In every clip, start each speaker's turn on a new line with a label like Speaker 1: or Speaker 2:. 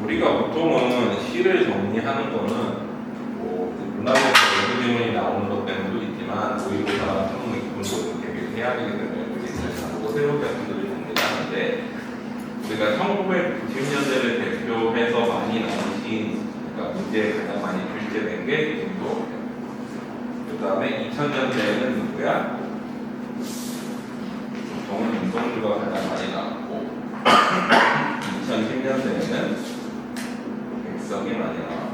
Speaker 1: 우리가 보통은 시를 정리하는 거는 뭐 문학에서 외부 지문이 나오는 것 때문도 있지만 모의고사 수능 기본적으로 대비를 해야 되기 때문에 우리 자꾸 새로운 작품들을 정리하는데 우리가 1990년대를 대표해서 많이 나온 시인, 그러니까 문제에 가장 많이 출제된 게 김도. 그 다음에 2000년대에는 누구야? 보통은 윤동주가 가장 많이 나왔고 2010년대에는 백석이 많이 나와.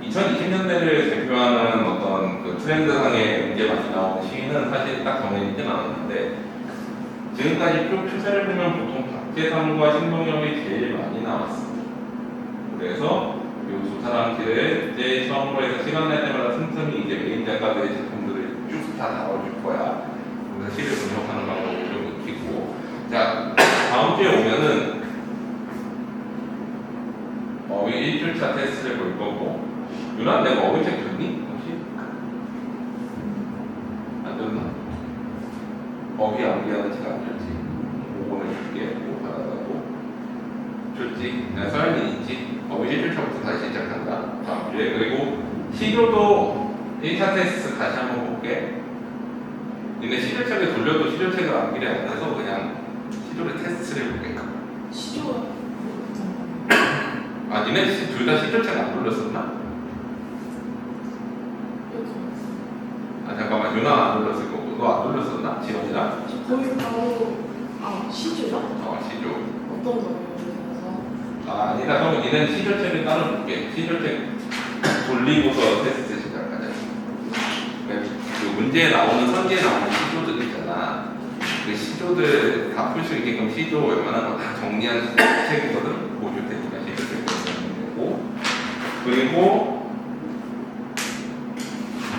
Speaker 1: 2020년대를 대표하는 어떤 그 트렌드상의 문제 많이 나온 시인은 사실 딱 정해지진 않았는데 지금까지 쭉 추세를 보면 보통 박재상과 신동엽이 제일 많이 나왔어. 그래서 이 두 사람 시를 이제 처음으로 해서 시간 날 때마다 틈틈이 이제 메인 작가들의 작품들을 쭉 다 다뤄줄 거야. 그래서 시를 분석하는 방법을 좀 익히고. 자, 다음 주에 오면은 어휘 1주차 테스트를 볼 거고. 유난 내가 어휘 책 줬니? 혹시? 안 줬나? 어휘 암기하는 책 안 줬지? 5번을 줄게. 5 받아가고. 줬지? 내가 서현이 있지? 어휘 1주차부터 다시 시작한다. 다음 주에. 그리고 시조도 1차 테스트 다시 한번 볼게. 근데 시조책을 돌려도 시조책을 암기를 안 해서 그냥 시조를 테스트를 해볼게.
Speaker 2: 시조가
Speaker 1: 아, 니네 둘 다 시조책 안 돌렸었나? 아, 잠깐만. 유나 안 돌렸을 거고. 너 안 돌렸었나? 지원이랑?
Speaker 2: 거의 바로 시조요?
Speaker 1: 시조.
Speaker 2: 어떤 거예요?
Speaker 1: 아, 아니다. 그러면 니는 시조책을 따로 볼게. 시조책 돌리고서 테스트 시작하자. 그 문제에 나오는 선지에 나오는 시조들 있잖아. 그 시조들 다 풀 수 있게끔 시조 웬만한 거 다 정리한 책이거든. 보여줄 테니까 시조책 보고. 그리고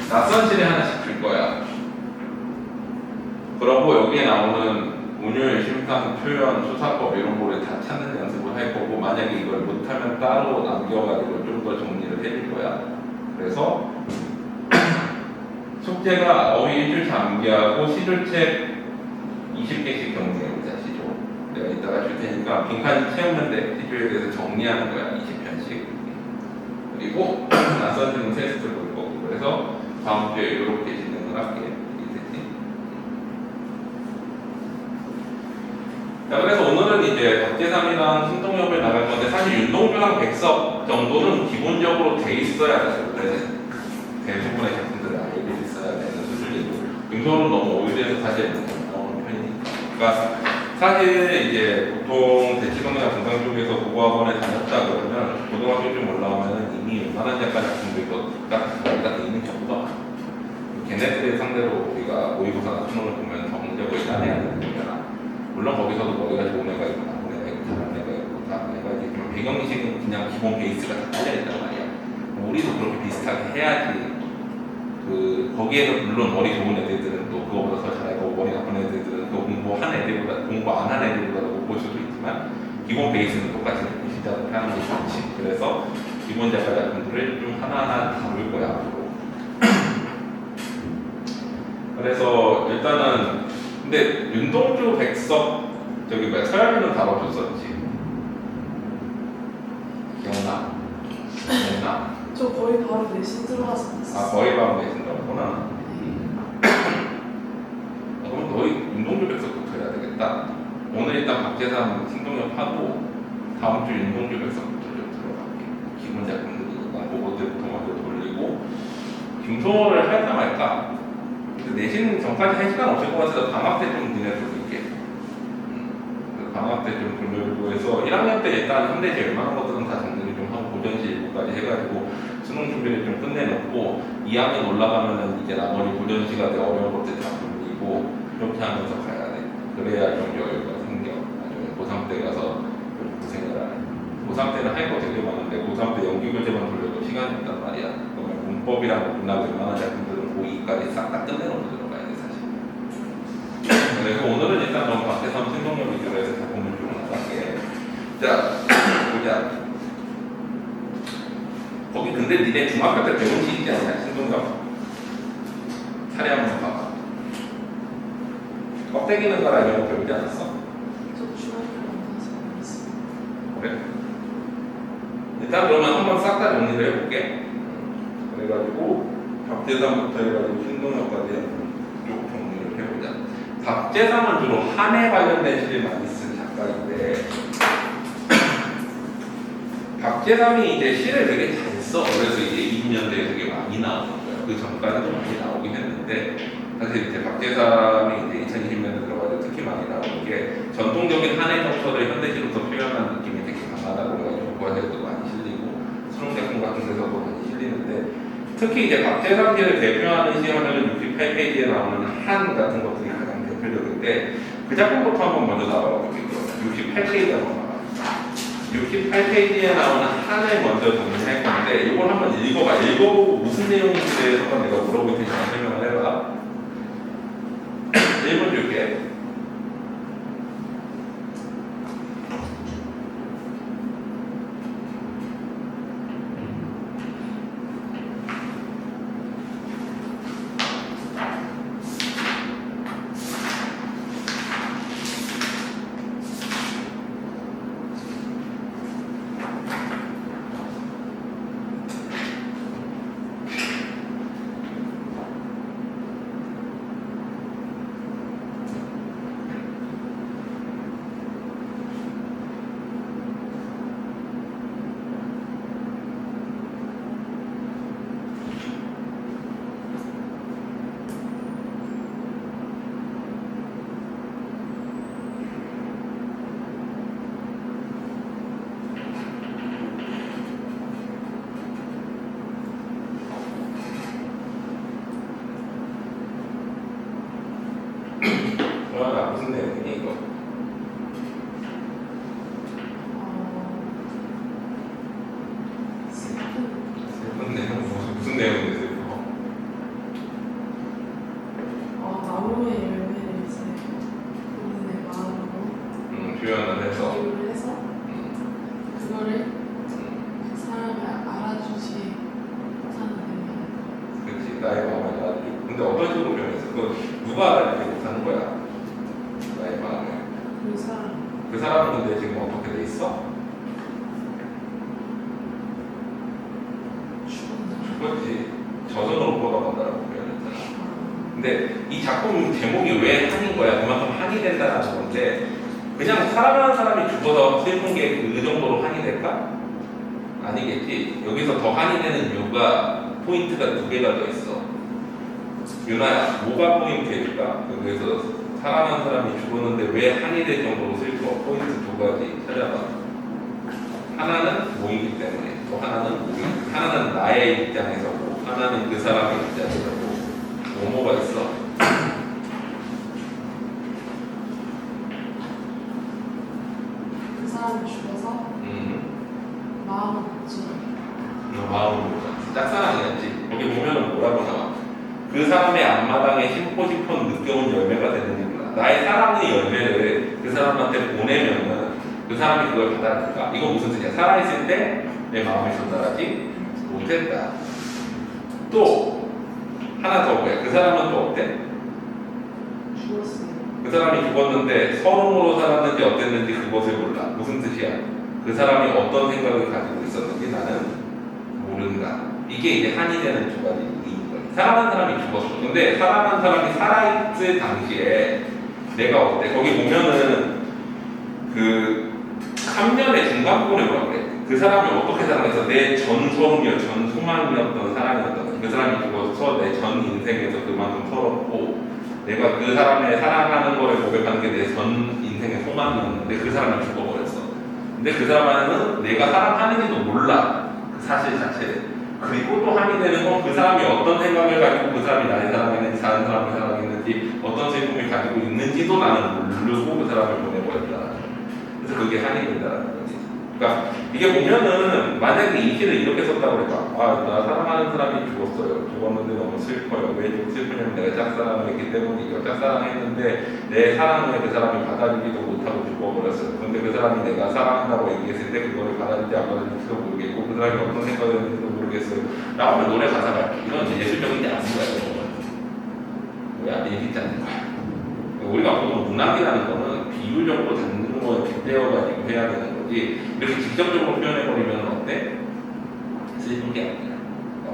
Speaker 1: 낯선 시를 하나씩 줄 거야. 그러고 여기에 나오는 운율, 심상, 표현, 수사법 이런 거를 다 찾는 연습을 할 거고 만약에 이걸 못하면 따로 남겨가지고 좀 더 정리를 해줄 거야. 그래서 숙제가 어휘 1주차 암기하고 시조책 20개씩 정리해보자. 시조 내가 이따가 줄 테니까 빈칸 채우는데 시조에 대해서 정리하는 거야. 20편씩. 그리고 낯선 질문 테스트 볼 거고. 그래서 다음 주에 이렇게 진행을 할게. 자, 그래서 오늘은 이제 박재상이랑 신동엽을 나갈 건데 사실 윤동주랑 백석 정도는 기본적으로 돼 있어야 돼요. 그래서 대부분의 작품들을 알고 있어야 되는 수준이고 윤동주는 너무 오래돼서 사실 못 나오는 편이니까. 그러니까 사실 이제 보통 대치동이나 분당 쪽에서 국어학원에 다녔다 그러면 고등학교 좀 올라오면 이미 웬만한 작가 작품들 거기다 돼 있는 경우가 많아. 걔네들을 상대로 우리가 모의고사나 수능을 보면 정적을 따내야 되는 거잖아. 물론 거기서도 머리가 좋은 애가 있고 나쁜 애가 있고 잘하는 애가 있고 다른 애가 있지만 배경식은 그냥 기본 베이스가 다 깔려있단 말이야. 우리도 그렇게 비슷하게 해야지. 거기에는 물론 머리 좋은 애들은 또 그거보다 더 잘하고 머리 나쁜 애들은 또 공부한 애들보다 공부 안 한 애들보다 못 볼 수도 있지만 기본 베이스는 똑같이 시작을 하는 게 좋지. 그래서 기본 작가 작품들을 좀 하나하나 다룰 거야. 그래서 일단은 근데 윤동주, 백석 저기 뭐야 서현이는 다뤄줬었지. 기억나? 기억나?
Speaker 2: 저 거의 바로 내신 들어가서
Speaker 1: 아 거의 바로 내신다구나. 그럼 너희 윤동주, 백석부터 해야 되겠다. 오늘 일단 박재상, 신동엽 하고 다음 주 윤동주, 백석부터 좀 들어갈게. 기본 작품들이니까 그거들부터 먼저 돌리고 김소월을 할까 말까? 내신 전까지 할 시간 없을 것 같아서 방학 때 좀 니네 돌릴게. 방학 때 좀 돌려주고 해서 1학년 때 일단 현대제 웬만한 것들은 다 정리를 좀 하고 고전시 일부까지 해가지고 수능 준비를 좀 끝내놓고 2학년 올라가면은 이제 나머지 고전시가 돼 어려운 것들 다 돌리고 그렇게 하면서 가야 돼. 그래야 좀 여유가 생겨. 나중에 고3 때 가서 좀 고생을 안 해. 고3 때는 할 거 되게 많은데 고3 때 연기 교재만 돌려도 시간이 있단 말이야. 그러면 문법이랑 문학 웬만한 작품들은 고2까지 싹 다 끝내놓고 들어가야 돼 사실. 그래서 오늘은 일단 너무 박재상, 신동엽 위주로 해서 작품을 좀 나갈게. 자, 보자. 거기 근데 니네 중학교 때 배운 시 있지 않냐? 신동엽. 차례 한번 봐봐. 껍데기는 거라 이런 거 배우지 않았어?
Speaker 2: 저 중학교 안 가서 안 했어요.
Speaker 1: 그래? 일단 그러면 한번 싹 다 정리를 해볼게. 그래가지고 박재상부터 해가지고 신동엽까지 쭉 정리를 해보자. 박재상은 주로 한해 관련된 시를 많이 쓴 작가인데 박재상이 이제 시를 되게 잘 써. 그래서 이제 20년대에 되게 많이 나오는 거야. 그 전까지도 많이 나오긴 했는데 사실 이제 박재상이 이제 2020년대 들어가지고 특히 많이 나오는 게 전통적인 한해 정서를 현대시로서 표현하는 느낌이 되게 강하다고 해가지고 고아들도 많이 실리고 수능작품 같은 데서도 많이 실리는데 특히 이제 박재상 시를 대표하는 시 하면은 68페이지에 나오는 한 같은 것들이 가장 대표적인데 그 작품부터 한번 먼저 나와봐 볼게요. 68페이지 한번 봐봐. 68페이지에 나오는 한을 먼저 정리할 건데 이걸 한번 읽어봐. 읽어보고 무슨 내용인지 대해서 한번 내가 물어볼 테니까 설명을 해봐. 1분 줄게. 무슨 내용이니 이거? 슬픈 내용 무슨 내용인데 슬퍼?
Speaker 2: 나무의 열매를 이제 본인의 마음으로
Speaker 1: 표현을 해서
Speaker 2: 비유를 해서 그거를 그 사람을 알아주지 못하는 내용이에요.
Speaker 1: 그렇지 나의 마음을 알아주고 근데 어떤 식으로 표현했어? 그거 누가 알아주지 못하는 거야? 나의 마음을
Speaker 2: 그 사람
Speaker 1: 그 사람은 근데 지금 어떻게 돼 있어? 죽었지 저절로 뻗어간다라고 표현했잖아. 근데 이 작품 제목이 왜 한인 거야? 그만큼 한이 된다는 건데 그냥 사랑하는 사람이 죽어서 슬픈 게 그 정도로 한이 될까? 아니겠지. 여기서 더 한이 되는 이유가 포인트가 두 개가 더 있어. 유나야, 뭐가 포인트일까? 여기서 사랑하는 사람이 죽었는데 왜 한이 될 정도로 슬퍼? 포인트 두 가지 찾아봐. 하나는 모이기 때문에, 또 하나는 모이기. 하나는 나의 입장에서고, 하나는 그 사람의 입장에서고. 뭐가 있어?
Speaker 2: 그 사람이 죽어서 마음을 묻지
Speaker 1: 마음을 묻지. 짝사랑이었지. 여기 보면은 뭐라고 나와? 그 사람의 앞마당에 심고 싶은 느껴온 열매가 되는구나. 나의 사랑의 열매를 그 사람한테 보내면은 그 사람이 그걸 받아들일까? 이거 무슨 뜻이야? 살아있을 때 내 마음을 전달하지 못했다. 또 하나 더 뭐야? 그 사람은 또 어때?
Speaker 2: 죽었어요.
Speaker 1: 그 사람이 죽었는데 서름으로 살았는지 어땠는지 그것을 몰라. 무슨 뜻이야? 그 사람이 어떤 생각을 가지고 있었는지 나는 모른다. 이게 이제 한이 되는 두 가지 이유인 거야. 사랑하는 사람이 죽었어. 근데 사랑하는 사람이 살아있을 당시에 내가 어때? 거기 보면은 그 3년의 중간 부분에 뭐라 그래? 그 사람이 어떻게 사랑해서 내 전 소망이었던 사랑이었던 거야. 그 사람이 죽어서 내 전 인생에서 그만큼 서럽고 내가 그 사람의 사랑하는 거를 고백하는 게 내 전 인생의 소망이었는데 그 사람이 죽어버렸어. 근데 그 사람은 내가 사랑하는지도 몰라. 그 사실 자체를. 그리고 또 한이 되는 건 그 사람이 어떤 생각을 가지고 그 사람이 나를 사랑했는지 다른 사람을 사랑했는지 어떤 슬픔을 가지고 있는지도 나는 모르고 그 사람을 보내버렸다. 그래서 그게 한이 된다는 거지. 그러니까 이게 보면은 만약에 이 시를 이렇게 썼다고 해봐. 나 사랑하는 사람이 죽었어요. 죽었는데 너무 슬퍼요. 왜 슬프냐면 내가 짝사랑을 했기 때문이죠. 짝사랑했는데 내 사랑을 그 사람이 받아주지도 못하고 죽어버렸어요. 근데 그 사람이 내가 사랑한다고 얘기했을 때 그거를 받아주지 안 받아주지도 모르겠고 그 사람이 어떤 생각을 했는지도 모르겠어요. 라고 하면 노래 가사가 이건 이제 예술적인 게 아닌 거야. 뭐야? 얘기지 않는 거야. 우리가 보통 문학이라는 거는 비유적으로 담는 거에 빗대어가지고 해야 되는 거지 이렇게 직접적으로 표현해버리면 어때? 게 아니야.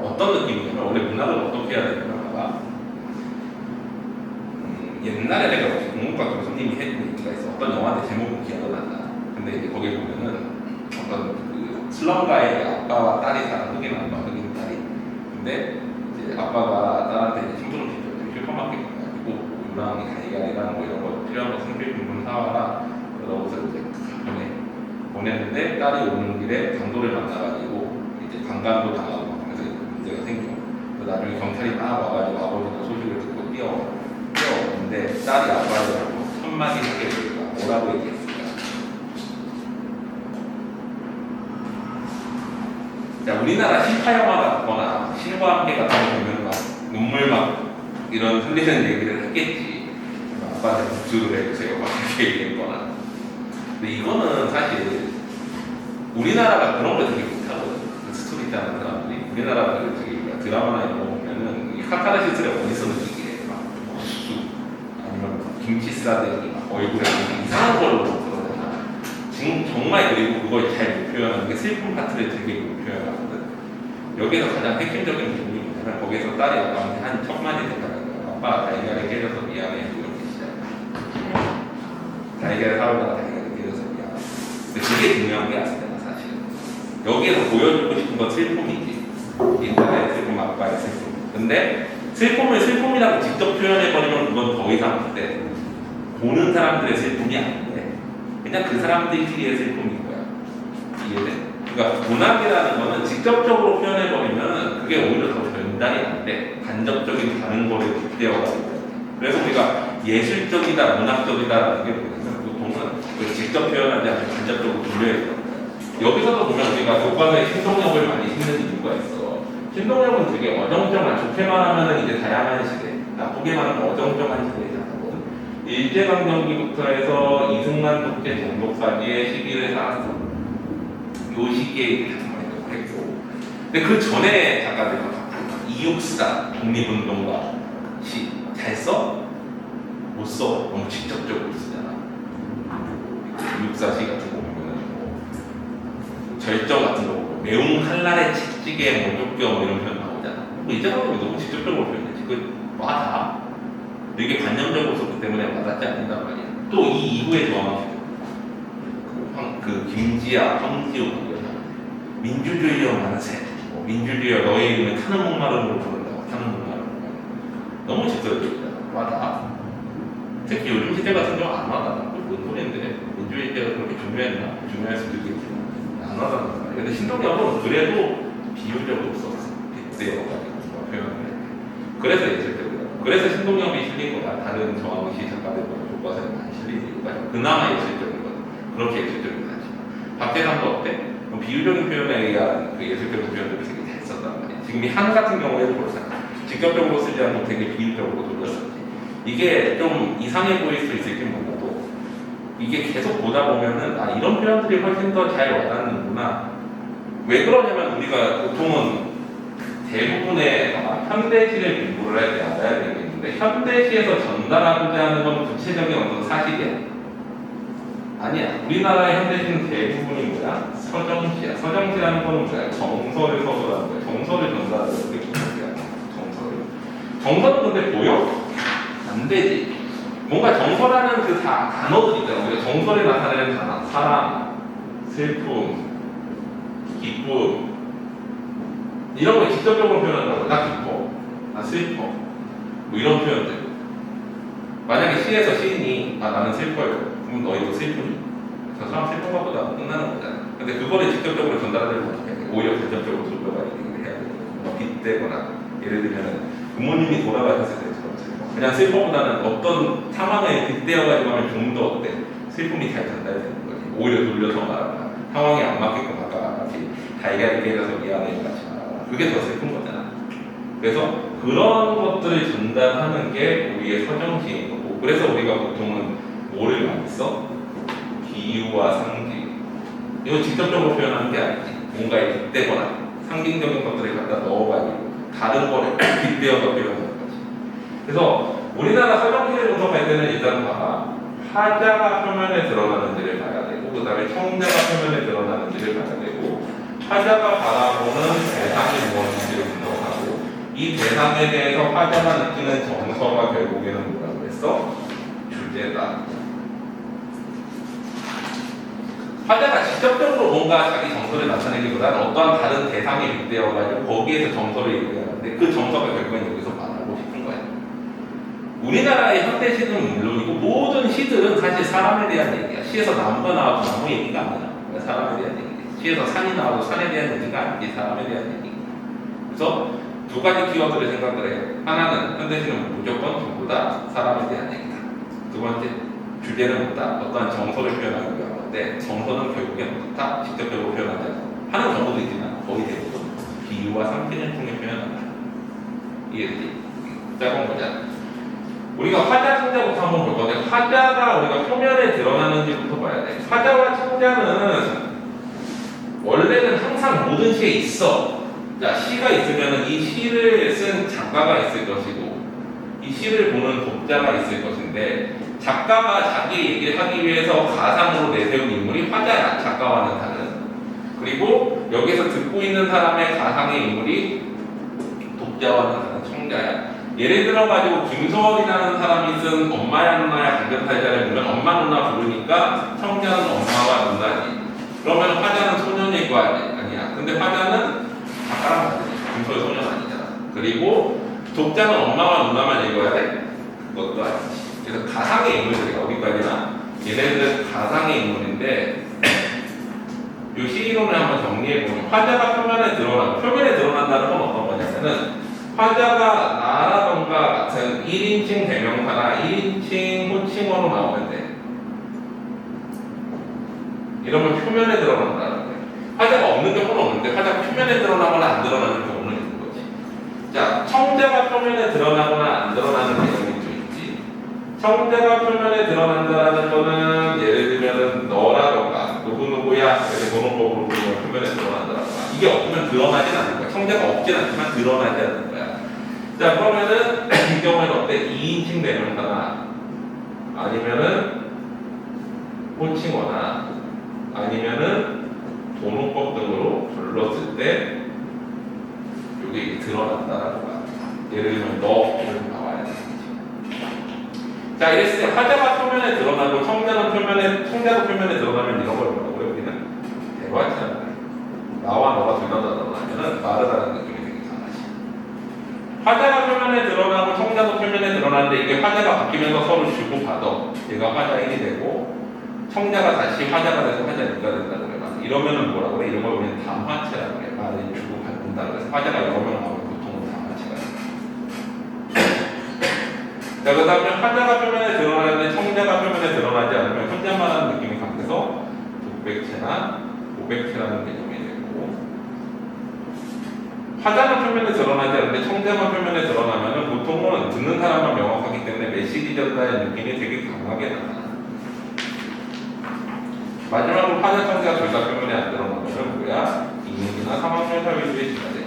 Speaker 1: 어떤 느낌이냐면 원래 문학을 어떻게 해야 되냐면 봐봐. 옛날에 내가 국문과 교수님이 했던 얘기가 있어. 어떤 영화인데 제목은 기억은 안 나. 근데 이제 거기에 보면은 어떤 그 슬럼가의 아빠와 딸이 사는 흑인 아빠, 흑인 딸이. 근데 이제 아빠가 딸한테 이제 신분을 빌려줘. 슈퍼마켓 가가지고 우유랑 달걀이랑 뭐 이런 거 필요한 거 생필품을 사와라. 그러고서 이제 보냈는데 딸이 오는 길에 강도를 만나가지고 이제 강간도 당하고 그래서 문제가 생겨. 나중에 경찰이 막 와가지고 아버지가 소식을 듣고 뛰어오는데 딸이 아빠를 한마디 하게 되니까 뭐라고 얘기했을까? 자, 우리나라 신파 영화 같거나 신과 함께 같은 거 보면 막 눈물 막 이런 흘리는 얘기를 했겠지. 아빠한테 복수를 해주세요. 막 이렇게 얘기했거나. 근데 이거는 사실 우리나라가 그런 걸 되게 못하거든. 그 스토리 짜는 사람들이 우리나라가 되게 드라마나 이런 거 보면은 이 카타르시스를 어디서 느끼게 막 복수 아니면 김치 싸대기 막 얼굴에 이상한 걸로 그러잖아. 지금 정말 그리고 그걸 잘 못 표현하는 게 슬픈 파트를 되게 못 표현하거든. 여기서 가장 핵심적인 부분이 뭐냐면 거기서 딸이 아빠한테 한 첫 마디 대답하는 아빠 달걀에 깨져서 미안해 이렇게 시작해. 달걀을 사오다가 달걀에 깨져서 미안해. 근데 그게 중요한 게 아니잖아 사실. 여기에서 보여주고 싶은 건 슬픔이지. 이 딸의 슬픔, 아빠의 슬픔. 근데 슬픔을 슬픔이라고 직접 표현해버리면 그건 더 이상 안 돼. 보는 사람들의 슬픔이 아닌데 그냥 그 사람들끼리의 슬픔인 거야. 이해돼? 그러니까 문학이라는 거는 직접적으로 표현해버리면 그게 오히려 더 전달이 안 돼. 간접적인 다른 거를 빗대어가지고. 그래서 우리가 예술적이다, 문학적이다라는 게 뭐냐면 보통은 직접 표현하지 않고 간접적으로 분류해서 여기서도 보면 우리가 교과서에 신동력을 많이 심는 이유가 있어. 신동력은 되게 어정쩡한, 좋게만 하면은 이제 다양한 시대, 나쁘게만 하면 어정쩡한 시대잖아. 일제강점기부터 해서 이승만 독재 정독사기의 시기를 살았어. 요 시기에 작품을 했고. 근데 그 전에 작가들이 이육사, 독립운동가 시 잘 써? 못 써. 너무 직접적으로 쓰잖아. 이육사 시 같은 거 보면은 뭐 절정 같은 거 보고 매운 칼날에 칙찌개 모조뼈 뭐 이런 표현 나오잖아. 뭐 이제 가면 너무 직접적으로 표현했지. 그 맞아. 이게 관념적으로 썼기 때문에 와닿지 않는단 말이야. 또 이 이후에 저항하시죠. 그 김지아, 황지우 민주주의여 만세. 민주주의여 너의 이름을 타는 목마름으로 부른다고. 타는 목마름. 너무 직설적이잖아. 와닿아. 특히 요즘 시대 같은 경우 안 와닿아. 뭔 소리인데 민주주의 시대가 그렇게 중요했나? 중요할 수도 있겠지만 안 와닿는 거야. 근데 신동엽은 그래도 비유적으로 썼어. 빗대어가지고 표현을 해. 그래서 예술적이다. 그래서 신동엽이 실린 거야. 다른 저항시 작가들보다 교과서에 많이 실린 이유가 그나마 예술적인 거야. 그렇게 예술적인 거지. 박재상도 어때? 비유적인 표현에 의한 그 예술적인 표현들을 되게 잘 썼단 말이야. 지금 이 한 같은 경우에도 그렇잖아. 직접적으로 쓰지 않고 되게 비유적으로 돌렸었지. 이게 좀 이상해 보일 수 있을지 몰라도 이게 계속 보다 보면은 아 이런 표현들이 훨씬 더 잘 와닿는구나. 왜 그러냐면 우리가 보통은 대부분의 현대시를 공부를 할 때 알아야 되겠는데 현대시에서 전달하고자 하는 건 구체적인 어떤 사실이야. 아니야. 우리나라의 현대시는 대부분이 뭐야? 서정시야. 서정시라는 거는 뭐야? 정서를 서술하는 거야. 정서를 전달하는 게 구체적이야. 정서는 근데 보여? 안 되지. 뭔가 정서라는 그 단어들 있잖아. 우리가 정서를 나타내는 단어. 사랑, 슬픔, 기쁨 이런 걸 직접적으로 표현한다고. 나 기뻐, 나 슬퍼 뭐 이런 표현들. 만약에 시에서 시인이 아 나는 슬퍼요. 그럼 너희도 슬프니? 저 사람 슬픈 것보다 끝나는 거잖아. 근데 그거를 직접적으로 전달하려면 어떻게 해야 돼? 오히려 간접적으로 돌려가 얘기를 해야 돼. 뭐 빗대거나 예를 들면 부모님이 돌아가셨을 때처럼 슬퍼. 그냥 슬퍼보다는 어떤 상황에 빗대어가지고 하면 좀 더 어때? 슬픔이 잘 전달되는 거지. 오히려 돌려서 말하라. 상황이 안 맞게끔 아까 같이 달걀이 깨져서 미안해 같이 말하라. 그게 더 슬픈 거잖아. 그래서 그런 것들을 전달하는 게 우리의 서정시인 거고. 그래서 우리가 보통은 뭐를 많이 써? 비유와 상징. 이거 직접적으로 표현하는 게 아니지. 뭔가에 빗대거나 상징적인 것들을 갖다 넣어가지고 다른 거를 빗대어서 표현하는 거지. 그래서 우리나라 서정시를 분석할 때는 일단 봐봐. 하자가 표면에 드러나는지를 봐야 되고 그 다음에 청자가 표면에 드러나는지를 봐야 되고 화자가 바라보는 대상이 무엇인지를 분석하고 이 대상에 대해서 화자가 느끼는 정서가 결국에는 뭐라고 했어? 주제다. 화자가 직접적으로 뭔가 자기 정서를 나타내기보다는 어떠한 다른 대상에 빗대어가지고 거기에서 정서를 얘기하는데 그 정서가 결국엔 여기서 말하고 싶은 거야. 우리나라의 현대 시는 물론이고 모든 시들은 사실 사람에 대한 얘기야. 시에서 나무가 나와도 나무 얘기가 아니야. 사람에 대한 얘기. 시에서 산이 나와도 산에 대한 얘기가 아니지. 사람에 대한 얘기. 그래서 두 가지 키워드를 생각을 해요. 하나는 현대 시는 무조건 전부 다 사람에 대한 얘기다. 두 번째 주제는 뭐다? 어떠한 정서를 표현하기 위한 건데 정서는 결국엔 다 직접적으로 표현하지 않고 하는 경우도 있지만 거의 대부분 비유와 상징을 통해 표현한다. 이해되지? 자, 그럼 보자. 우리가 화자, 청자부터 한번 볼 건데 화자가 우리가 표면에 드러나는지부터 봐야 돼. 화자와 청자는 원래는 항상 모든 시에 있어. 자, 시가 있으면 이 시를 쓴 작가가 있을 것이고 이 시를 보는 독자가 있을 것인데 작가가 자기 얘기를 하기 위해서 가상으로 내세운 인물이 화자야. 작가와는 다른. 그리고 여기서 듣고 있는 사람의 가상의 인물이 독자와는 다른 청자야. 예를 들어가지고 김소월이라는 사람이 쓴 엄마야 누나야 강변탈자를 보면 엄마 누나 부르니까 청자는 엄마와 누나지. 그러면 화자는 소년일 거 아니야. 근데 화자는 작가랑 같으니 김소월 소년 아니잖아. 그리고 독자는 엄마와 누나만 읽어야 돼? 그것도 아니지. 그래서 가상의 인물들이 어디까지나 얘네들은 가상의 인물인데 이 시이론을 한번 정리해보면 화자가 표면에 드러난다는 건 어떤 거냐면은 화자가 나라던가 같은 1인칭 대명사나 1인칭 호칭어로 나오면 돼. 이러면 표면에 드러난다는 거야. 화자가 없는 경우는 없는데 화자가 표면에 드러나거나 안 드러나는 경우는 있는 거지. 자, 청자가 표면에 드러나거나 안 드러나는 내용이 좀 있지. 청자가 표면에 드러난다는 거는 예를 들면은 너라던가 누구누구야 이렇게 번호법으로 부르면 표면에 드러난다던가 이게 없으면 드러나진 않는 거야. 청자가 없진 않지만 드러나지 않는 거야. 자, 그러면은 이 경우에는 어때? 2인칭 대명사나 아니면은 호칭어나 아니면은 번호법 등으로 불렀을 때 이게 드러난다라는 거야. 예를 들면 너 이렇게 나와야 돼. 자, 이랬을 때 화자가 표면에 드러나고 청자도 표면에 드러나면 이런 걸 뭐라고 그래? 우리는 대화체라는 거야. 나와 너가 둘 다 드러나면은 다르다는 느낌이 되게 강하지. 화자가 표면에 드러나고 청자도 표면에 드러나는데 이게 화자가 바뀌면서 서로 주고받아. 얘가 화자 1이 되고 청자가 다시 화자가 돼서 화자 2가 된다고 그래. 이러면은 뭐라고 그래? 이런 걸 우리는 담화체라고 그래. 말을 주고받는다. 그래서 화자가 여러 명 나오면 보통은 담화체가 돼. 자, 그 다음에 화자가 표면에 드러나는데 청자가 표면에 드러나지 않으면 혼자만 하는 느낌이 강해서 독백체나 고백체라는 개념이 되고 화자가 표면에 드러나지 않는데 청자가 표면에 드러나면 보통은 듣는 사람만 명확하기 때문에 메시지 전달의 느낌이 되게 강하게 나타나. 마지막으로 화자, 청자가 둘 다 표면에 안 드러나면 뭐야? 인문이나 상황명사 위주의 시가 돼.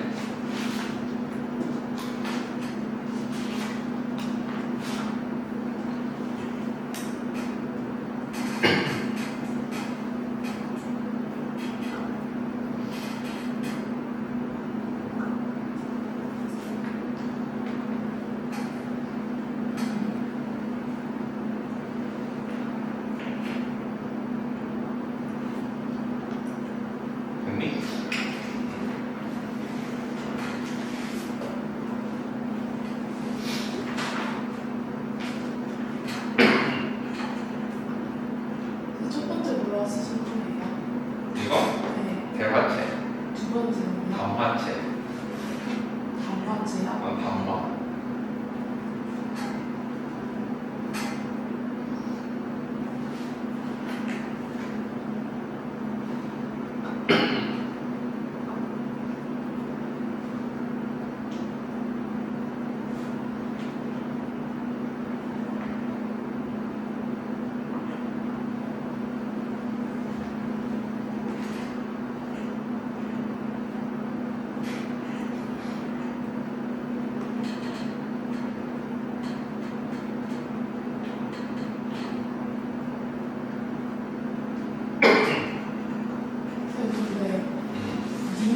Speaker 2: 첫 번째 뭐라 쓰신 거예요?
Speaker 1: 이거?
Speaker 2: 네.
Speaker 1: 대화체,
Speaker 2: 두 번째는요?
Speaker 1: 담화체,
Speaker 2: 담화체요?
Speaker 1: 담화.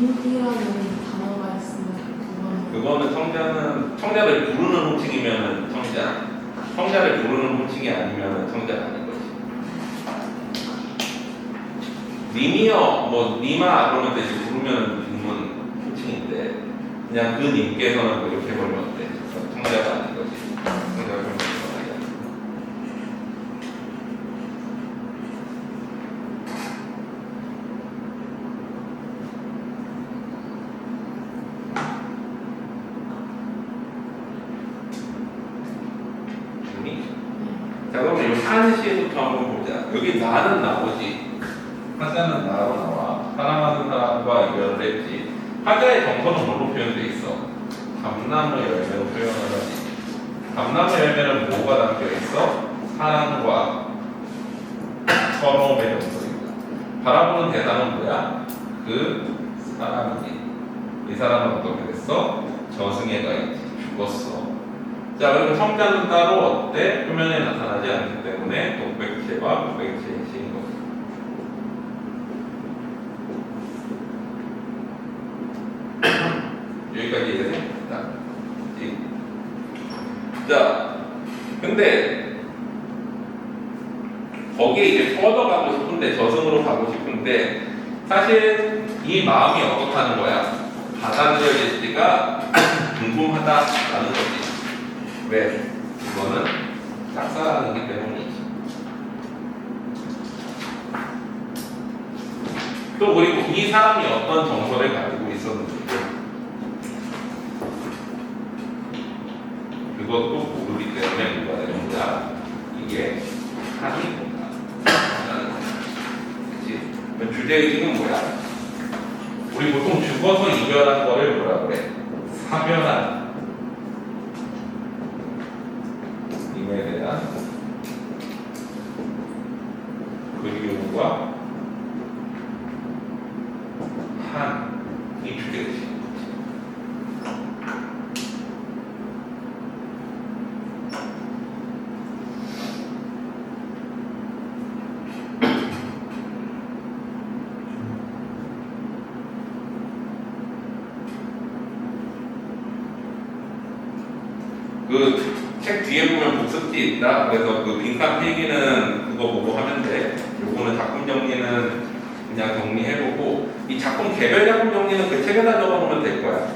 Speaker 2: 님이라는 단어가 있으면
Speaker 1: 그거는 청자를 부르는 호칭이면은 청자. 청자를 부르는 호칭이 아니면은 청자가 아닌 거지. 님이요, 뭐 님아 그러면 되지 부르면 님은 호칭인데 그냥 그 님께서는 뭐 이렇게 보면 어때? 청자가 아닌 거지. 청자가 그러면 아니야. 자, 그러면 이 한시부터 한번 보자. 여기 나는 나오지. 화자는 나로 나와. 사랑하는 사람과 이별을 했지. 화자의 정서는 뭘로 표현되어 있어? 감나무 열매로 표현을 하지. 감나무 열매는 뭐가 담겨 있어? 사랑과 서러움의 정서입니다. 바라보는 대상은 뭐야? 그 사람이지. 이 사람은 어떻게 됐어? 저승에 가 있지. 죽었어. 자, 그리고 청자는 따로 어때? 표면에 나타나지 않기 때문에 독백체와 무백체의 시인 거죠. 여기까지 이해되겠다. 자, 근데 거기에 이제 뻗어가고 싶은데 저승으로 가고 싶은데 사실 이 마음이 어떻다는 거야? 받아들여질지가 궁금하다라는 거지. 왜? 이거는 짝사랑이기 때문이지. 또 그리고 이 사람이 어떤 정서를 가지고 있었는지 그것도 모르기 때문에 뭐가 되는 거야? 이게 한이 뭔가 그치? 주제의식은 뭐야? 우리 보통 죽어서 이별한 거를 뭐라 그래? 사별한 에 대한 그리움과 한이 주제의식. 그 책 뒤에 보면 복습지 있다. 그래서 그 빈칸 필기는 그거 보고 하면 돼. 요거는 작품 정리는 그냥 정리해보고 이 작품 개별 작품 정리는 그 책에다 적어놓으면 될 거야.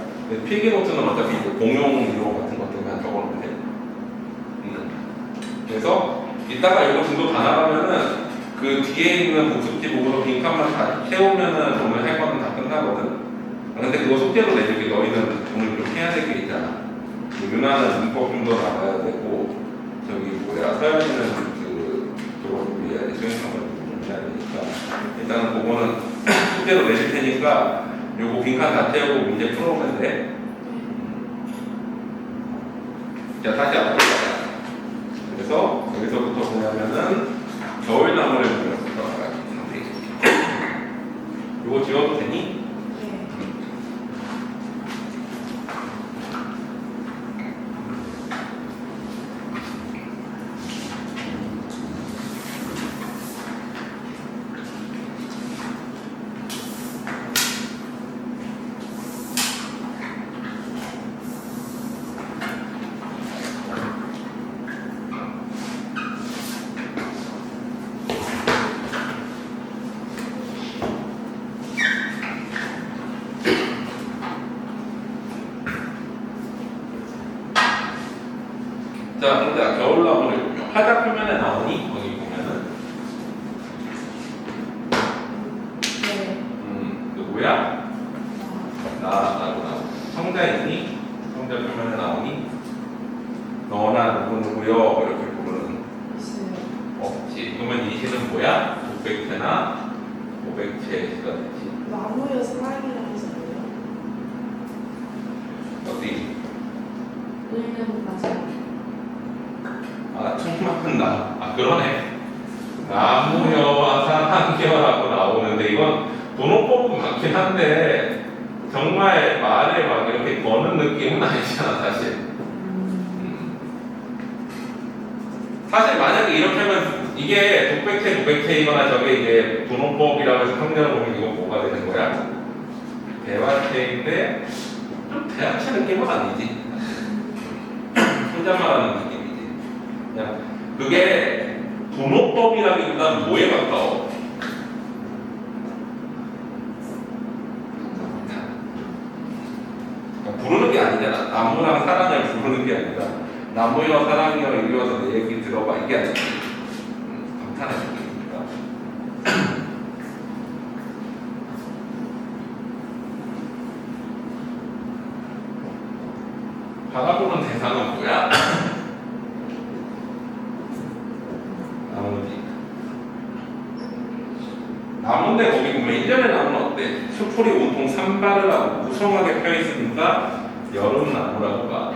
Speaker 1: 필기 노트는 어차피 공용 이론 같은 것들만 적어놓으면 돼. 그래서 이따가 이거 중도 다 나가면은 그 뒤에 있는 복습지 보고서 빈칸만 다 채우면은 오늘 할 거는 다 끝나거든. 근데 그거 숙제로 내줄게. 너희는 오늘 좀 해야 될 게 있잖아. 유나는 문법 좀 더 나가야 되고 저기 뭐야 서현이는 저거 준비해야지. 수행평을 좀 해야 되니까 일단은 그거는 숙제로 내줄 테니까 요거 빈칸 다 채우고 문제 풀어오면 돼. 자, 다시 앞으로 가자. 그래서 여기서부터 보냐면은 겨울나무를 보면서 들어가야 돼. 요거 지워도 되니? 자, 근데 겨울나무를 보면 화자 표면에 나오니? 거기 보면은 누구야? 나라고 나오고 성자이니? 성자 표면에 나오니? 너나 누구요? 이렇게 부르는 없지. 그러면 이 시는 뭐야? 독백체나 오백체의 시가 되지.
Speaker 2: 나무여 사랑이라고 했어요.
Speaker 1: 어디?
Speaker 2: 1년까지.
Speaker 1: 아, 총막은 그러네. 나무여와 사랑겨라고 나오는데 이건 번호법은 맞긴 한데 정말 말에 막 이렇게 거는 느낌은 아니잖아, 사실. 사실 만약에 이렇게 하면 이게 독백체, 무백체이거나 저게 이게 번호법이라고 해서 성경을 보면 이건 뭐가 되는 거야? 대화체인데 좀 대화체 느낌은 아니지. 혼잣말하는 느낌이지. 그냥 그게 분호법이라기보다는 뭐에 가까워? 그러니까 부르는 게 아니잖아. 나무랑 사랑을 부르는 게 아니라 나무여 사랑이여 이리 와서 내 얘기 들어봐 이게 아니지. 감탄의 느낌이니까. 바라보는 대상은 뭐야? 나무지. 나무인데 거기 보면 1년의 나무는 어때? 수풀이 온통 산발을 하고 무성하게 펴있으니까 여름나무라고 봐.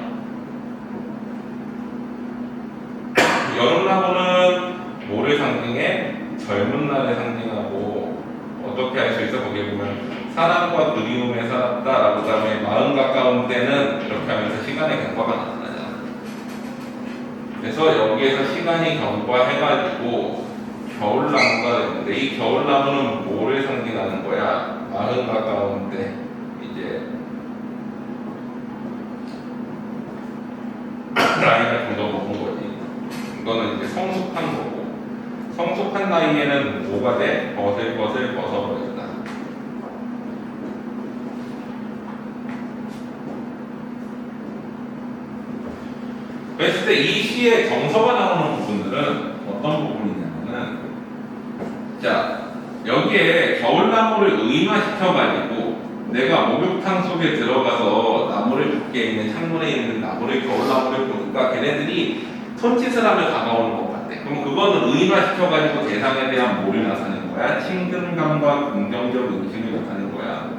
Speaker 1: 여름나무는 뭐를 상징해? 젊은 날을 상징하고 어떻게 할 수 있어? 거기에 보면 사랑과 그리움에 살았다. 그 다음에 마음 가까운 때는 이렇게 하면서 시간의 경과가 나타나잖아. 그래서 여기에서 시간이 경과해가지고 겨울나무가 되는데 이 겨울나무는 뭐를 상징하는 거야? 마음 가까운 때 이제 라인을 좀 더 먹은 거지. 이거는 이제 성숙한 거고 성숙한 나이에는 뭐가 돼? 거슬거슬 벗어버린다. 그랬을 때 이 시의 정서가 나오는 부분들은 어떤 부분이냐면은 자 여기에 겨울나무를 의인화시켜가지고 내가 목욕탕 속에 들어가서 나무를 밖에 있는 창문에 있는 나무를 겨울나무를 보니까 걔네들이 손짓을 하며 다가오는 것 같아. 그럼 그거는 의인화시켜가지고 대상에 대한 뭐를 나타내는 거야? 친근감과 긍정적 인식을 나타내는 거야.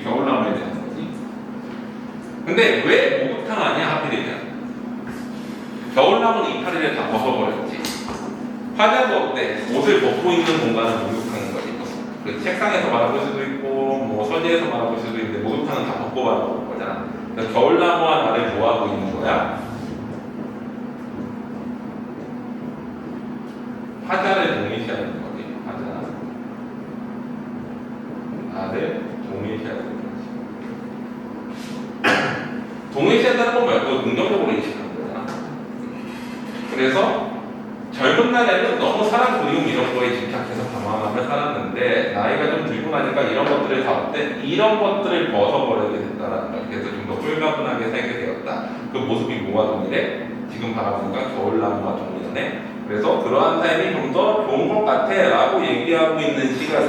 Speaker 1: 겨울나무에 대한 거지. 근데 왜 목욕탕 아니야? 하필이면 겨울나무는 이파리를 다 벗어버렸지. 화자도 어때? 옷을 벗고 있는 공간은 목욕탕인 거지. 그 책상에서 말아볼 수도 있고 뭐 서재에서 말아볼 수도 있는데 목욕탕은 다 벗고 말아볼 거잖아. 그래서 겨울나무와 나를 뭐하고 있는 거야? 화자를 동일시하는 거지. 화자 나를 동일시하는 거지. 동일시한다는 건 뭐야? 그거 긍정적으로 인식하는 거잖아. 그래서 젊은 날에는 너무 사랑, 그리움 이런 거에 집착해서 방황하며 살았는데 나이가 좀 들고 나니까 이런 것들을 다 어때? 이런 것들을 벗어버리게 됐다라는 거야. 그래서 좀 더 홀가분하게 살게 되었다. 그 모습이 뭐와 동일해? 지금 바라보니까 겨울나무와 동일하네. 그래서 그러한 삶이 좀 더 좋은 것 같아 라고 얘기하고 있는 시가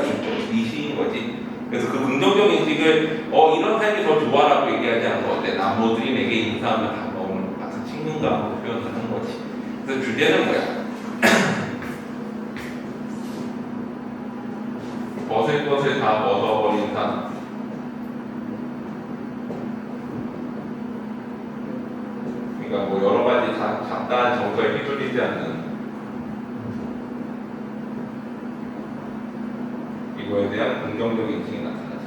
Speaker 1: 이 시인 거지. 그래서 그 긍정적 인식을 이런 삶이 더 좋아라고 얘기하지 않고 어때? 나무들이 내게 인사하며 다가오는 것 같은 친근감으로 표현하는 거지. 그래서 주제는 뭐야? 벗을 것을 다 벗어버린 삶. 그러니까 뭐 여러 가지 잡다한 정서에 휘둘리지 않는 이거에 대한 긍정적인 인식이 나타나지.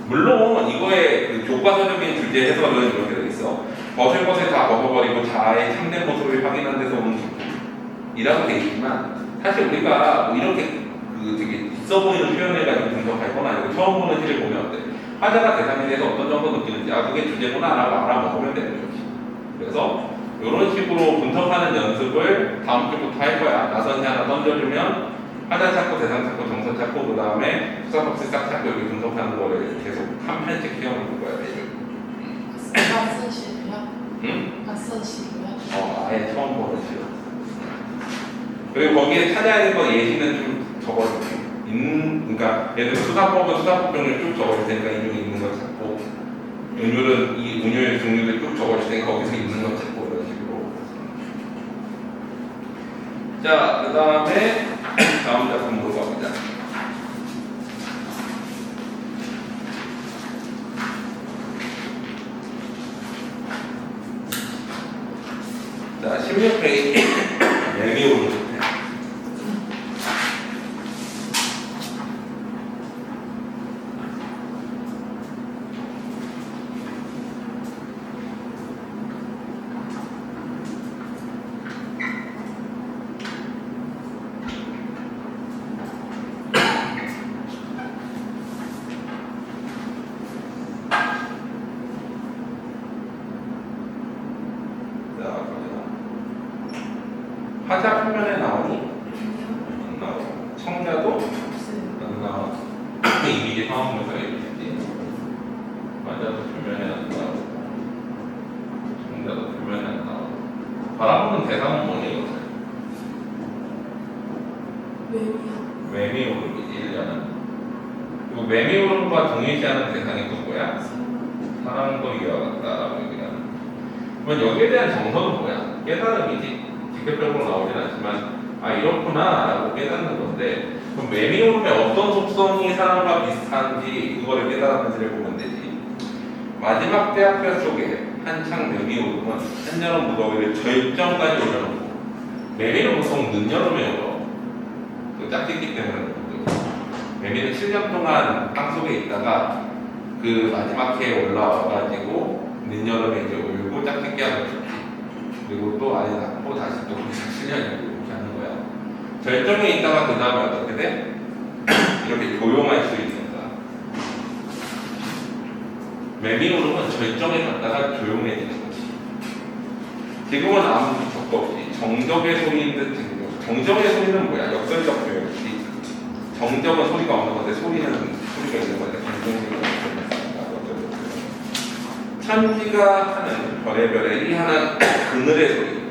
Speaker 1: 물론 이거의 그 교과서적인 주제 해설은 이렇게 돼 있어. 벗을 것을 다 벗어버리고 자아의 참된 모습을 확인한 데서 오는 기쁨이라고 돼 있지만 사실 우리가 뭐 이렇게 그 되게 있어 보이는 표현을 가지고 분석할 건 아니고 처음 보는 시를 보면 어때? 화자가 대상에 대해서 어떤 정도 느끼는지 그게 주제구나 라고 알아먹으면 되는 거지. 그래서 이런 식으로 분석하는 연습을 다음 주부터 할 거야. 나선지 하나 던져주면 화자 찾고 대상 찾고 정서 찾고 그 다음에 수사박스 싹 찾고 여기 분석하는 거를 계속 한 편씩 키워놓을 거야 매주.
Speaker 2: 낯선 시고요?
Speaker 1: 응?
Speaker 2: 낯선 시고요?
Speaker 1: 아예 처음 보는 시로. 그리고 거기에 찾아야 될 거 예시는 좀 적어줄게. 그러니까 예를 들어 수사법은 수사법종을 쭉 적어줄 테니까 이 중에 있는 거 찾고 운율은 이 운율 종류를 쭉 적어줄 테니까 거기서 있는 거 찾고 이런 식으로. 자, 그 다음에 다음 작품으로 가보자. 자, 16페이지 예미오르. 청자는 나오니?
Speaker 2: 아니요.
Speaker 1: 안 나오고 청자도
Speaker 2: 없어요.
Speaker 1: 안 나오고 이미지 상황에서 이미지 맞아도 표면에 안 나오고 청자도 표면에 안 나오고 바라보는 대상은 뭐니?
Speaker 2: 왜요?
Speaker 1: 매미오름이지 1년은 그 매미오름과 동일시하는 대상이 누구야? 사랑도 이와 같다라고 얘기하는. 그러면 여기에 대한 정서는 뭐야? 깨달음이지. 직접적으로 나오진 않지만 아 이렇구나라고 깨닫는 건데 그럼 매미오름의 어떤 속성이 사랑과 비슷한지 그거를 깨달았는지를 보면 되지. 마지막 대학교 속에 한창 매미오름은 한여름 무더위를 절정까지 올려놓고 매미는 보통 늦여름에 올라. 그 짝짓기 때문에 매미는 7년 동안 땅속에 있다가 그 마지막 해에 올라와가지고 늦여름에 이제 울고 짝짓기 하는 거지. 그리고 또 아이 낳고 다시 또 거기서 7년을 이렇게 하는 거야. 절정에 있다가 그 다음에 어떻게 돼? 이렇게 조용할 수 있는 거야. 매미오름은 절정에 갔다가 조용해지는 거지. 지금은 아무 적도 없이 정적의 소리인 듯 들리고 정적의 소리는 뭐야? 역설적 표현이지. 정적은 소리가 없는 건데 소리는 소리가 있는 건데 천지가 하는 별의별의 이 하나 그늘의 소리.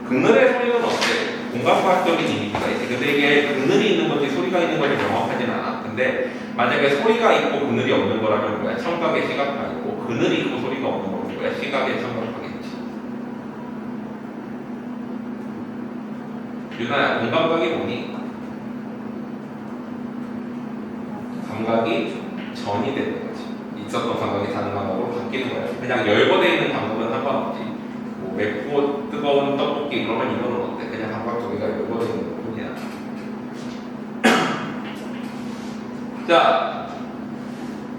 Speaker 1: 그늘의 소리는 어때? 공감과학적인 이미지가 있지. 근데 이게 그늘이 있는 건지 소리가 있는 건지 명확하진 않아. 근데 만약에 소리가 있고 그늘이 없는 거라면 뭐야? 청각의 시각파이고 그늘이 있고 소리가 없는 거면 뭐야? 시각의 청각파겠지. 유나야, 공감각이 뭐니? 감각이 전이 되는 거지. 있었던 감각이 다른 감각으로 바뀌는 거야. 그냥 열거되어 있는 감각은 상관없지. 뭐 맵고 뜨거운 떡볶이 그러면 이거는 어때? 그냥 감각 두 개가 열거되어 있는 것 뿐이야. 자,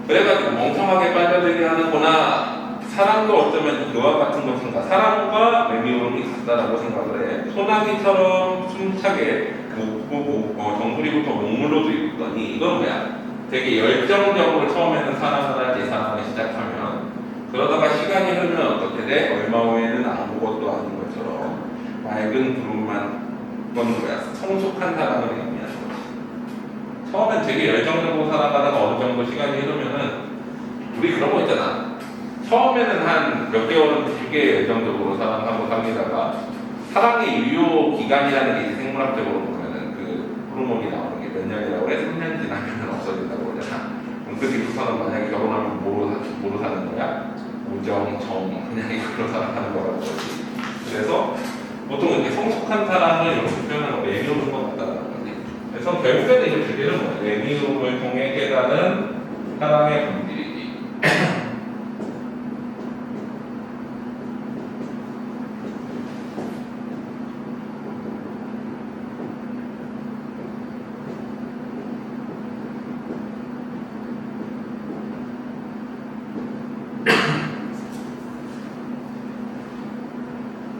Speaker 1: 그래가지고 멍청하게 빠져들게 하는구나. 사랑도 어쩌면 그와 같은 것인가. 사랑과 매미오름이 같다라고 생각을 해. 소나기처럼 숨차게 정수리부터 목물로도 입더니 이건 뭐야? 되게 열정적으로 처음에는 사랑을 하지. 사랑을 시작하면 그러다가 시간이 흐르면 어떻게 돼? 얼마 후에는 아무것도 아닌 것처럼 맑은 구름만. 그건 뭐야? 성숙한 사랑을 의미하는 거지. 처음엔 되게 열정적으로 살아가다가 어느 정도 시간이 흐르면은 우리 그런 거 있잖아. 처음에는 한 몇 개월은 되게 열정적으로 사랑하고 사귀다가 사랑의 유효 기간이라는 게 이제 생물학적으로 보면은 그 호르몬이 나오는 게 몇 년이라고 해? 3년 지나면 없어진다고 그러잖아. 그럼 그 뒤부터는 만약에 결혼하면 뭐로 사는 거야? 우정, 정, 그냥 이걸로 살아가는 거라고 그러지. 그래서 보통 이렇게 성숙한 사랑을 이렇게 표현하는 매미오름인 것 같다는 거지. 그래서 결국에는 이제 주제는 뭐야? 매미오름을 통해 깨달은 사랑의 본질이지.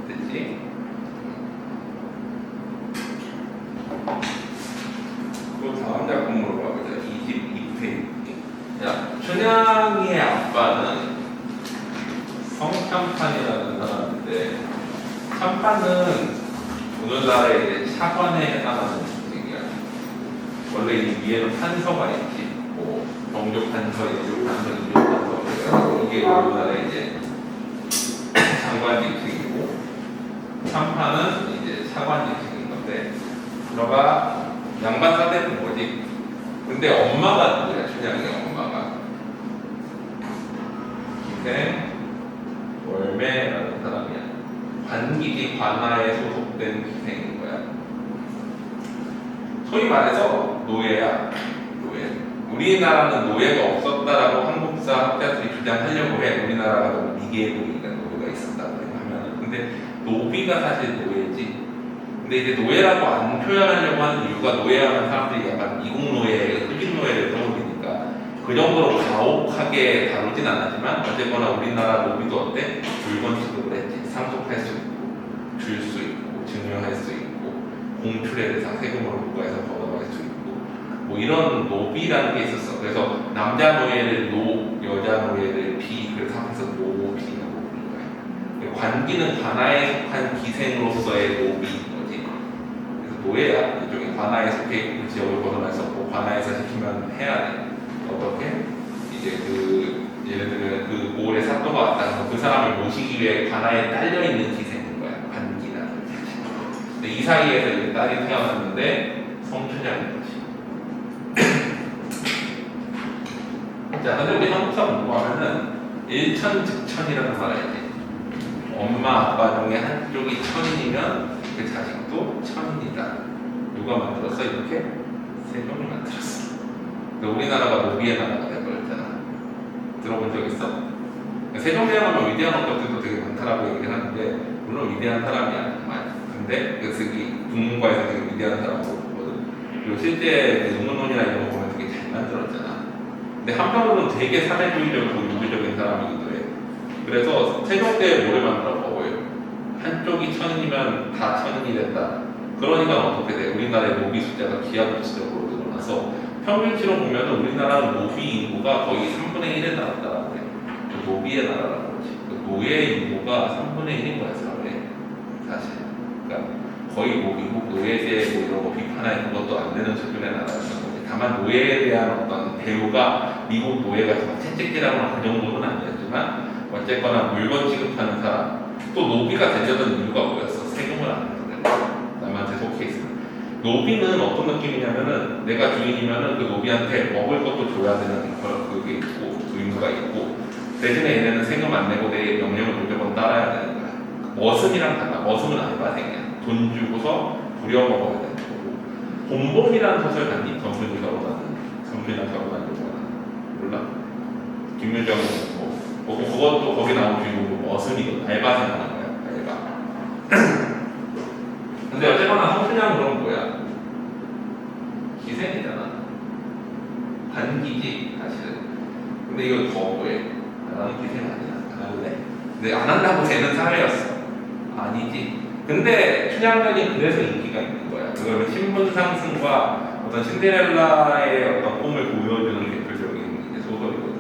Speaker 1: 됐지? 그 다음 작품으로 가보자. 22페이지. 야, 춘향이의 아빠는 성참판이라는 사람인데, 참판은 우리나라의 이제 차관에 해당하는 얘기야. 원래 이 위에는 판서가 있지. 뭐 정조 판서, 예조 판서, 이조 판서. 이게 우리나라의 이제 장관 직책이고, 참판은 이제 차관 직책인 건데, 너가 양반 사대는 뭐지? 근데 엄마가 누구야? 춘향이의 엄마가 기생 월매라는 사람이야. 관기지 관아에 소속된 기생인 거야. 소위 말해서 노예야. 노예. 우리나라는 노예가 없었다라고 한국사 학자들이 주장하려고 해. 우리나라가 너무 미개해보니까 노예가 있었다고 하면. 근데 노비가 사실 노예지. 근데 이제 노예라고 안 표현하려고 하는 이유가 노예하는 사람들이 약간 이국노예, 흑인노예를 떠올리니까 그 정도로 가혹하게 다루진 않았지만 어쨌거나 우리나라 노비도 어때? 물건 취급을 했지. 상속할 수 있고, 줄 수 있고, 증여할 수 있고, 공출의 대상 세금으로 국가에서 걷어갈 수 있고, 뭐 이런 노비라는 게 있었어. 그래서 남자 노예를 노, 여자 노예를 비, 그래서 앞에서 노비라고 부르는 거야. 관기는 관아에 속한 기생으로서의 노비인 거지. 그래서 노예야. 일종의 관아에 속해 있고 그 지역을 벗어날 수 없고 관아에서 시키면 해야 돼. 어떻게? 이제 예를 들면 그 고을에 사또가 왔다. 그 사람을 모시기 위해 관아에 딸려 있는 기생인 거야. 관기나. 근데 이 사이에서 이제 딸이 태어났는데 성춘향인 거지. 자, 근데 우리 한국사 공부하면은 일천즉천이라는 말 알지? 엄마 아빠 중에 한쪽이 천인이면 그 자식도 천인이다. 누가 만들었어? 이렇게? 세종이 만들었어. 근데 우리나라가 노비의 나라가 돼버렸잖아. 들어본 적 있어? 세종대왕은 위대한 것들도 되게 많다라고 얘기를 하는데 물론 위대한 사람이야 정말. 근데 그래서 이 국문과에서 되게 위대한 사람으로 보거든. 그리고 실제 논문론이나 이런 거 보면 되게 잘 만들었잖아. 근데 한편으로는 되게 사회주의적이고 유교적인 사람이기도 해. 그래서 세종 때 뭐를 만들었고 한쪽이 천인이면 다 천인이 된다. 그러니까 어떻게 돼? 우리나라의 노비 숫자가 기하급수적으로 늘어나서 평균치로 보면 우리나라는 노비 인구가 거의 3분의 1에 달한다라고 해. 그 노비의 나라라고 그러지. 그 노예 인구가 3분의 1인 거야, 사회에. 사실. 그러니까 거의 뭐 미국 노예제 뭐 이런 거 비판할 것도 안 되는 수준의 나라였던 거지. 다만 노예에 대한 어떤 대우가 미국 노예가 막 채찍질하거나 그 정도는 아니었지만 어쨌거나 물건 취급하는 사람 또 노비가 되려던 이유가 뭐였어? 세금을 안 내는 남한테 속해 있으면 노비는 어떤 느낌이냐면은 내가 주인이면은 그 노비한테 먹을 것도 줘야 되는 그게 있고 의무가 있고 대신에 얘네는 세금 안 내고 내 명령을 무조건 따라야 되는 거야. 머슴이랑 달라. 머슴은 알바생이야. 돈 주고서 부려먹어야 되는 거고. 곰범이라는 소설 봤니? 전문이 결혼하는 전문이랑 결혼하는 거잖아. 몰라? 김유정은 그것도 거기 나온 주인공은 머슴이거든. 알바생 하는 거야. 알바. 근데 어쨌거나 성춘향은 그럼 뭐야? 기생이잖아. 반기지 사실은. 근데 이거 더 뭐해? 나는 기생 아니야. 안 할래. 근데 안 한다고 되는 사회였어. 아니지. 근데 춘향전이 그래서 인기가 있는 거야. 그거는 신분 상승과 어떤 신데렐라의 어떤 꿈을 보여주는 대표적인 이제 소설이거든.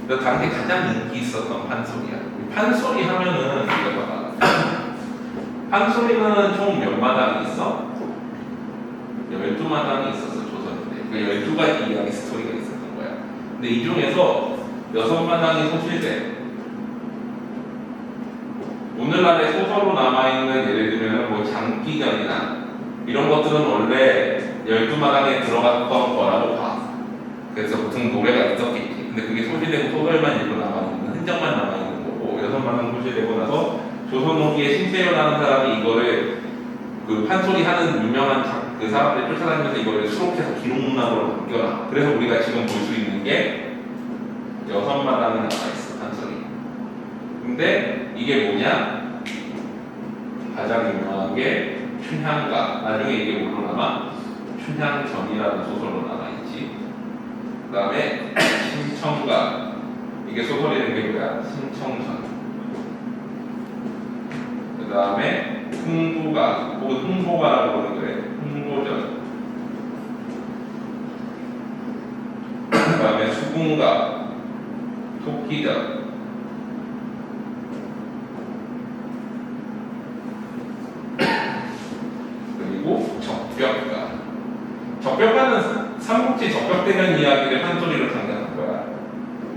Speaker 1: 그래서 당시 가장 인기 있었던 판소리야. 판소리 하면은 이거 봐봐. 판소리는 총 몇 마당이 있어? 12마당이 있었어, 조선인데. 그러니까 12가지 이야기 스토리가 있었던 거야. 근데 이 중에서 6마당이 소실돼. 오늘날의 소설로 남아있는 예를 들면 뭐 장기전이나 이런 것들은 원래 12마당에 들어갔던 거라고 봐. 그래서 보통 노래가 있었겠지. 근데 그게 소실되고 소설만 읽고 남아있는, 흔적만 남아있는 거고 6마당 소실되고 나서 조선 후기에 신채연라는 사람이 이거를 그 판소리 하는 유명한 그 사람들 쫓아다니면서 이거를 수록해서 기록문학으로 남겨놔. 그래서 우리가 지금 볼 수 있는 게 6마당이 남아있어, 판소리. 근데 이게 뭐냐? 가장 유명한 게 춘향가. 나중에 이게 뭘로 남아? 춘향전이라는 소설로 남아있지. 그 다음에 신청가. 이게 소설이 된 게 뭐야? 신청전. 그 다음에 흥부가, 혹은 흥보가라고 그러는 거예요. 흥보전. 그 다음에 수궁가, 토끼전. 그리고 적벽가. 적벽가는 삼국지 적벽대전 이야기를 판소리로 상상한 거야.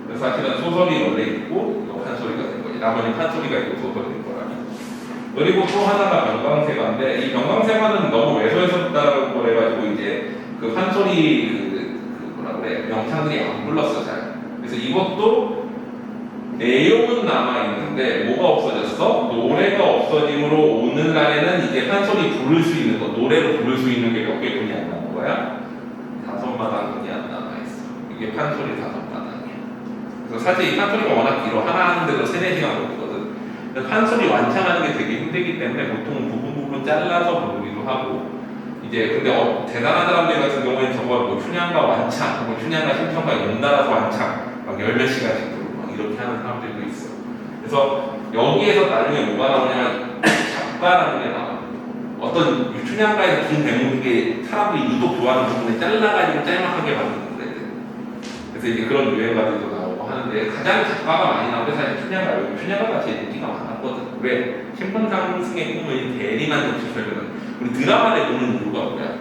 Speaker 1: 그래서 사실은 소설이 원래 있고 이거 판소리가 된 거지. 나머지 판소리가 있고 소설이 된 거라. 그리고 또 하나가 명강세가인데 이 명강세가는 너무 왜소해졌다고 그래가지고 이제 그 판소리 뭐라 그래 명창들이 안 불렀어 잘. 그래서 이것도 내용은 남아 있는데 뭐가 없어졌어? 노래가 없어짐으로 오늘날에는 이제 판소리 부를 수 있는 거, 노래로 부를 수 있는 게 몇 개뿐이 안 남은 거야. 5마당뿐이 안 남아 있어. 이게 판소리 5마당이야. 그래서 사실 이 판소리가 워낙 길어. 하나 하는데도 3-4시간 걸리거든. 판소리 완창하는 게 되게 힘들기 때문에 보통 부분 잘라서 부르기도 하고 이제 근데 대단한 사람들 같은 경우에는 저거 뭐 춘향가 완창, 뭐 춘향가 신청가 연달아서 완창 막 10몇 시간씩 부르고 막 이렇게 하는 사람들도 있어. 그래서 여기에서 나중에 뭐가 나오냐면 작가라는 게 나와. 어떤 춘향가에서 긴 대목이 사람들이 유독 좋아하는 부분을 잘라가지고 짤막하게 만드는 거래. 그래서 이제 그런 유행가들도 나오고 하는데 가장 작가가 많이 나오는데 사실 춘향가 제일 인기가 많았거든. 왜? 신분 상승의 꿈을 대리만족시켜주는 우리 드라마를 보는 이유가 뭐야?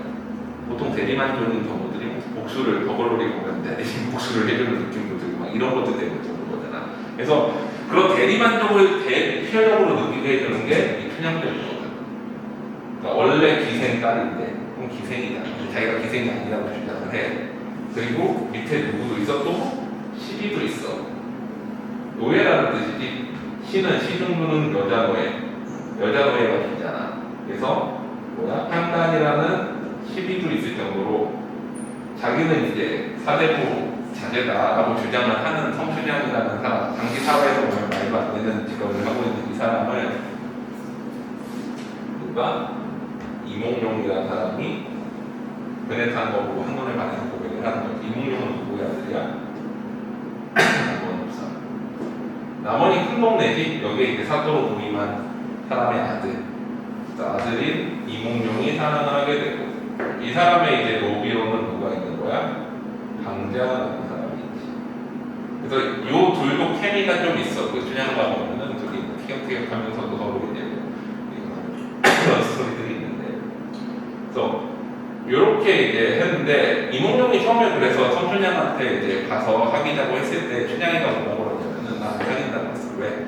Speaker 1: 보통 대리만족인 경우들이 복수를 더글로리 보면 대리인 복수를 해주는 느낌도 들고 막 이런 것들 때문에 그런 거잖아. 그래서 그런 대리만족을 필연적으로 느끼게 해주는 게 이 춘향전이거든. 그러니까 원래 기생 딸인데 그럼 기생이다. 자기가 기생이 아니라고 주장을 해. 그리고 밑에 누구도 있어? 또 시비도 있어. 노예라는 뜻이지. 시는 시중부는 여자 노예가 되잖아. 그래서 뭐야? 향단이라는 시비도 있을 정도로 자기는 이제 사대부 자제다라고 주장을 하는 성춘향이라는 사람, 당시 사회에서 보면 말도 안 되는 직업을 하고 있는 이 사람을 누가 이몽룡이라는 사람이 그네 타는 거 보고 한눈에 반해서 고백을 하는 거지. 이몽룡은 누구의 아들이야? 남원이 큰 동네지. 여기에 이제 사도로 부임한 사람의 아들인 이몽룡이 사랑을 하게 되고, 이 사람의 이제 노비로는 누가 있는 거야? 강자라는 사람이 있지. 그래서 요 둘도 케미가 좀 있어. 그 춘향과 보면은 둘이 티격태격하면서도 서로 이제 그런 스토리들이 있는데, 그래서 요렇게 이제 했는데 이몽룡이 처음에 그래서 성춘향한테 이제 가서 사귀자고 했을 때 춘향이가 뭐라고 그러냐면은 나 안 사귄다고 했어. 왜?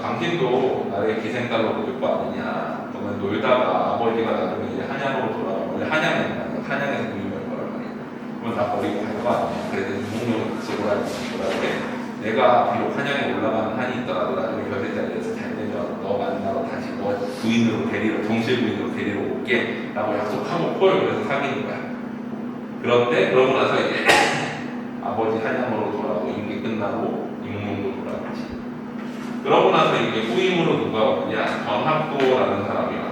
Speaker 1: 당신도 나의 기생딸로 볼 거 아니냐. 그러면 놀다가 아버지가 나중에 이제 한양으로 돌아가면 원래 한양에서 부임할 거란 말이야. 그러면 나 버리고 갈 거 아니야. 그래서 이몽룡이 같이 뭐라고 해. 내가 비록 한양에 올라가는 한이 있더라도 나중에 별세 자리에서 잘 되면 너 만나러 다시 너 부인으로 데리러 정실 부인으로 데리러 올게 라고 약속하고 콜 그래서 사귀는 거야. 그런데 그러고 나서 이제 아버지 한양으로 돌아가고 임기 끝나고 이몽룡도 돌아가지. 그러고 나서 이제 후임으로 누가 오느냐? 변학도라는 사람이 와.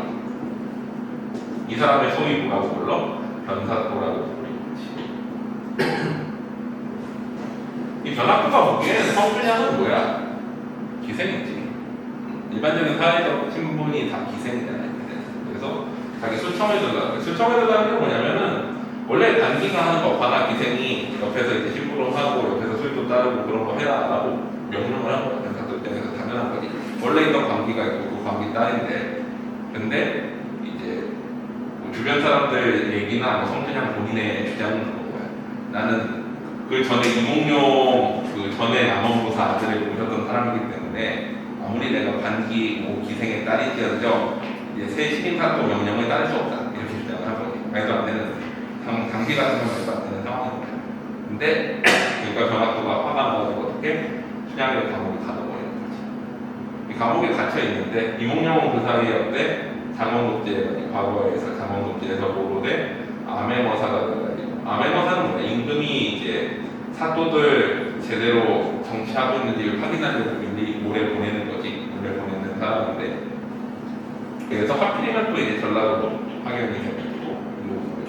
Speaker 1: 이 사람의 소위 뭐라고 불러? 변사도라고 부르지. 이 변학도가 보기에는 성춘향은 뭐야? 기생이지. 일반적인 사회적 신분이 다 기생이잖아요. 그래서 자기 술청에 들어가고, 술청에 들어가는 게 뭐냐면은 원래 단기가 하는 법하나 기생이 옆에서 이제 심부름하고 옆에서 술도 따르고 그런 거 해라라고 명령을 한 거야. 변사도 입장에서 당연한 거지. 원래 있던 관계가 있고 그 관계 딸인데, 근데 이제 뭐 주변 사람들 얘기나 뭐 성춘향 본인의 주장은 그런 거야. 나는 그 전에 이몽룡 그 전에 남원부사 아들을 모셨던 사람이기 때문에 아무리 내가 반기 뭐 기생의 딸이지어서 이제 새 신임사도 명령을 따를 수 없다 이렇게 주장을 한 거지. 말도 안 되는 당시 같은 건 말도 안 되는 상황입니다. 근데 그러니까 변학도가 화가 나가지고 어떻게 춘향이를 감옥에 가둬버리는 거지. 이 감옥에 갇혀 있는데 이몽룡은 그 사이에 어때? 장원급제 과거에서 장원급제에서 보로돼 암행어사가 돼가지고 암행어사는 뭐야? 임금이 이제 사도들 제대로 정치하고 있는지 확인하려고 몰래 보내는 거지. 몰래 보내는 사람인데, 그래서 하필이면 또 이제 전라도도 파견이 돼가지고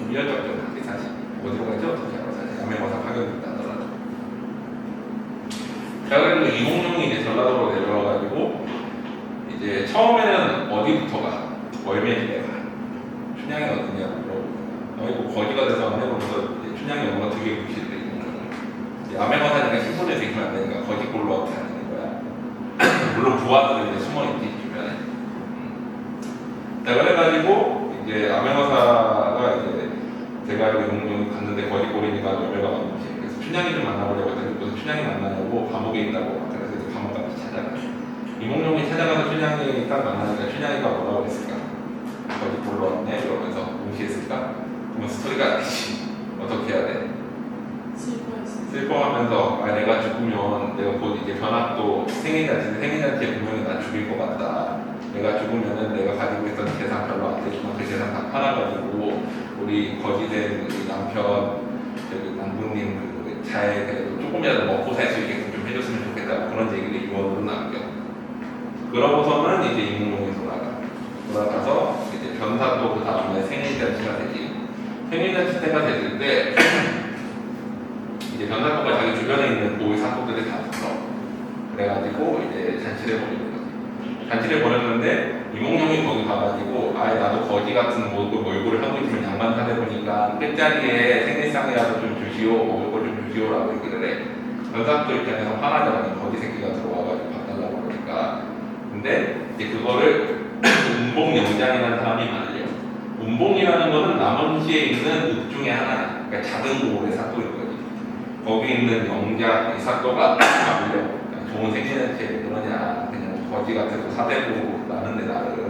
Speaker 1: 미연적전 하게 사실 어디로 가지 어떻게 알아 사실 암행어사 파견됐다 하더라도. 자, 그래도 이몽룡이 이제 전라도로 내려와가지고 이제 처음에는 어디부터가 월매집에 가. 춘향이 어디냐고 물어보고 뭐 거지가 돼서 암행어사 춘향이 엄마가 되게 무시돼. 암행어사니까 신분에서 있으면 안 되니까 거짓골로 다니는 거야. 물론 부하들은 이제 숨어있지 주변에. 자, 그래가지고 이제 암행어사가 이제 제가 이몽룡이 갔는데 거짓골이니까 열매가 많은 거지. 그래서 춘향이 좀 만나보려고 했더니 무슨 춘향이 만나냐고 감옥에 있다고 막 그래서 이제 감옥 가서 찾아가. 이몽룡이 찾아가서 춘향이 딱 만나니까 춘향이가 뭐라고 했을까? 거짓골로 왔네? 이러면서 무시했을까? 그러면 스토리가 아니지. 어떻게 해야 돼? 슬퍼하면서 내가 죽으면 내가 곧 이제 변학도 생일잔치에 분명히 나 죽일 것 같다. 내가 죽으면은 내가 가지고 있던 재산 별로 안 되지만 그 재산 다 팔아가지고 우리 거지된 우리 남편 저기 남부님 잘 그래도 조금이라도 먹고 살 수 있게끔 좀 해줬으면 좋겠다. 그런 얘기를 유언으로 남겨. 그러고서는 이제 이몽룡이 돌아가서 이제 변사도 그 다음에 생일잔치가 되지. 생일잔치 때가 됐을 때 이제 변사도가 자기 주변에 있는 고위 사도들이 다 불러. 그래가지고 이제 잔치를 벌이는 거지. 잔치를 벌였는데 이몽룡이 거기 가가지고 아예 나도 거지 같은 몰골을 하고 있으면 양반 사대 보니까 끝자리에 생일상이라도 좀 주시오, 먹을 걸 좀 주시오라고 얘기를 해. 변사도 입장에서 화나잖아. 거지 새끼가 들어와가지고 바달라고 그러니까. 근데 이제 그거를 운봉영장이라는 사람이 말려. 운봉이라는 거는 남원시에 있는 읍 중에 하나, 그러니까 작은 고을의 사또인 거지. 거기 있는 영자 이 사또가 물려 좋은 생기는체 그러냐, 그냥 거지 같아서 사대고 나는데 나를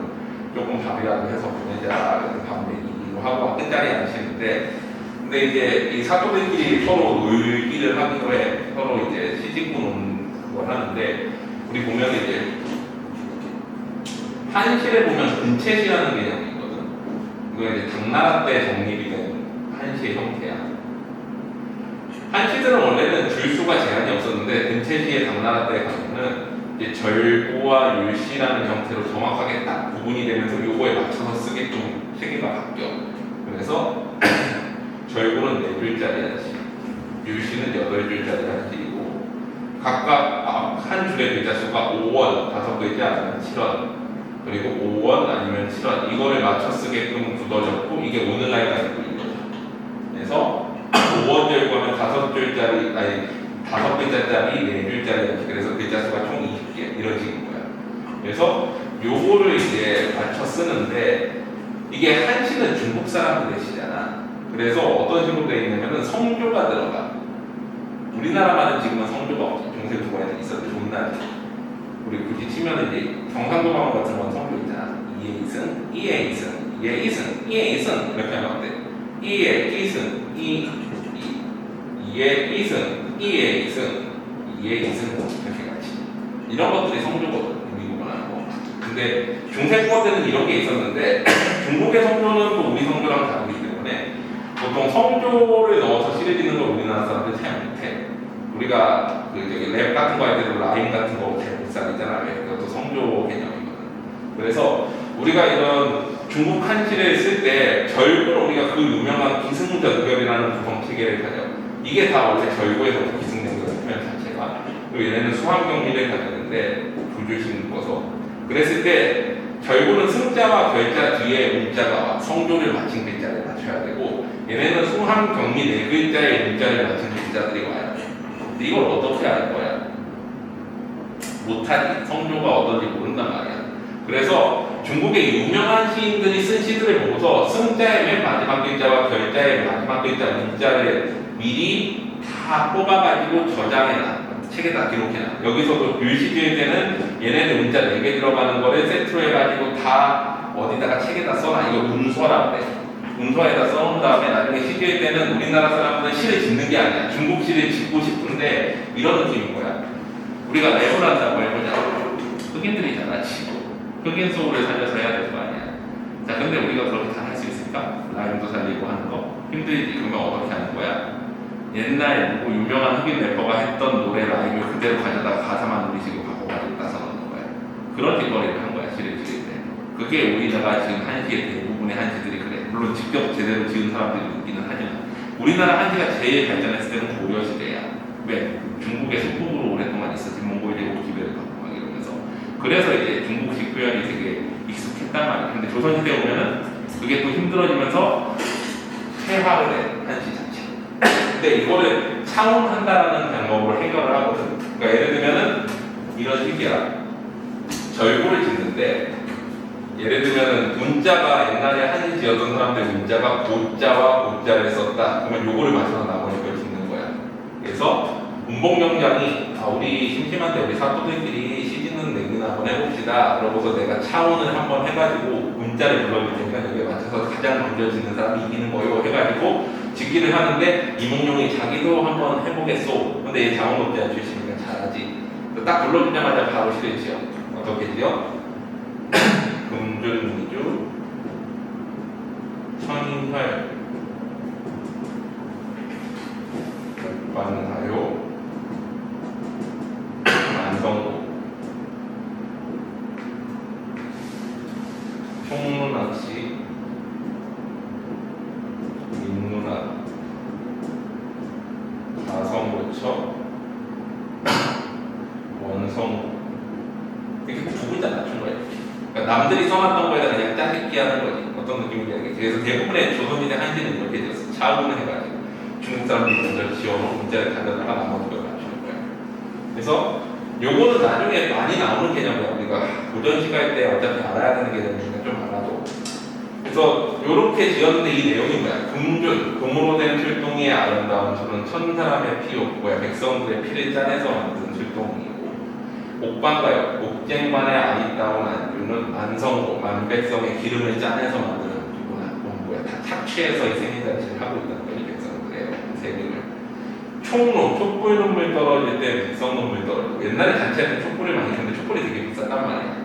Speaker 1: 조금 밥이라도 해서 보내자, 그래서 밥 먹이기로 하고 끝자리에 앉히는데, 근데 이제 이 사또들끼리 서로 놀기를 하기로 해. 서로 이제 시집구 노는 걸 하는데, 우리 보면 이제 한실에 보면 근채시라는 개념이 있거든. 이거 이제 당나라 때 정립이 된 한시의 형태야. 한시들은 원래는 줄수가 제한이 없었는데 근채시의 당나라 때 가면은 이제 절구와 율시라는 형태로 정확하게 딱 구분이 되면서 요거에 맞춰서 쓰게끔 체계가 바뀌어. 그래서 절구는 4줄짜리 한시, 율시는 8줄짜리 한시이고, 각각 한 줄의 글자 수가 5원, 5글자 아니면 7원, 그리고 5원 아니면 7원, 이거를 맞춰 쓰게끔 굳어졌고, 이게 오늘날까지 있는 거죠. 그래서 5원 절구하면 5줄짜리, 아니 5글자짜리 4줄짜리, 그래서 글자 수가 총 20개 이런 식인 거야. 그래서 요거를 이제 맞춰 쓰는데, 이게 한시는 중국 사람들의 시잖아. 그래서 어떤 식으로 되어 있냐면은 성조가 들어가. 우리나라만은 지금은 성조가 없죠. 중세두관에는 있었는데 존나. 우리 굳이 치면은 이제 경상도 방언 같은 건 성조 있잖아. 이에 이승, 이에 이승, 이에 이승, 이에 이승 이렇게 하면 어때? 이에 이승, 이에 이승, 이에 이승, 이에 이승 이렇게 같이. 이런 것들이 성조거든. 미국은 하고. 근데 중세국어 때는 이런 게 있었는데 중국의 성조는 또 우리 성조랑 다르기 때문에 보통 성조를 넣어서 시를 짓는 걸 우리나라 사람들 잘 못해. 우리가 그 저기 랩 같은 거 할 때도 라임 같은 거 잘 못 살리잖아. 그것도 성조 개념이거든. 그래서 우리가 이런 중국 한시를 쓸 때 절구는 우리가 그 유명한 기승전결이라는 구성 체계를 가져. 이게 다 원래 절구에서 기승된 거예요. 표현 자체가. 그리고 얘네는 수학경리를 가졌는데 두 줄씩 묶어서. 그랬을 때 절구는 승자와 결자 뒤에 문자가 와. 성조를 맞춘 글자를 맞춰야 되고, 얘네는 수학 경리 4글자의 문자를 맞춘 글자들이 와요. 근데 이걸 어떻게 알 거야? 못하지. 성조가 어떤지 모른단 말이야. 그래서 중국의 유명한 시인들이 쓴 시들을 보고서 승자의 맨 마지막 글자와 결자의 마지막 글자 문자를 미리 다 뽑아가지고 저장해놔. 책에다 기록해놔. 여기서도 율시 지을 때는 얘네들 문자 4개 들어가는 거를 세트로 해가지고 다 어디다가 책에다 써놔. 이거 문서라고 해. 문서에다 써놓은 다음에 나중에 시 지을 때는 우리나라 사람들은 시를 짓는 게 아니야. 중국 시를 짓고 싶은데 이런 느낌인 거야. 우리가 랩을 한다고 해보자. 흑인들이잖아, 치고. 흑인 소울을 살려서 해야 될 거 아니야. 자, 근데 우리가 그렇게 다 할 수 있을까? 라임도 살리고 하는 거. 힘들지. 그러면 어떻게 하는 거야? 옛날 누구 유명한 흑인 래퍼가 했던 노래 라임을 그대로 가져다가 가사만 우리식으로 바꿔가지고 따서 넣는 거야. 그런 짓거리를 한 거야, 시를 지을 때. 그게 우리나라 지금 한시의 대부분의 한시들이 그래. 물론 직접 제대로 지은 사람들이 있기는 하지만 우리나라 한시가 제일 발전했을 때는 고려시대야. 왜? 중국의 속국으로 오랫동안 있었지. 몽골 제국 기배를 받고 막 이러면서. 그래서 이제 중국식 표현이 되게 익숙했단 말이야. 근데 조선시대 오면은 그게 또 힘들어지면서 퇴화를 해, 한시 자체. 근데 이거를 차원한다라는 방법으로 해결을 하거든. 그러니까 예를 들면은 이런 식이야. 절구를 짓는데, 예를 들면은 문자가 옛날에 한시 지었던 사람들 문자가 고자와 고자를 썼다. 그러면 요거를 맞춰서 나머지 걸 짓는 거야. 그래서 운봉명장이 우리 심심한데 우리 사또들끼리 시 짓는 내기나 한번 해봅시다. 그러고서 내가 차원을 한번 해가지고 문자를 불러줄 테니까 여기에 맞춰서 가장 먼저 짓는 사람이 이기는 거요 해가지고 짓기를 하는데, 이몽룡이 자기도 한번 해보겠소. 근데 얘 자원업자 출신이니까 잘하지. 딱 불러주자마자 바로 시를 지어. 어떻게 지어? 금준미주 천인혈 관가요 만성고 총문학시 민문학 가성고처 원성고 이렇게 두 글자 맞춘 거예요. 그러니까 남들이 써놨던 거에다 그냥 짜깁기 하는 거지. 어떤 느낌인지 알겠지. 그래서 대부분의 조선시대 한시는 이렇게 되었어. 차분을 해가지고 중국 사람들이 먼저 지어놓은 문자를 가져다가 나머지 걸 맞추는 거야. 그래서 요거는 나중에 많이 나오는 개념이야. 우리가 고전시 갈 때 어차피 알아야 되는 개념이니까 좀 알아도. 그래서 이렇게 지었는데 이 내용이 뭐야? 금준, 금으로 된 출동이 아름다운 술은 천 사람의 피였고요. 백성들의 피를 짜내서 만든 출동이고, 옥반가요. 옥쟁반의 아리따운 안주는 만성고, 만백성의 기름을 짜내서 만드는 안주구나. 뭐야? 다 착취해서 이 생애잔치를 하고 있다는 거니 백성들의 세금을. 총로, 촛불 눈물 떨어질 때 백성 눈물 떨어지고, 옛날에 잔치할 때 촛불을 많이 했는데 촛불이 되게 비쌌단 말이야.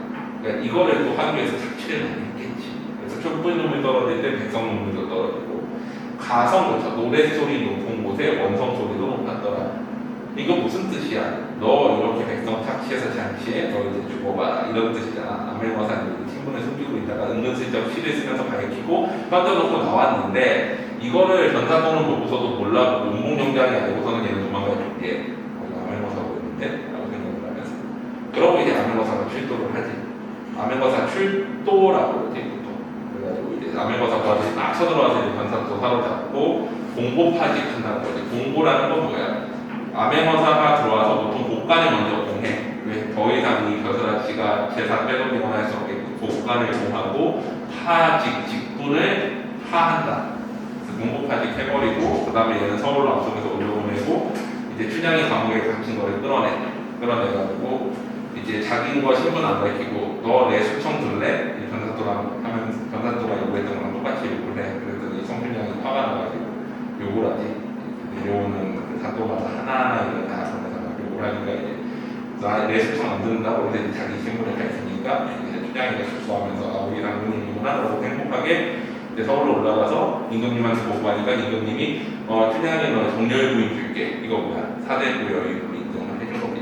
Speaker 1: 그러니까 이거를 또 하기 위해서 착취를 많이 했겠지. 그래서 촛불 눈물 떨어질 때 백성 눈물도 떨어지고, 가성부터 노랫소리 높은 곳에 원성 소리도 높았더라. 이거 무슨 뜻이야? 너 이렇게 백성 착취해서 잔치해? 너 이제 죽어봐. 이런 뜻이잖아. 아멜머사님이 신분을 숨기고 있다가 은근슬쩍 시를 쓰면서 밝히고 던져놓고 나왔는데, 이거를 전사도는 보고서도 몰라보고 운봉정장이 알고서는 얘는 도망가 줄게. 아멜머사고 있는데? 라고 생각을 하면서. 그러고 이제 아멜머사가 출도를 하지. 아멜머사 출도라고 그러지, 보통. 그래가지고 이제 아멜머사가 딱 쳐들어와서 이제 전사도 사로잡고 공고파직 한다는 거지. 공고라는 건 뭐야? 아멜머사가 들어와서 보통 복간을 먼저 공해. 왜? 더 이상 이 겨드라치가 재산 빼돌리거나 할 수 없게끔 복간을 공하고 파직, 직분을 파한다. 공고파직 해버리고, 그 다음에 얘는 서울로 앞서면서 올려보내고, 이제 춘향이 감옥에 갇힌 거를 끌어내가지고, 이제 자기인 거 신분 안 밝히고, 너 내 수청 들래? 변사또랑 하면, 변사또가 요구했던 거랑 똑같이 요구를 해. 그랬더니 성춘향이 화가 나가지고 욕을 하지. 내려오는 그 사또마다 하나하나 이런 다 변사가 욕을 하니까 이제 내 수청 안 듣는다고 그래서 이제 자기 신분을 밝히니까, 이제 춘향이가 수수하면서 우리 당군님이구나 라고 행복하게 이제 서울로 올라가서 임금님한테 보고하니까 임금님이 춘향이 너 정렬부인 줄게. 이거 뭐야? 사대부 여의부 인정을 해준 거지.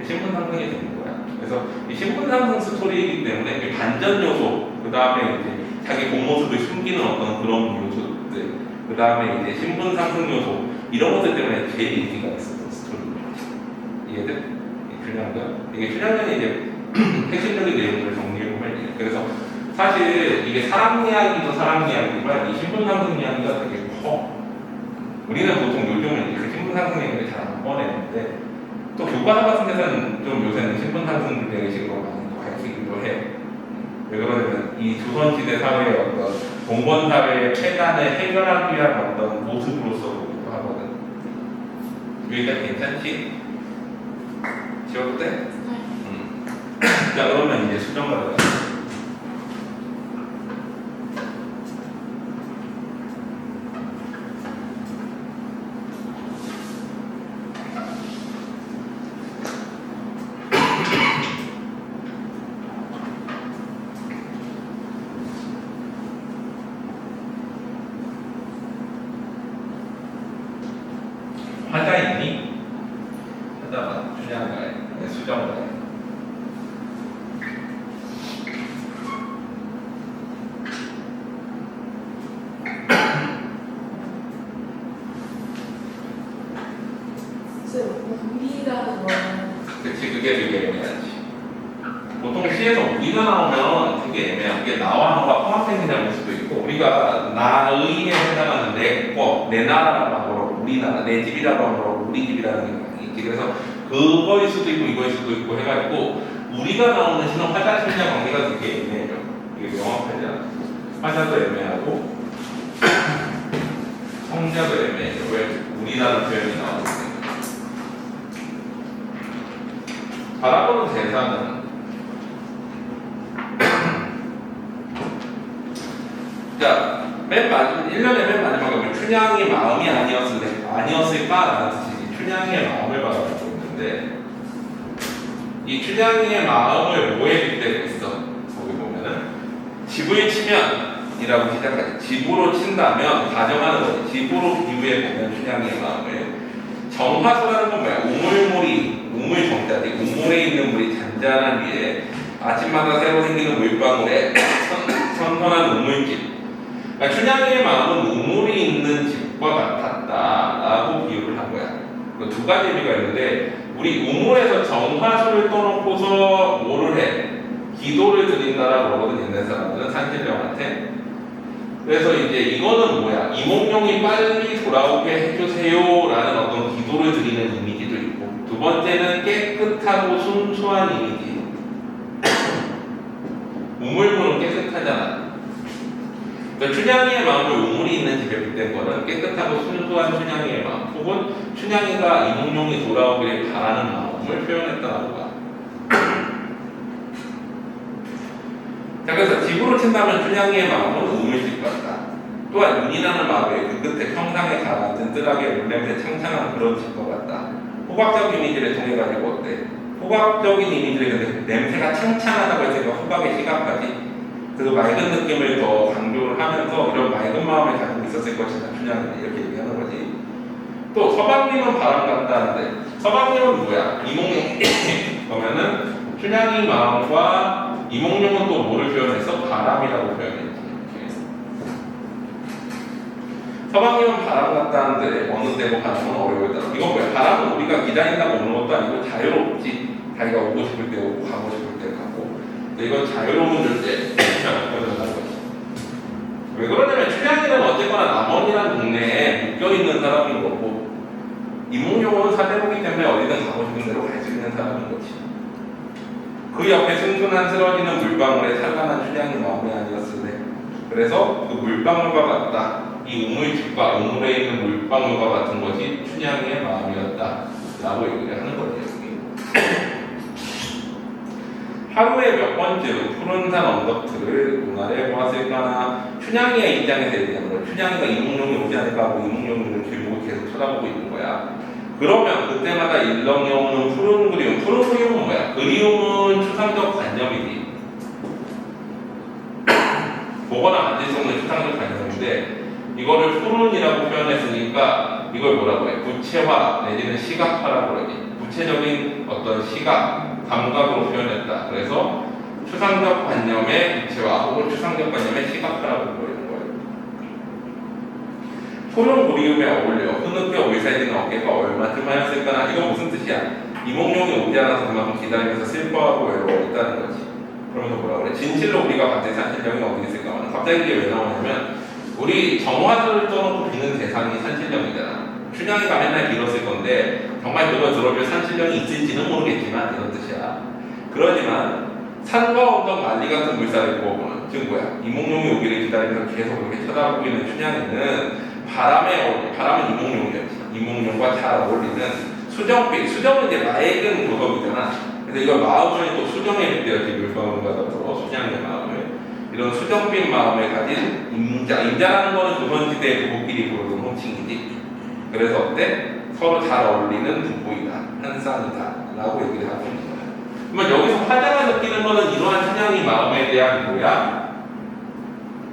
Speaker 1: 신분 상승이 되는 거야. 그래서 이 신분 상승 스토리이기 때문에 이 반전 요소, 그 다음에 이제 자기 본 모습을 숨기는 어떤 그런 요소들, 그 다음에 이제 신분 상승 요소, 이런 것들 때문에 제일 인기가 있었던 스토리인 거지. 이해돼? 이게 춘향전이 이제 핵심적인 내용들을 정리해보면 이래. 그래서 사실 이게 사랑 이야기도 사랑 이야기지만 이 신분 상승 이야기가 되게 커. 우리는 보통 요즘은 그 신분 상승 이야기를 잘 안 꺼내는데, 또 교과서 같은 데서는 좀 요새는 신분 상승 방식으로 많이 가르치기도 해. 왜 그러냐면 이 조선시대 사회의 어떤 봉건 사회의 폐단을 해결하기 위한 어떤 모습으로서 보기도 하거든. 여기까지 괜찮지? 지워도 돼?
Speaker 2: 네.
Speaker 1: 자, 그러면 이제 수정 가자. 화자 있니? 화자가 춘향가에 수정가에.
Speaker 2: 우리라는 거는
Speaker 1: 그치, 그게 되게 애매하지. 보통 시에서 우리가 나오면 되게 애매한 게 나와 너가 포함생이라는 수도 있고, 우리가 나의에 해당하는 내 거, 내 나라라고 하고 우리나라, 내 집이라고 하고 우리 집이라는 게 많이 있지. 그래서 그거일 수도 있고 이거일 수도 있고 해가지고 우리가 나오는 시는 화자 실냐 관계가 되게 애매해요. 이게 명확하지 않아. 화자도 애매하고 성자도 애매해요. 왜? 우리라는 표현이 나오거든요. 바라보는 대상은 자, 맨 마지막 1년의 맨 마지막에 우리 춘향이 마음이 아니었을까라는 뜻이지. 춘향이의 마음을 바라보고 있는데, 이 춘향이의 마음을 뭐에 빗대고 있어? 거기 보면은 집을 치면이라고 시작하지. 집으로 친다면 가정하는 거지. 집으로 비유해 보면 춘향이의 마음을 정화수라는 건 뭐야? 우물물이 우물 정자지. 우물에 있는 물이 잔잔한 위에 아침마다 새로 생기는 물방울에 선선한 우물집. 그러니까 춘향이의 마음은 우물이 있는 집과 같았다라고 비유를 한 거야. 두 가지 의미가 있는데, 우리 우물에서 정화수를 떠놓고서 뭐를 해? 기도를 드린다라고 그러거든, 옛날 사람들은 산신령한테. 그래서 이제 이거는 뭐야? 이몽룡이 빨리 돌아오게 해주세요라는 어떤 기도를 드리는 이미지도 있고, 두 번째는 깨끗하고 순수한 이미지. 우물물은 깨끗하잖아. 그러니까 춘향이의 마음을 우물이 있는 집에 빗댄 거는 깨끗하고 순수한 춘향이의 마음 혹은 춘향이가 이몽룡이 돌아오기를 바라는 마음을 표현했다는 거야. 자, 그래서 집으로 친다면 춘향이의 마음은 우물집 같다. 또한 윤이라는 마을의 그 끝에 평상에 가라앉은 뜰하게 물냄새 창창한 그런 집과 같다. 호각적 이미지를 통해 가지고 어때? 호각적인 이미지를 근데 냄새가 창창하다고 했으니까 호각의 시각까지 그 맑은 느낌을 더 강조를 하면서 이런 맑은 마음을 가지고 있었을 것이다. 춘향이는 이렇게 얘기하는 거지. 또 서방님은 바람 같다는데 서방님은 뭐야? 이몽룡 그러면은 춘향이 마음과 이몽룡은 또 뭐를 표현했어? 바람이라고 표현했지. 서방님은 바람 같다는데 어느 때고 바람은 어려울다. 이건 뭐야? 바람은 우리가 기다린다고 오는 것도 아니고 자유롭지. 자기가 오고 싶을 때 오고 가고 싶을 때 가고. 근데 이건 자유로운 존재. 표현한다는 거지. 왜 그러냐면 춘향이는 어쨌거나 남원이라는 동네에 묶여있는 사람인 거고 이몽룡은 사대보기 때문에 어디든 가고 싶은 대로 갈 수 있는 사람인 거지. 그 옆에 순순한 쓰러지는 물방울에 찬란한 춘향이 마음이 아니었으네. 그래서 그 물방울과 같다. 이 우물집과 우물에 있는 물방울과 같은 것이 춘향이의 마음이었다 라고 얘기를 하는 거죠. 하루에 몇 번쯤 푸른 산 언덕들을 눈아래 보았을까나 춘향이의 입장에서 얘기하는 거야. 춘향이가 이몽룡이 오지 않을까 하고 이몽룡이를 길목을 계속 쳐다보고 있는 거야. 그러면 그때마다 일렁이 오는 푸른 그리움. 푸른 그리움은 뭐야? 그리움은 추상적 관념이지. 보거나 만질 수 없는 추상적 관념인데 이거를 푸른이라고 표현했으니까 이걸 뭐라고 해? 구체화 내지는 시각화라고 그러지. 구체적인 어떤 시각, 감각으로 표현했다. 그래서 추상적 관념의 구체화 혹은 추상적 관념의 시각화라고 부르는 거예요. 푸른 그리움에 어울려 흐느껴 울살지는 어깨가 얼마쯤 하였을까나. 이거 무슨 뜻이야? 이몽룡이 오지 않아서 그만큼 기다리면서 슬퍼하고 외로워했다는 거지. 그러면서 뭐라 그래? 진실로 우리가 받은 산신령이 어디 있을까? 갑자기 이게 왜 나오냐면 우리 정화를 떠놓고 비는 대상이 산신령이잖아. 춘향이가 맨날 빌었을 건데 정말 그걸 들어줄 산신령이 있을지는 모르겠지만 이런 뜻이야. 그러지만 산과 언덕 만리 같은 물살을 부어보는, 즉 뭐야? 이몽룡이 오기를 기다리면서 계속 이렇게 쳐다보고 있는 춘향이는 바람은 이몽룡이었지. 이몽룡과 잘 어울리는 수정빛. 수정은 이제 맑은 도덕이잖아. 근데 이걸 마음을 또 수정해 빗대었지. 물방울과 더불어 춘향이의 마음을. 이런 수정빛 마음을 가진 임자라는 거는 조선시대의 부부끼리 부르는 호칭이지. 그래서 어때? 서로 잘 어울리는 두 부이다, 한 쌍이다 라고 얘기를 하고 있는 거야. 그러면 여기서 화자가 느끼는 거는 이러한 춘향이 마음에 대한 뭐야?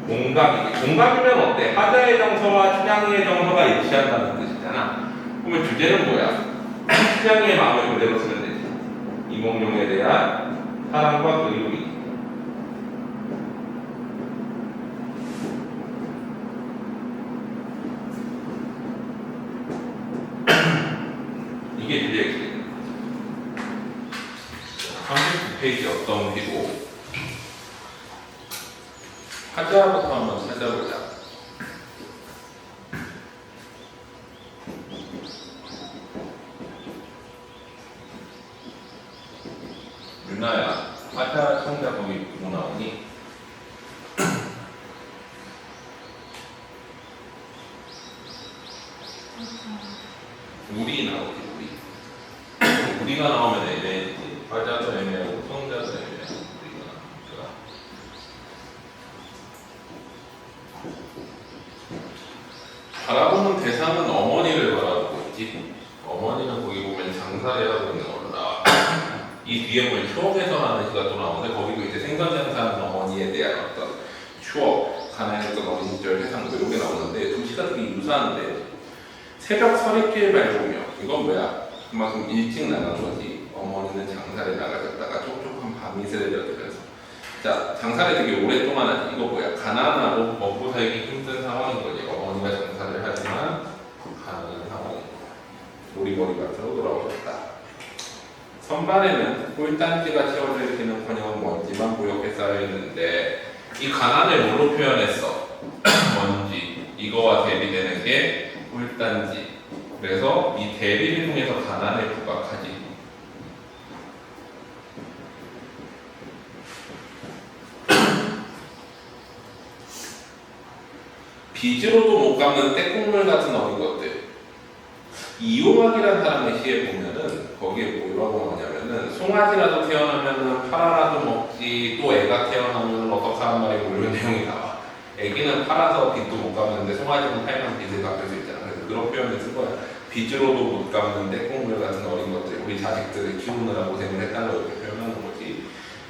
Speaker 1: 공감이지. 공감이면 어때? 화자의 정서와 춘향이의 정서가 일치한다는 뜻이잖아. 그러면 주제는 뭐야? 춘향이의 마음을 그대로 쓰면 되지. 이몽룡에 대한 사랑과 그리움이지. 이게 주제겠지. 39페이지 어떤 기고 화자부터 한번 찾아보자. 유나야, 화자 청자 거기 누구 나오니? 우리 나오지. 우리가 나오면 애매해지지. 화자도 애매하고 성자도 애매하고 우리가 나오니까. 바라보는 대상은 어머니를 바라보고 있지. 어머니는 거기 보면 장사를 하고 있는 걸로 나와. 이 뒤에 보면 추억에서라는 시가 또 나오는데 거기도 이제 생선장사하는 어머니에 대한 어떤 추억, 가난했던 어린 시절 세상도 이렇게 나오는데 두 시가 되게 유사한데 새벽 서리길 밟으며 이건 뭐야? 그만큼 일찍 나간 거지. 어머니는 장사를 나가셨다가 촉촉한 밤이슬을 려들면서 자, 장사를 되게 오랫동안 하지. 이거 뭐야? 가난하고 먹고 살기 힘든 상황인 거지. 어머니가 장사를 하지만 가난한 상황인 거야. 우리머리 밭으로 돌아오셨다. 선반에는 꿀단지가 채워져 있기는커녕 먼지만 부옇게 쌓여있는데 이 가난을 뭘로 표현했어? 먼지. 이거와 대비되는 게 꿀단지. 그래서 이 대비를 통해서 가난을 부각하지. 빗으로도 못 갚는 때국물 같은 어린 것들. 이용학이라는 사람의 시에 보면은 거기에 뭐라고 하냐면은 송아지라도 태어나면은 파라라도 먹지 또 애가 태어나면 어떡하란 말이고 이런 내용이 나와. 애기는 팔아서 빚도 못 갚는데 송아지는 팔면 빚을 갚을 수 있잖아. 그래서 그런 표현을 쓴 거야. 빚으로도 못 갚는 때국물 같은 어린 것들. 우리 자식들을 키우느라 고생을 했다고 이렇게 표현하는 거지.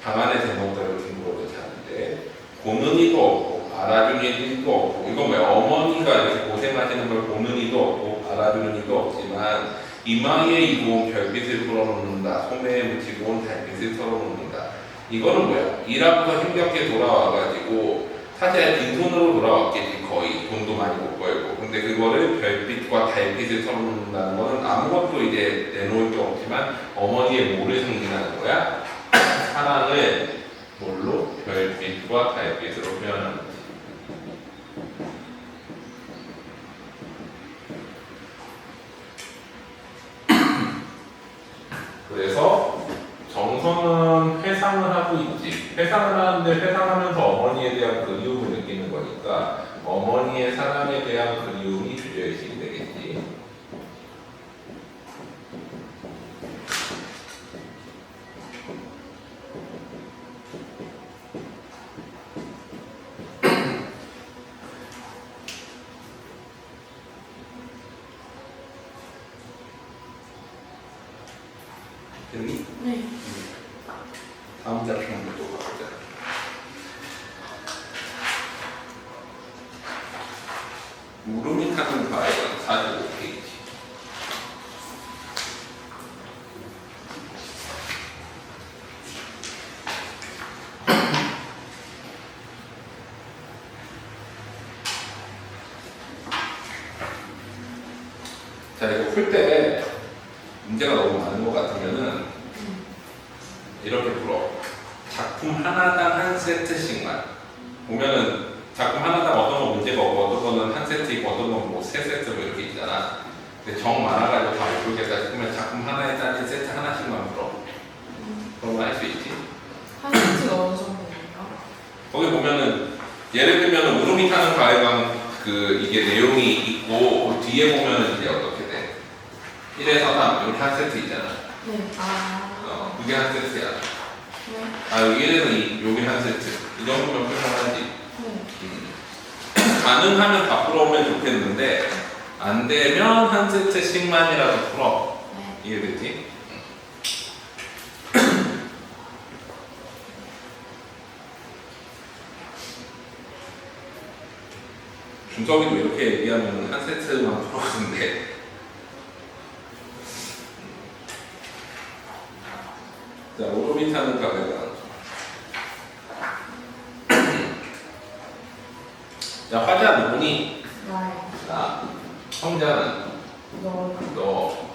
Speaker 1: 방 안의 제목들을 등록을 자는데 보는 이도 없고 알아주는 이도 없고 이건 뭐야? 어머니가 이렇게 고생하시는 걸 보는 이도 없고 알아주는 이도 없지만 이마에 이고 별빛을 불어넣는다. 소매에 묻히고 온 달빛을 털어놓는다. 이거는 뭐야? 일하고서 힘겹게 돌아와가지고 사실 빈손으로 돌아왔겠지. 거의 돈도 많이 못 벌고. 근데 그거를 별빛과 달빛을 털어놓는다는 거는 아무것도 이제 내놓을 게 없지만 어머니의 뭐를 상징하는 거야? 사랑을 뭘로? 별빛과 달빛으로 표현하는 거지. 그래서 정서는 회상을 하고 있지. 회상을 하는데 회상하면서 어머니에 대한 그리움을 느끼는 거니까 어머니의 사랑에 대한 그리움이 주제의식이 되겠지. 됐니?
Speaker 2: 네.
Speaker 1: 다음 작품부터 가보자. 무릎이 타는 가해가 45페이지. 자, 이거 풀 때 문제가 너무 많은 것 같으면은 이렇게 풀어. 작품 하나당 한 세트씩만. 보면은 작품 하나당 어떤 건 문제가 없고 어떤 거는 한 세트 있고 어떤 건 뭐 세 세트 뭐 이렇게 있잖아. 근데 정 많아가지고 다 못 풀겠다 싶으면 작품 하나에 따른 세트 하나씩만 풀어. 그런 거 할 수 있지.
Speaker 2: 한 세트가 어느 정도인가?
Speaker 1: 거기 보면은 예를 들면 울음이 타는 가해방 그 이게 내용이 있고 그 뒤에 보면은 이제 어떻게 돼? 1에서 3 이렇게 한 세트 있잖아.
Speaker 2: 네.
Speaker 1: 그게 한 세트야.
Speaker 2: 네.
Speaker 1: 아, 여기 1에서 2, 여기 한 세트. 이 정도면 표현하지.
Speaker 2: 네.
Speaker 1: 가능하면 다 풀어오면 좋겠는데 안 되면 한 세트씩만이라도 풀어.
Speaker 2: 네.
Speaker 1: 이해되지? 준석이도 이렇게 얘기하면 한 세트만 풀어주는데 자, 오르비 타는 가게가 자, 화자 누구니?
Speaker 2: 나요.
Speaker 1: 나. 성자는
Speaker 2: 너.
Speaker 1: 너.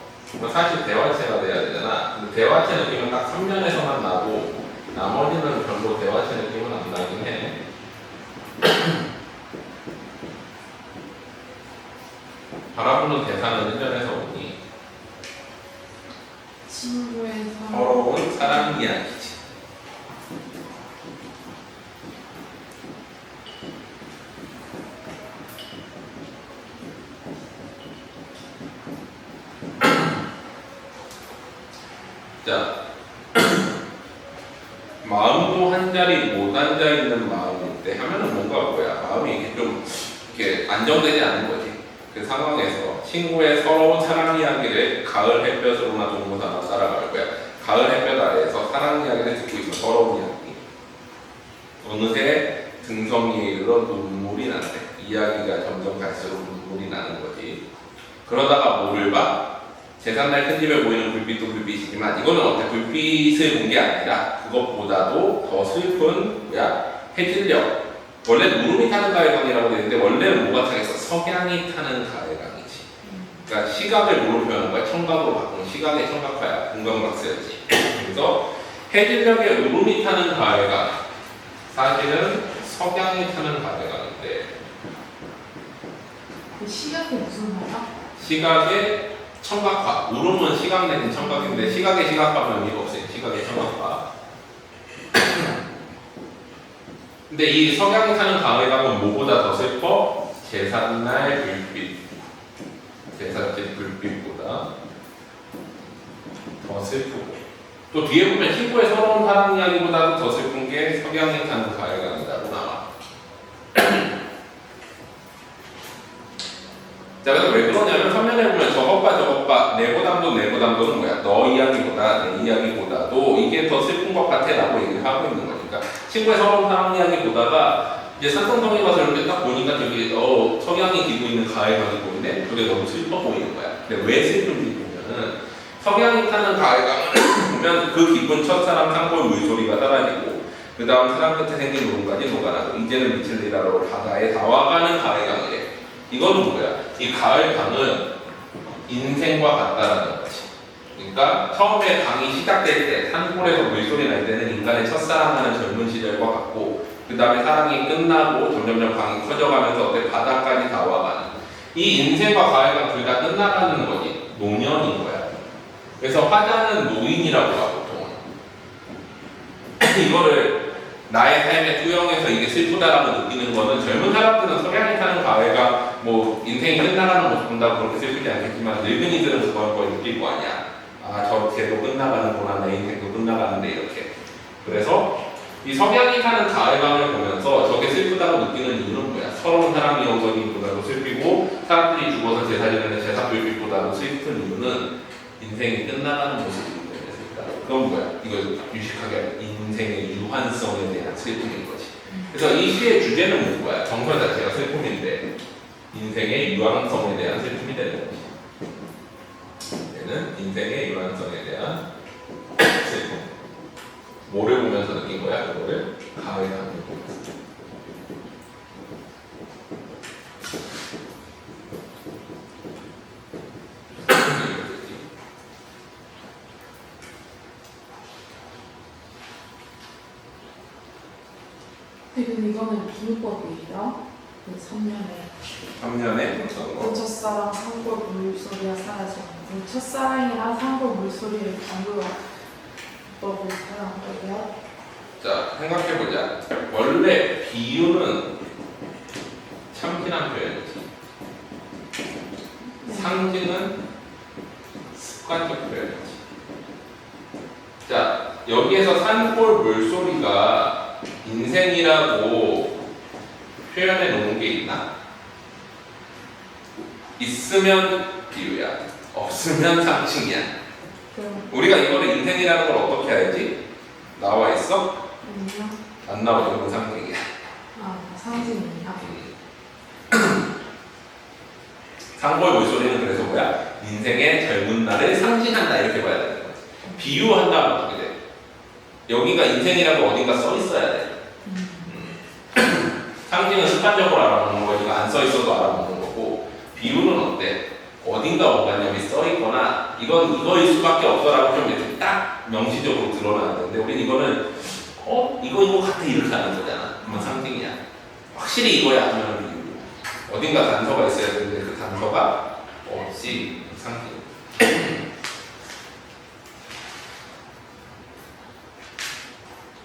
Speaker 1: 사실 대화체가 돼야 되잖아. 근데 대화체 느낌은 딱 3면에서만 나고 나머지는 별로 대화체 느낌은 안 나긴 해. 바라보는 대사는 1면에서 오니
Speaker 2: 친구의 사랑.
Speaker 1: 서러운 사랑 이야기지. 자, 마음도 한 자리 못 앉아 있는 마음일 때 하면은 뭔가 뭐야? 마음이 이렇게 좀 이렇게 안정되지 않은 거지. 그 상황에서 친구의 서러운 사랑 이야기를 가을 햇볕으로나 동무사나 따라갈 거야. 가을 햇볕 아래에서 사랑 이야기를 듣고 있어. 서러운 이야기. 어느새 등성이에 이르러 눈물이 나는데 이야기가 점점 갈수록 눈물이 나는 거지. 그러다가 뭐를 봐? 제삿날 큰 집에 보이는 불빛도 불빛이지만 이거는 어때? 불빛을 본 게 아니라 그것보다도 더 슬픈 뭐야? 해질녘. 원래 무릎이 타는 가해강이라고 되어 있는데 원래는 뭐가 타겠어? 석양이 타는 가해강이지. 그러니까 시각을 뭐로 표현한 거야? 청각으로 바꾸는 시각의 청각화야. 공감각서였지. 그래서 해질녘에 무릎이 타는 가해강 사실은 석양이 타는 가해강인데
Speaker 2: 그 시각이 무슨 말이야?
Speaker 1: 시각의 청각화. 울음은 시각 내진 청각인데 시각의 시각화는 의미가 없어요. 시각의 청각화. 근데 이 석양이 타는 가해강은 뭐보다 더 슬퍼? 제삿날 불빛, 제삿집 불빛보다 더 슬프고, 또 뒤에 보면 친구의 서러운 사랑 이야기보다도 더 슬픈 게 석양이 타는 가을강이다로 나와. 자, 그래서 왜 그러냐면 화면에 보면 저것과 내보담도는 뭐야? 너 이야기보다 내 이야기보다도 이게 더 슬픈 것 같아 라고 얘기를 하고 있는 거니까 친구의 서러운 사랑 이야기보다가 이제 산성성에 가서 이렇게 딱 보니까 저기 석양이 기고 있는 가을강이 보이네? 그게 너무 슬퍼 보이는 거야. 근데 왜 슬픈지 보면은 석양이 타는 가을강을 보면 그 기쁜 첫사랑 상골 물소리가 사라지고 그 다음 사랑 끝에 생긴 노름까지 녹아나고 이제는 미칠 리라로 바다에 다 와가는 가을강이래. 이거는 뭐야? 이 가을강은 인생과 같다라는 거지. 그러니까 처음에 강이 시작될 때 산골에서 물소리 날 때는 인간의 첫사랑하는 젊은 시절과 같고 그 다음에 사랑이 끝나고 점점점 강이 커져가면서 어때 바다까지 다 와가는 이 인생과 가을강 둘 다 끝나가는 거지. 노년인 거야. 그래서 화자는 노인이라고 하고 보통 이거를 나의 삶에 투영해서 이게 슬프다라고 느끼는 거는 젊은 사람들은 석양이 타는 가을강 뭐 인생이 끝나가는 모습 본다고 그렇게 슬프지 않겠지만 늙은이들은 그걸 느낄 거 아니야. 아, 저 걔도 끝나가는구나, 내 인생도 끝나가는데 이렇게. 그래서 이 석양이 타는 가을강을 보면서 저게 슬프다고 느끼는 이유는 뭐야? 서러운 사랑이 어서기보다도 슬피고 사람들이 죽어서 제사 지내는 제사불빛보다도 슬픈 이유는 인생이 끝나가는 모습이기 때문에 슬프다. 그건 뭐야? 이걸 유식하게 인생의 유한성에 대한 슬픔인 거지. 그래서 이 시의 주제는 뭐야? 정서 자체가 슬픔인데 인생의 유한성에 대한 슬픔이 되는 거지. 얘는 인생의 유한성에 대한 슬픔. 뭐를 보면서 느낀 거야? 그거를 가을강을 보면서.
Speaker 2: 근데 이거는 비유법이에요? 그 3년에
Speaker 1: 어떤 거?
Speaker 2: 첫사랑 산골 물소리가 사라지고 첫사랑이랑 산골 물소리를 비유법으로 사용한 거예요?
Speaker 1: 자, 생각해보자. 원래 비유는 참신한 표현이지. 상징은 습관적 표현이지. 자, 여기에서 산골 물소리가 인생이라고 표현해 놓은 게 있나? 있으면 비유야. 없으면 상징이야.
Speaker 2: 그럼
Speaker 1: 우리가 이거를 인생이라는 걸 어떻게 알지? 나와 있어?
Speaker 2: 아니요?
Speaker 1: 안 나와 있는 건 상징이야.
Speaker 2: 아, 상징이야?
Speaker 1: 상골 물소리는 그래서 뭐야? 인생의 젊은 날을 상징한다 이렇게 봐야 되는 거지. 비유한다면 어떻게 돼? 여기가 인생이라고 어딘가 써 있어야 돼. 상징은 습관적으로 알아보는 거니까 안 써 있어도 알아보는 거고 비유는 어때? 어딘가 뭔가 여기 써 있거나 이건 이거일 수밖에 없어라고 좀 이렇게 딱 명시적으로 드러나야 되는데 우린 이거는 이거 같아 이렇게 하는 거잖아. 그러면 상징이야. 확실히 이거야 하면 비유. 어딘가 단서가 있어야 되는데 그 단서가 없이 상징.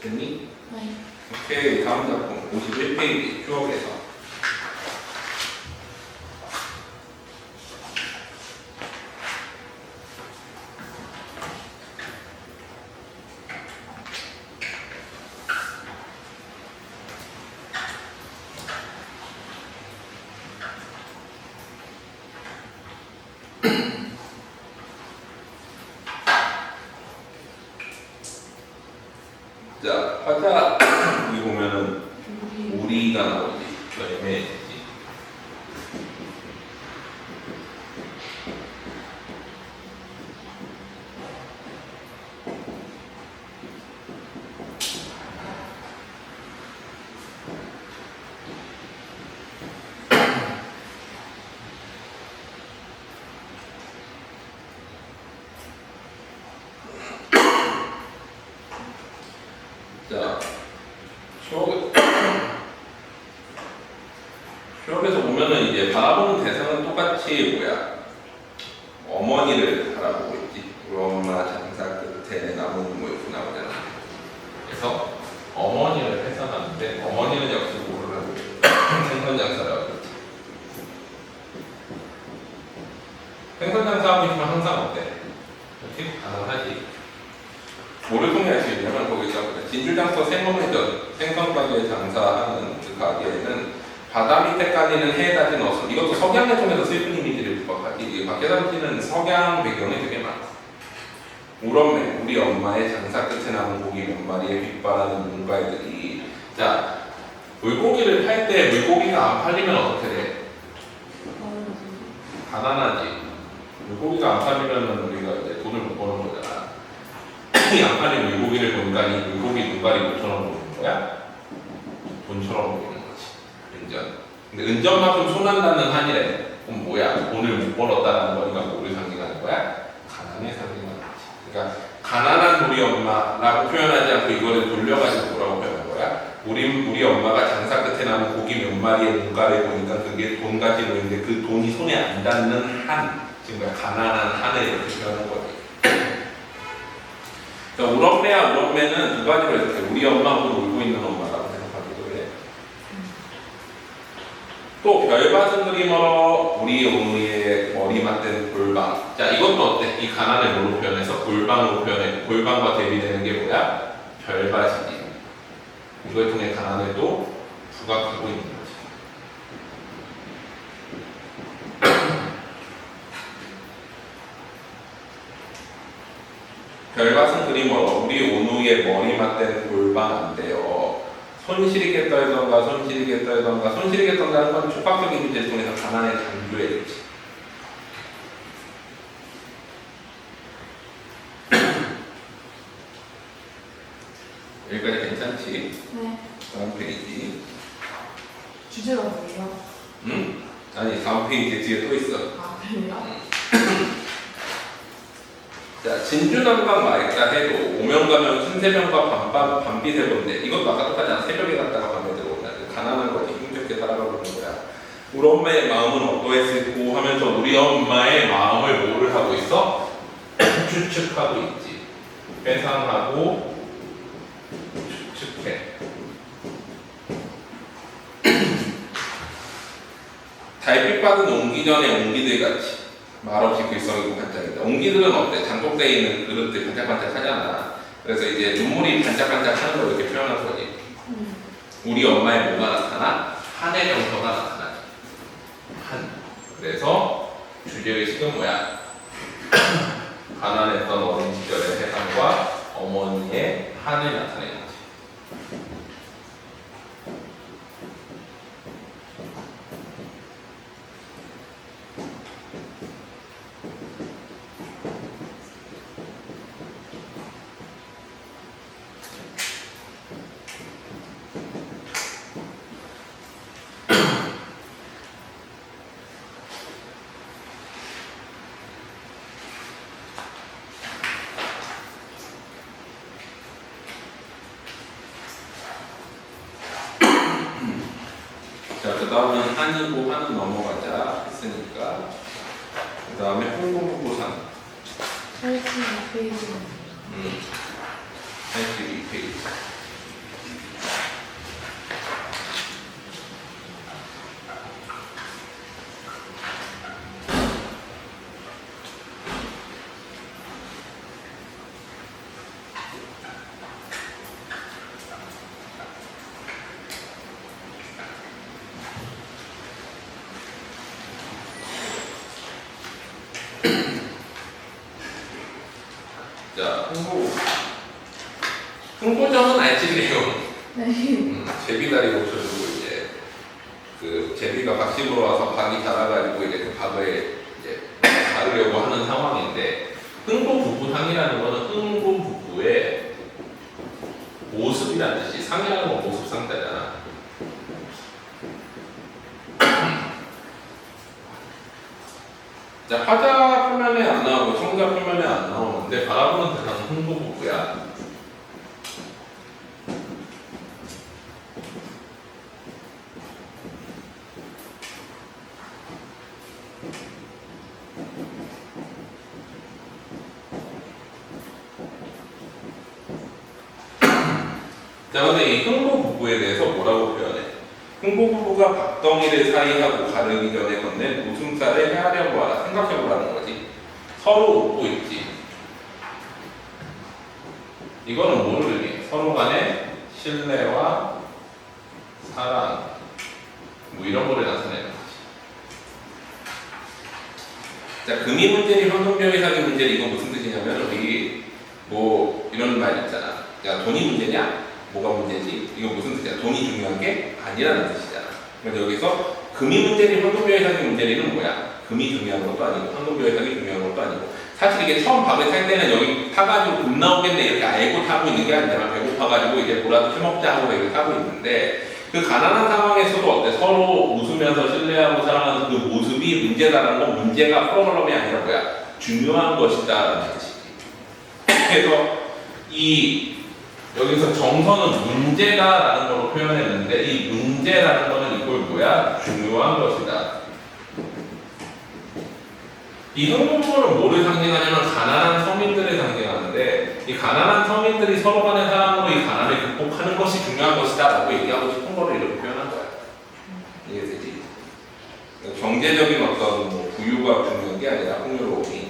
Speaker 1: 됐니?
Speaker 2: 네.
Speaker 1: 오케이, 다음 작품 51페이지 추억에서. 자, 화자 여기 보면은 우리가 나오지. 애매해지지. 자, 추억에서 보면은 이제 바라보는 대상은 똑같이 뭐야? 어머니를 바라보고 있지. 우리 엄마 장사 끝에 나무는 뭐 이렇게 나오잖아. 그래서 어머니를 해석하는데 어머니는 역시 뭐를 하고 있지? 생선 장사를 하고 있지. 생선장사하고 있으면 항상 어때? 그렇지? 가능하지. 뭐를 통해 할 수 있냐면 거기서 진주장터 생선 가게 장사하는 그 가게에는 바다 밑에까지는 해에다지 넣어서 이것도 석양을 통해서 슬픈 이미지를 부각하지. 이게 박계삼씨는 석양 배경이 되게 많아. 울엄매 우리 엄마의 장사 끝에 남은 고기 몇 마리에 빗바라는 문갈들이 자 물고기를 팔 때 물고기가 안 팔리면 어떻게 돼? 가난하지. 물고기가 안 팔리면 우리가 이제 돈을 못 버는 거잖아. 안 팔린 물고기를 보니까 이 물고기 눈깔이 뭐처럼 보이는 거야? 돈처럼 보이는 거지. 은전. 근데 은전만큼 손한다는 한이래. 그럼 뭐야? 돈을 못 벌었다는 거니까 뭐를 상징하는 거야? 가난을 상징하는 거지. 그러니까 가난한 우리 엄마라고 표현하지 않고 이거를 돌려가지고 뭐라고 표현한 거야? 우리 엄마가 장사 끝에 남은 고기 몇 마리의 눈깔을 보니까 그게 돈 가지고 있는데 그 돈이 손에 안 닿는 한, 지금 가난한 한을 이렇게 표현한 거지. 그러니까 울엄매는 두 가지로 이렇게 우리 엄마하고 놀고 있는 엄마라고 생각하기도 해. 또 별받은 그림으로 우리 어머니의 머리 맞댄 골방. 자 이것도 어때? 이 가난을 뭘로 표현해서 골방으로 표현해. 골방과 대비되는 게 뭐야? 별받이지. 이걸 통해 가난을 또 부각하고 있는 거지. 별받은 그림으로 우리 온우의 머리 맞댄 골방 안 돼요. 손시리게 떨던가 손시리게 떨던가 손시리게 떤다는 건 촉각적인 이미지를 통해서 가난을 강조해주지. 여기까지 괜찮지?
Speaker 2: 네.
Speaker 1: 다음 페이지.
Speaker 2: 주제가 뭐예요?
Speaker 1: 응? 아니 다음 페이지 뒤에 또 있어.
Speaker 2: 아, 그래요?
Speaker 1: 자, 진주난방 말까 해도 오면 가면 순새벽과 밤빛에 본데 이것도 아까 똑같잖아. 새벽에 갔다가 밤에 들어온다. 가난한 거지. 힘겹게 살아가고 있는 거야. 우리 엄마의 마음은 어떠했을고 하면서 우리 엄마의 마음을 뭐를 하고 있어? 추측하고 있지. 회상하고 추측해. 달빛 받은 옹기전의 옹기들 같이 말없이 글썽이고 반짝인다. 옹기들은 어때? 장독대에 있는 그릇들 반짝반짝하잖아. 그래서 이제 눈물이 반짝반짝하는 걸 이렇게 표현한 거지. 우리 엄마의 뭐가 나타나? 한의 정서가 나타나지. 한. 그래서 주제의식은 뭐야? 가난했던 어린 시절의 세상과 어머니의 한을 나타내는 거지. 자, 그 다음은 한이고 한은 넘어가자 했으니까 그 다음에 홍보부산
Speaker 2: 82페이지.
Speaker 1: 82페이지. 자, 홍보점은 알지래요.
Speaker 2: 네.
Speaker 1: 제비다리 고쳐주고 이제 그 제비가 박심으로 와서 박이 자라가지고 이제 그 박을 이제 자르려고 하는 상황인데 흥보부부상이라는 거는 흥보부부의 모습이라는 뜻이 상이라는 건 모습 상자잖아. 자, 화자 표면에 안 나오고 청자 표면에 안 나오는데 바라보는 대상은 흥보부부야. 자, 근데 이 흥보부부에 대해서 뭐라고 표현해? 흥보부부가 박덩이를 사이하고 가르기 전에 건넨 웃음살을 헤아려보아라. 생각해보라는 거지. 서로 웃고 있지. 이거는 뭐를 의미해? 서로 간의 신뢰와 사랑 뭐 이런 거를 나타내는 거지. 자, 금이 문제니 현동병이 사기 문제니 이건 무슨 뜻이냐면 우리 뭐 이런 말 있잖아. 야, 돈이 문제냐? 뭐가 문제지? 이거 무슨 뜻이야? 돈이 중요한 게 아니라는 뜻이잖아. 그래서 여기서 금이 문제니 현동병이 사기 문제니는 뭐야? 금이 중요한 것도 아니고 현동병이 사기 중요한 것도 아니고 사실 이게 처음 밥을 탈 때는 여기 타가지고 금 나오겠네 이렇게 알고 타고 있는 게 아니잖아. 배고파가지고 이제 뭐라도 해먹자 하고 이렇게 타고 있는데 그 가난한 상황에서도 어때? 서로 웃으면서 신뢰하고 사랑하는 그 모습이 문제다라는 건 문제가 프로그램이 아니라 뭐야? 중요한 것이다라는 뜻이지. 그래서 이 여기서 정서는 문제다라는 걸로 표현했는데 이 문제라는 거는 이걸 뭐야? 중요한 것이다. 이 흥분은 뭐를 상징하냐면 가난한 서민들을 상징하는데 이 가난한 서민들이 서로 간의 사랑으로 이 가난을 극복하는 것이 중요한 것이다 라고 얘기하고 싶은 거를 이렇게 표현한 거야. 이해되지? 경제적인 어떤 뭐 부유가 중요한 게 아니라 풍요로움이.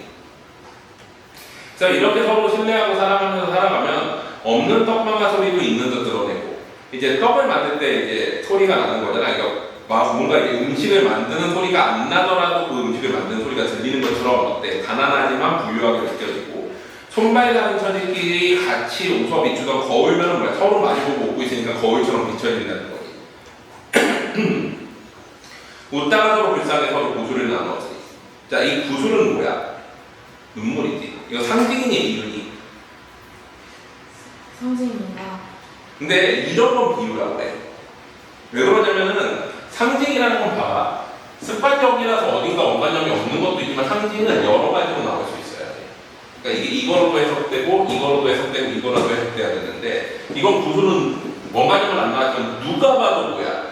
Speaker 1: 자, 이렇게 서로 신뢰하고 사랑하면서 살아가면 없는 떡방아 소리도 있는 듯 드러내고 이제 떡을 만들 때 이제 소리가 나는 거잖아. 그러니까 뭔가 이제 음식을 만드는 소리가 안 나더라도 그 음식을 만드는 소리가 들리는 것처럼 어때? 가난하지만 부유하게 느껴지고 손발 가는 처지끼리 같이 웃어 비추던 거울면은 뭐야? 서로 마주보고 웃고 있으니까 거울처럼 비춰진다는 거지. 웃다가 서로 불쌍해 서로 구슬을 나누었지. 자, 이 구슬은 뭐야? 눈물이지. 이거 상징이니 비유니?
Speaker 2: 상징인가?
Speaker 1: 근데 이런 건 비유라고 해. 왜 그러냐면은 상징이라는 건 봐봐. 습관적이라서 어딘가 원관념이 없는 것도 있지만 상징은 여러 가지로 나올 수 있어야 돼. 그러니까 이게 이거로도 해석되고 이거로도 해석되고 이거로도 해석돼야 되는데 이건 구슬은 원관념은 안 나왔지만 누가 봐도 뭐야?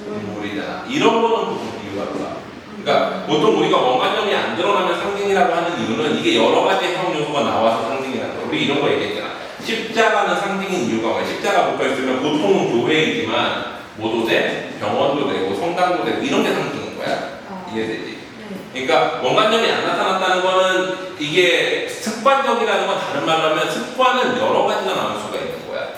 Speaker 1: 눈물이잖아. 이런 거는 무슨 비유가 봐. 그러니까 보통 우리가 원관념이 안 드러나면 상징이라고 하는 이유는 이게 여러 가지 해석 요소가 나와서 상징이라는 거야. 우리 이런 거 얘기했잖아. 십자가는 상징인 이유가 뭐야? 십자가 붙어있으면 보통은 교회이지만 모도돼, 병원도 되고 성당도 되고 이런 게 상징인 거야. 이해되지? 그러니까 원관념이 안 나타났다는 거는 이게 습관적이라는 건 다른 말로 하면 습관은 여러 가지가 나올 수가 있는 거야.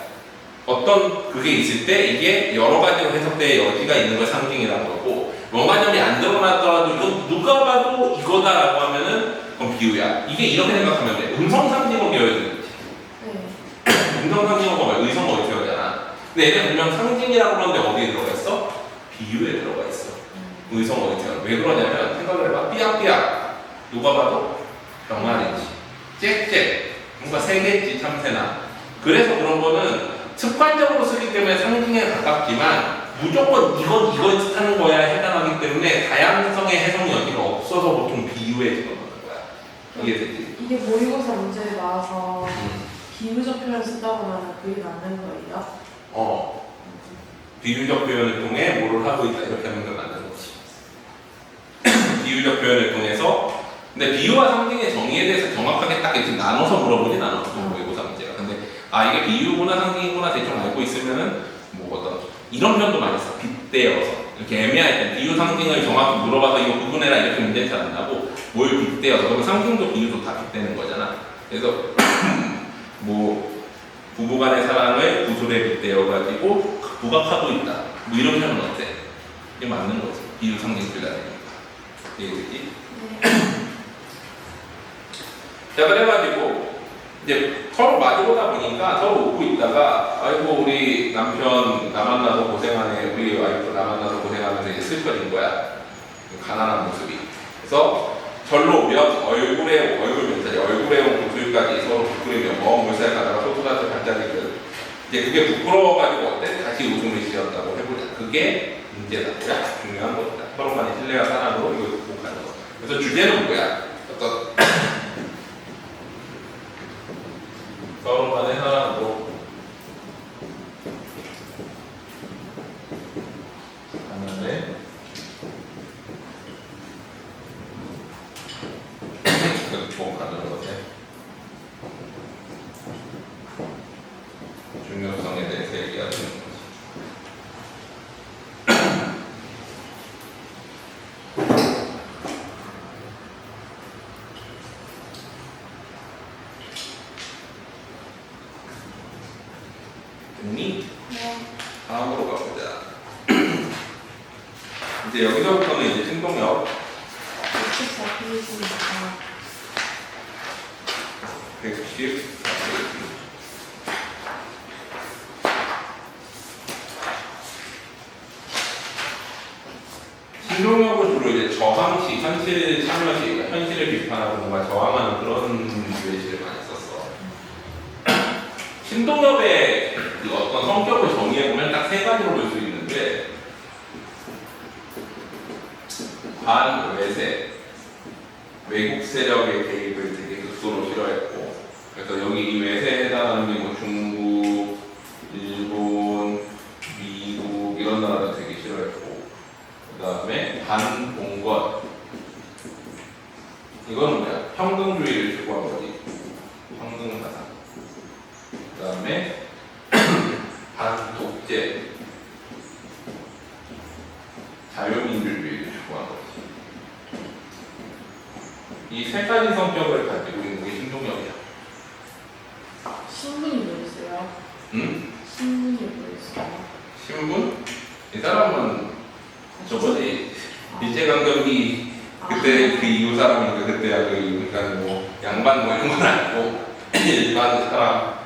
Speaker 1: 어떤 그게 있을 때 이게 여러 가지로 해석될 여지가 있는 걸 상징이라고 하고 원관념이 안 드러나더라도 이건 누가 봐도 이거다라고 하면은 그건 비유야. 이게 이렇게 생각하면 돼. 음성상징어 계열이 있지. 음성상징어가 뭐야? 의성어 계열이잖아. 근데 얘는 분명 상징이라고 그러는데 어디에 들어가 있어? 비유에 들어가 있어. 의성어 계열. 왜 그러냐면 생각을 해봐. 삐약삐약. 누가 봐도 병아리지. 짹짹. 뭔가 세겠지 참새나. 그래서 그런 거는 습관적으로 쓰기 때문에 상징에 가깝지만 무조건 이건 이걸 뜻하는 거야 해당하기 때문에 다양성의 해석 여지가 없어서 보통 비유에 들어가는 거야. 이해되지?
Speaker 2: 이게 모의고사 문제에 나와서 비유적 표현을 쓴다거나 그게 맞는 거예요?
Speaker 1: 비유적 표현을 통해 뭐를 하고 있다 이렇게 하는 게 맞는 거지. 비유적 표현을 통해서 근데 비유와 상징의 정의에 대해서 정확하게 딱 이렇게 나눠서 물어보진 않았어 모의고사 문제가. 근데 이게 비유구나 상징이구나 대충 알고 있으면은 뭐 어떤 이런 표현도 많이 써. 빗대어서 이렇게 애매할 때 비유 상징을 정확히 물어봐서 이거 구분해라 이렇게 문제는 잘 안 나고 뭘 빗대어서 그러면 상징도 비유도 다 빗대는 거잖아. 그래서 뭐 부부간의 사랑을 구슬에 빗대어 가지고 부각하고 있다. 뭐 이런 표현은 어때? 이게 맞는 거지. 비유 상징주의가 되니까. 이해되지? 자, 그래가지고 이제 서로 마주보다 보니까 서로 웃고 있다가 아이고 우리 남편 나 만나서 고생하네, 우리 와이프 나 만나서 고생하면서 이제 슬퍼진 거야. 가난한 모습이. 그래서 절로 오면 얼굴 면사리, 얼굴에 온 구슬까지 서로 부끄러우며 먼 물살 가다가 소소다서 반짝이거든. 이제 그게 부끄러워가지고 어때? 다시 웃음을 지었다고 해보자. 그게 문제다. 뭐야? 중요한 거다. 서로 간의 신뢰와 사랑으로 이걸 극복하는 거. 그래서 주제는 뭐야? 어떤 서로 간의 사랑으로 하나의 극복하는 것에 중요성에 대해서 얘기하는 거지. 동의?
Speaker 2: 네.
Speaker 1: 다음으로 가보자. 이제 여기서부터는 이제 신동엽
Speaker 2: 64페이지니까
Speaker 1: 114페이지. 신동엽은 주로 이제 저항시, 현실 참여시, 현실을 비판하고 뭔가 저항하는 그런 류의 시를 많이 썼어. 신동엽의 그 어떤 성격을 정의해보면 딱 세 가지로 볼 수 있는데, 반외세, 외국 세력의 개입을 되게 극도로 싫어했고, 그래서 여기 이 외세에 해당하는 게 뭐 중국, 일본, 미국 이런 나라를 되게 싫어했고, 그 다음에 반봉건, 이거는 뭐야? 평등주의를 추구한 거지. 평등사상. 그 다음에 반독재, 자유민주주의를 추구한 거지. 이 세 가지 성격을 가지고 있는 게 신동엽이야.
Speaker 2: 신분이 뭐였어요?
Speaker 1: 응?
Speaker 2: 신분이 뭐였어요?
Speaker 1: 신분? 이 사람은 저거지. 일제강점기 그때 그 이후 사람이니까 그때야 그 그러니까 뭐 양반 뭐 이런 건 아니고 일반 사람.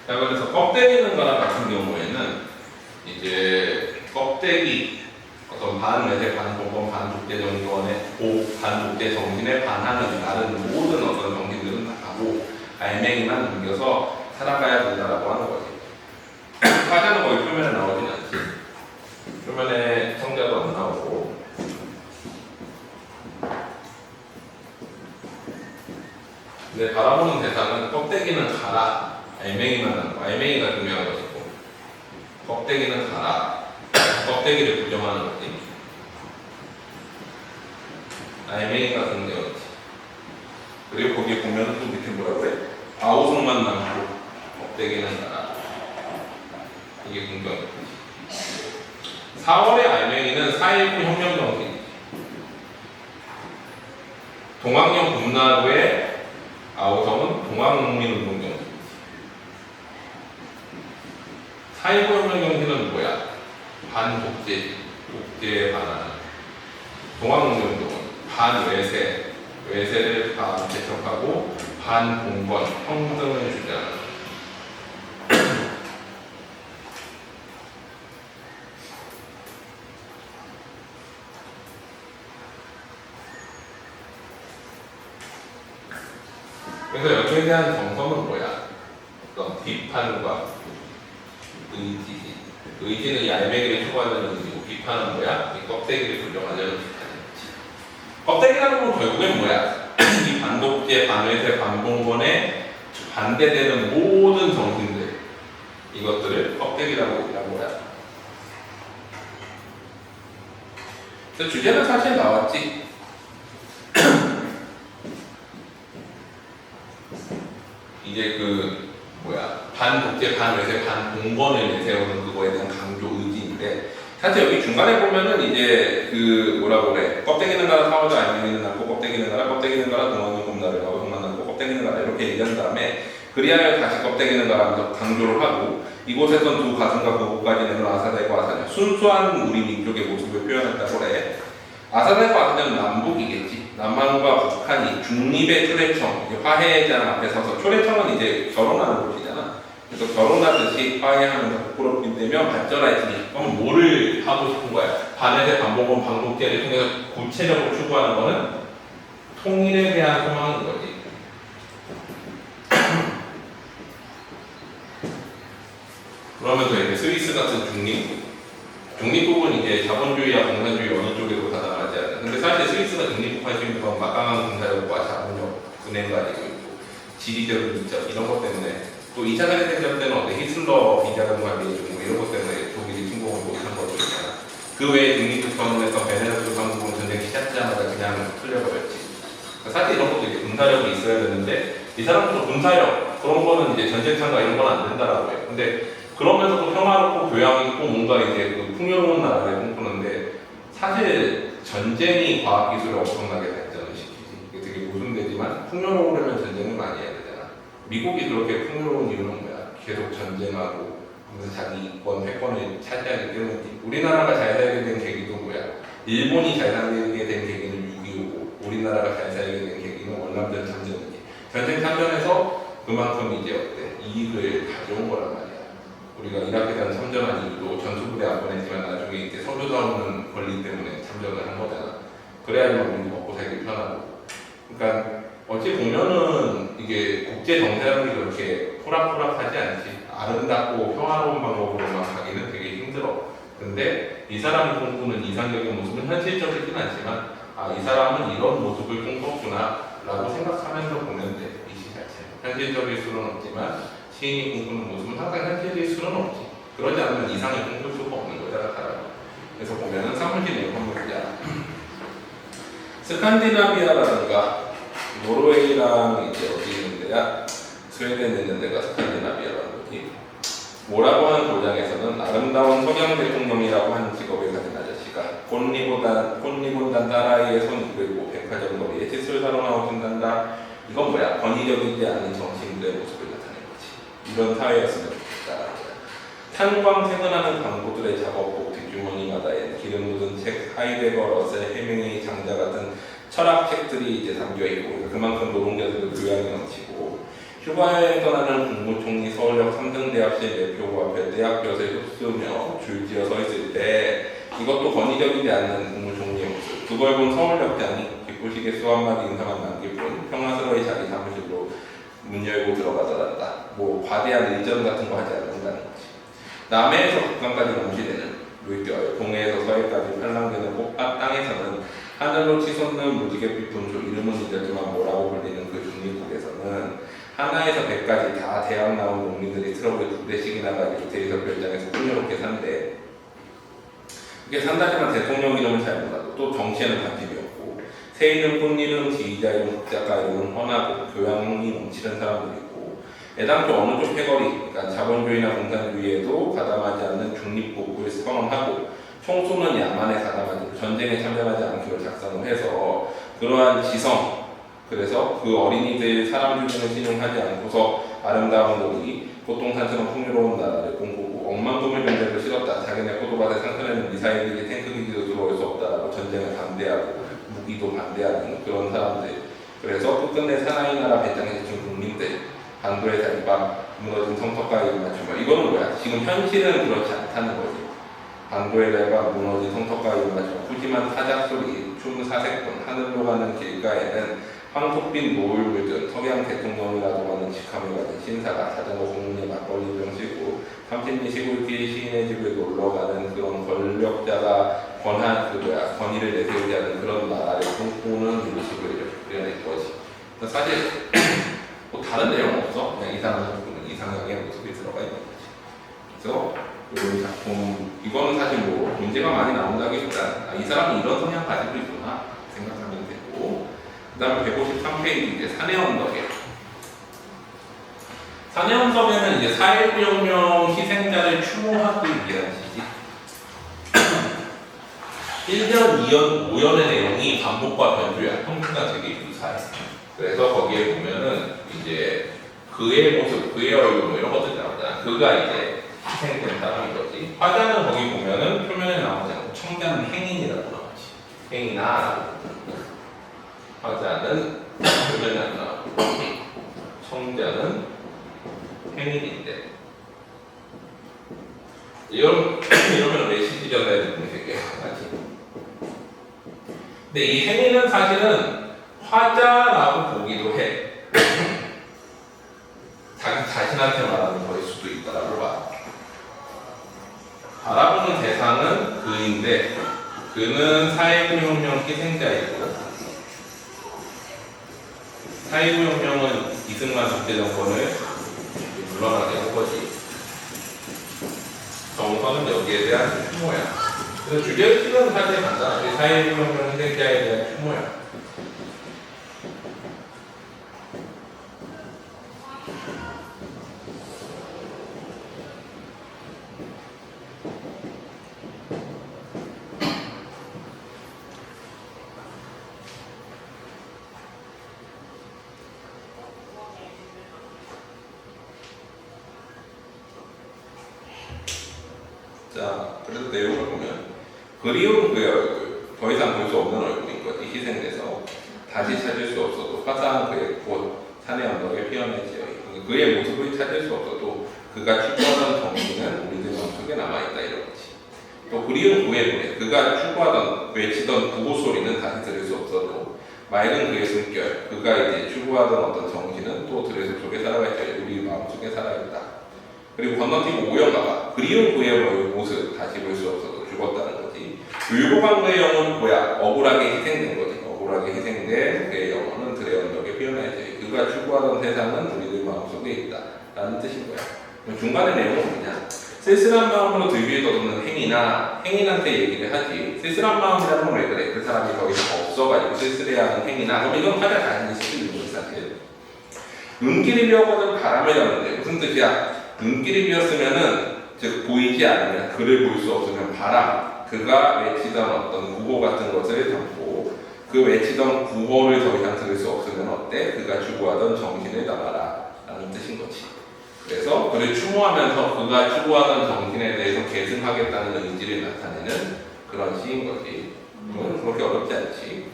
Speaker 1: 자, 그래서 껍데기는 거랑 같은 경우에는 이제 껍데기 어떤 반외세, 반봉건, 반독재 정신의 반독재 정신에 반하는 다른 모든 어떤 정신들은 다 가고 알맹이만 남겨서 살아가야 된다라고 하는 거지. 화자는 거의 표면에 나오진 않지. 표면에 성자도 안 나오고. 근데 바라보는 대상은 껍데기는 가라. 알맹이만 남고, 알맹이가 중요한 것이고, 껍데기는 가라. 껍데기를 부정하는 거지. 알맹이가 긍정이지. 그리고 거기에 보면 또 밑에 뭐라 그래? 아우성만 남고, 껍데기는 가라. 이게 긍정이지. 4월의 알맹이는 4.19 혁명 정신이지. 동학령 군나루의 아우성은 동학농민운동 정신. 4.19 혁명 정신은 뭐야? 반독재, 독재에 반하는. 동학농민운동은 반외세, 외세를 반대척하고 반봉건, 평등을 주장하는. 그래서 여기에 대한 정성은 뭐야? 어떤 비판과 의지지. 의지는 이 알맹이를 추구하는 의지고, 비판은 뭐야? 이 껍데기를 부정하려는 비판인 거지. 껍데기라는 건 결국엔 뭐야? 이 반독재, 반외세, 반봉건에 반대되는 모든 정신들, 이것들을 껍데기라고 얘기한 거야. 그래서 주제는 사실 나왔지. 이제 그 뭐야 반독재, 반외세, 반봉건을 내세우는 그거에 대한 강조 의지인데, 사실 여기 중간에 보면은 이제 그 뭐라고 그래, 껍데기는 가라 사월자 알맹이는 남고, 껍데기는 가라, 껍데기는 가라 동학령 곰나를 하고 동만 남고, 껍데기는 가라 이렇게 얘기한 다음에 그리하여 다시 껍데기는 가라 하면서 강조를 하고, 이곳에선 두 가슴과 그곳까지는 아사달과 아사냐, 순수한 우리 민족의 모습을 표현했다고 그래. 아사달과 아사냐는 남북이겠지. 남한과 북한이 중립의 초래청, 화해장 앞에 서서, 초래청은 이제 결혼하는 곳이잖아. 그래서 결혼하듯이 화해하면서 부끄럽기 때문에 발전하지. 그럼 뭐를 하고 싶은 거야? 반외세, 반봉건, 반독재를 통해서 구체적으로 추구하는 거는 통일에 대한 소망인 거지. 그러면서 이제 스위스 같은 중립국은 이제 자본주의와 공산주의 어느 쪽에도 가담하지 않아. 근데 사실 스위스가 중립국 할 수 있는 건 막강한 군사력과 자본력, 은행 가지고 있고, 지리적인 이점 이런 것 때문에, 또 2차 세계대전 때는 어때 히틀러 비자금 관리해주고 이런 것 때문에 독일이 침공을 못한 것도 있잖아. 그 외에 독립국선언에서 베네딕토 상국은 전쟁 시작자마자 그냥 틀려버렸지. 사실 이런 것도 이제 군사력이 있어야 되는데 이 사람들도 군사력 그런 거는 이제 전쟁 참가 이런 건 안 된다라고 해요. 근데 그러면서도 평화롭고 교양 있고 뭔가 이제 그 풍요로운 나라를 꿈꾸는데 사실 전쟁이 과학 기술을 엄청나게 발전을 시키지. 이게 되게 모순되지만 풍요로우려면 전쟁을 많이 해야 되잖아. 미국이 그렇게 풍요로운 이유는 뭐야? 계속 전쟁하고 그래서 자기 이권, 패권을 차지하기 때문에 우리나라가 잘 살게 된 계기도 뭐야? 일본이 잘 살게 된 계기는 6.25고 우리나라가 잘 살게 된 계기는 월남전 참전이지. 전쟁 참전에서 그만큼 이제 어때? 이익을 가져온 거란 말이야. 우리가 이라크전 참전한 이유도 전투부대 안 보냈지만 나중에 이제 서류 나오는 권리 때문에 참전을 한 거잖아. 그래야지만 우리 먹고 살기 편하고. 그러니까 어찌 보면은 이게 국제 정세라는 게 그렇게 호락호락하지 않지. 아름답고 평화로운 방법으로만 가기는 되게 힘들어. 근데 이 사람이 꿈꾸는 이상적인 모습은 현실적이진 않지만 이 사람은 이런 모습을 꿈꿨구나 라고 생각하면서 보면 돼. 이 시 자체는 현실적일 수는 없지만 시인이 꿈꾸는 모습은 항상 현실일 수는 없지. 그러지 않으면 이상을 꿈꿀 수가 없는 거잖아 사람은. 그래서 보면은 사무실 한번 보자. 스칸디나비아라든가 노르웨이랑 이제 어디 있는 데야? 스웨덴 있는 데가 스칸디나비아라는 거지. 뭐라고 하는 도장에서는 아름다운 석양 대통령이라고 하는 직업을 가진 아저씨가 꽃리본단 딸아이의 손 이끌고 백화점 거리에 칫솔 사러 나오신단다. 이건 뭐야? 권위적이지 않은 정치인들의 모습을 나타낸 거지. 이런 사회였으면 좋겠다. 탄광 퇴근하는 광부들의 작업복 뒷주머니마다엔 기름 묻은 책, 하이데거, 러셀, 해밍웨이, 장자 같은 철학책들이 이제 담겨있고 그만큼 노동자들의 교양이 넘치고 휴가여행 떠나는 국무총리 서울역 3등 대학생 매표구 앞에 대학볕에 흡수며 줄지어 서 있을 때 이것도 권위적이지 않는 국무총리의 모습. 그걸 본 서울역장이 기쁘시게 수 한마디 인사만 남길 뿐 평화스러이 자기 사무실로 문 열고 들어가더란다. 뭐 과대한 의전 같은 거 하지 않는다는 거지. 남해에서 북한까지 넘치되는 물결, 동해에서 서해까지 팔랑되는 꽃밭 땅에서는 하늘로 치솟는 무지갯빛 분수, 이름은 잊었지만 뭐라고 불리는 그 중립국에서는 하나에서 100까지 다 대학 나온 농민들이 트럭을 2대씩이나 가지고 대리석 별장에서 풍요롭게 산대. 이게 산다지만 대통령 이름은 잘 몰라도 또 정치에는 관심이 없고 새 이름, 꽃 이름, 지휘자 이름, 국작가 이름은 훤하고 교양이 넘치는 사람들이고 애당초 어느 쪽 패거리, 그러니까 자본주의나 공산주의에도 가담하지 않는 중립국을 선언하고 총수는 야만에 가담하지 전쟁에 참여하지 않기로 작성을 해서 그러한 지성, 그래서 그 어린이들 사람 주변을 신용하지 않고서 아름다운 놀이, 보통산처럼 풍요로운 나라를 꿈꾸고 억만금을 전쟁을 치렀다. 자기네 포도밭에 상선에는 미사일이지 탱크기지도 들어올 수 없다라고 전쟁을 반대하고 무기도 반대하는 그런 사람들. 그래서 끝끝내 사나이 나라 배짱에 지친 국민들, 반도의 다리밥, 무너진 성턱과 입을 맞추며 이거는 뭐야? 지금 현실은 그렇지 않다는 거지. 반도의 달과 무너진 성턱과 입을 맞추며 푸짐한 타작 소리, 춤 사색꾼, 하늘로 가는 길가에는 황토빛 노을 물든 석양 대통령이라도 하는 직함을 가진 신사가 자전거 공문에 막걸리 병 싣고 삼십리 시골길 시인의 집에 놀러가는 그런 권력자가 권위를 내세우지 않는 그런 나라를 꿈꾸는 모습을 그려낸 거지. 사실 뭐 다른 내용 없어. 그냥 이 사람을 꿈꾸는 이상형의 모습이 들어가 있는 거지. 그래서 이 작품 이거는 사실 뭐 문제가 많이 나온다기보다 이 사람이 이런 성향 가지고 있구나 생각하면 되고. 그 다음에 153페이지 이제 사내 언덕에 사내 언덕에는 이제 4.19혁명 희생자를 추모하기 위한 시지 1년, 2년, 5년의 내용이 반복과 변주야. 형태가 되게 유사해. 그래서 거기에 보면은 이제 그의 모습, 그의 얼굴 뭐 이런 것들 나오잖아. 그가 이제 희생된 사람인 거지. 화자는 거기 보면은 표면에 나오지 않고 청자는 행인이라고 나오지. 행인아 화자는 표면에 안 나오고 청자는 행인인데 이러면 메시지 전달의 느낌이 되게 강하지. 근데 이 행인은 사실은 화자라고 보기도 해. 자기 자신한테 말하는 거일 수도 있다라고 봐. 바라보는 대상은 그인데 그는 4.19혁명 희생자이고 4.19혁명은 이승만 독재정권을 물러나게 한 거지. 정서는 여기에 대한 추모야. 그래서 주제의식은 사실 간단하게 사회부혁명 희생자에 대한 추모야. 자, 그래서 내용을 보면 그리운 그의 얼굴, 더 이상 볼 수 없는 얼굴인 거지. 희생돼서 다시 찾을 수 없어도 화사한 그의 꽃, 산의 언덕에 피어나지요. 그의 모습을 찾을 수 없어도 그가 추구하던 정신은 우리들 마음속에 남아있다 이러지. 또 그리운 그의 노래, 그가 추구하던 외치던 구호 소리는 다시 들을 수 없어도 맑은 그의 숨결, 그가 이제 추구하던 어떤 정신은 또 들을 속에 살아있죠. 우리 마음속에 살아있다. 그리고 건너뛰고 오영가가 그리운 그의 모습 다시 볼 수 없어도 죽었다는 거지. 울고 간 그의 영혼은 뭐야? 억울하게 희생된 거지. 억울하게 희생된 그의 영혼은 들의 언덕에 피어나야지. 그가 추구하던 세상은 우리들 마음속에 있다 라는 뜻인 거야. 중간의 내용은 그냥 쓸쓸한 마음으로 들 위에 떠도는 행인한테 얘기를 하지. 쓸쓸한 마음이라는 건 왜 그래? 그 사람이 더 이상 없어가지고 쓸쓸해하는 행인아. 그럼 이건 화자 자신이 시키는 거지 사실. 눈길이 비었거든 바람을 잡는데 무슨 뜻이야? 눈길이 비었으면은 즉 보이지 않으면 그를 볼 수 없으면 바람, 그가 외치던 어떤 구호 같은 것을 담고 그 외치던 구호를 더 이상 들을 수 없으면 어때? 그가 추구하던 정신을 담아라 라는 뜻인 거지. 그래서 그를 추모하면서 그가 추구하던 정신에 대해서 계승하겠다는 의지를 나타내는 그런 시인 거지. 그렇게 어렵지 않지.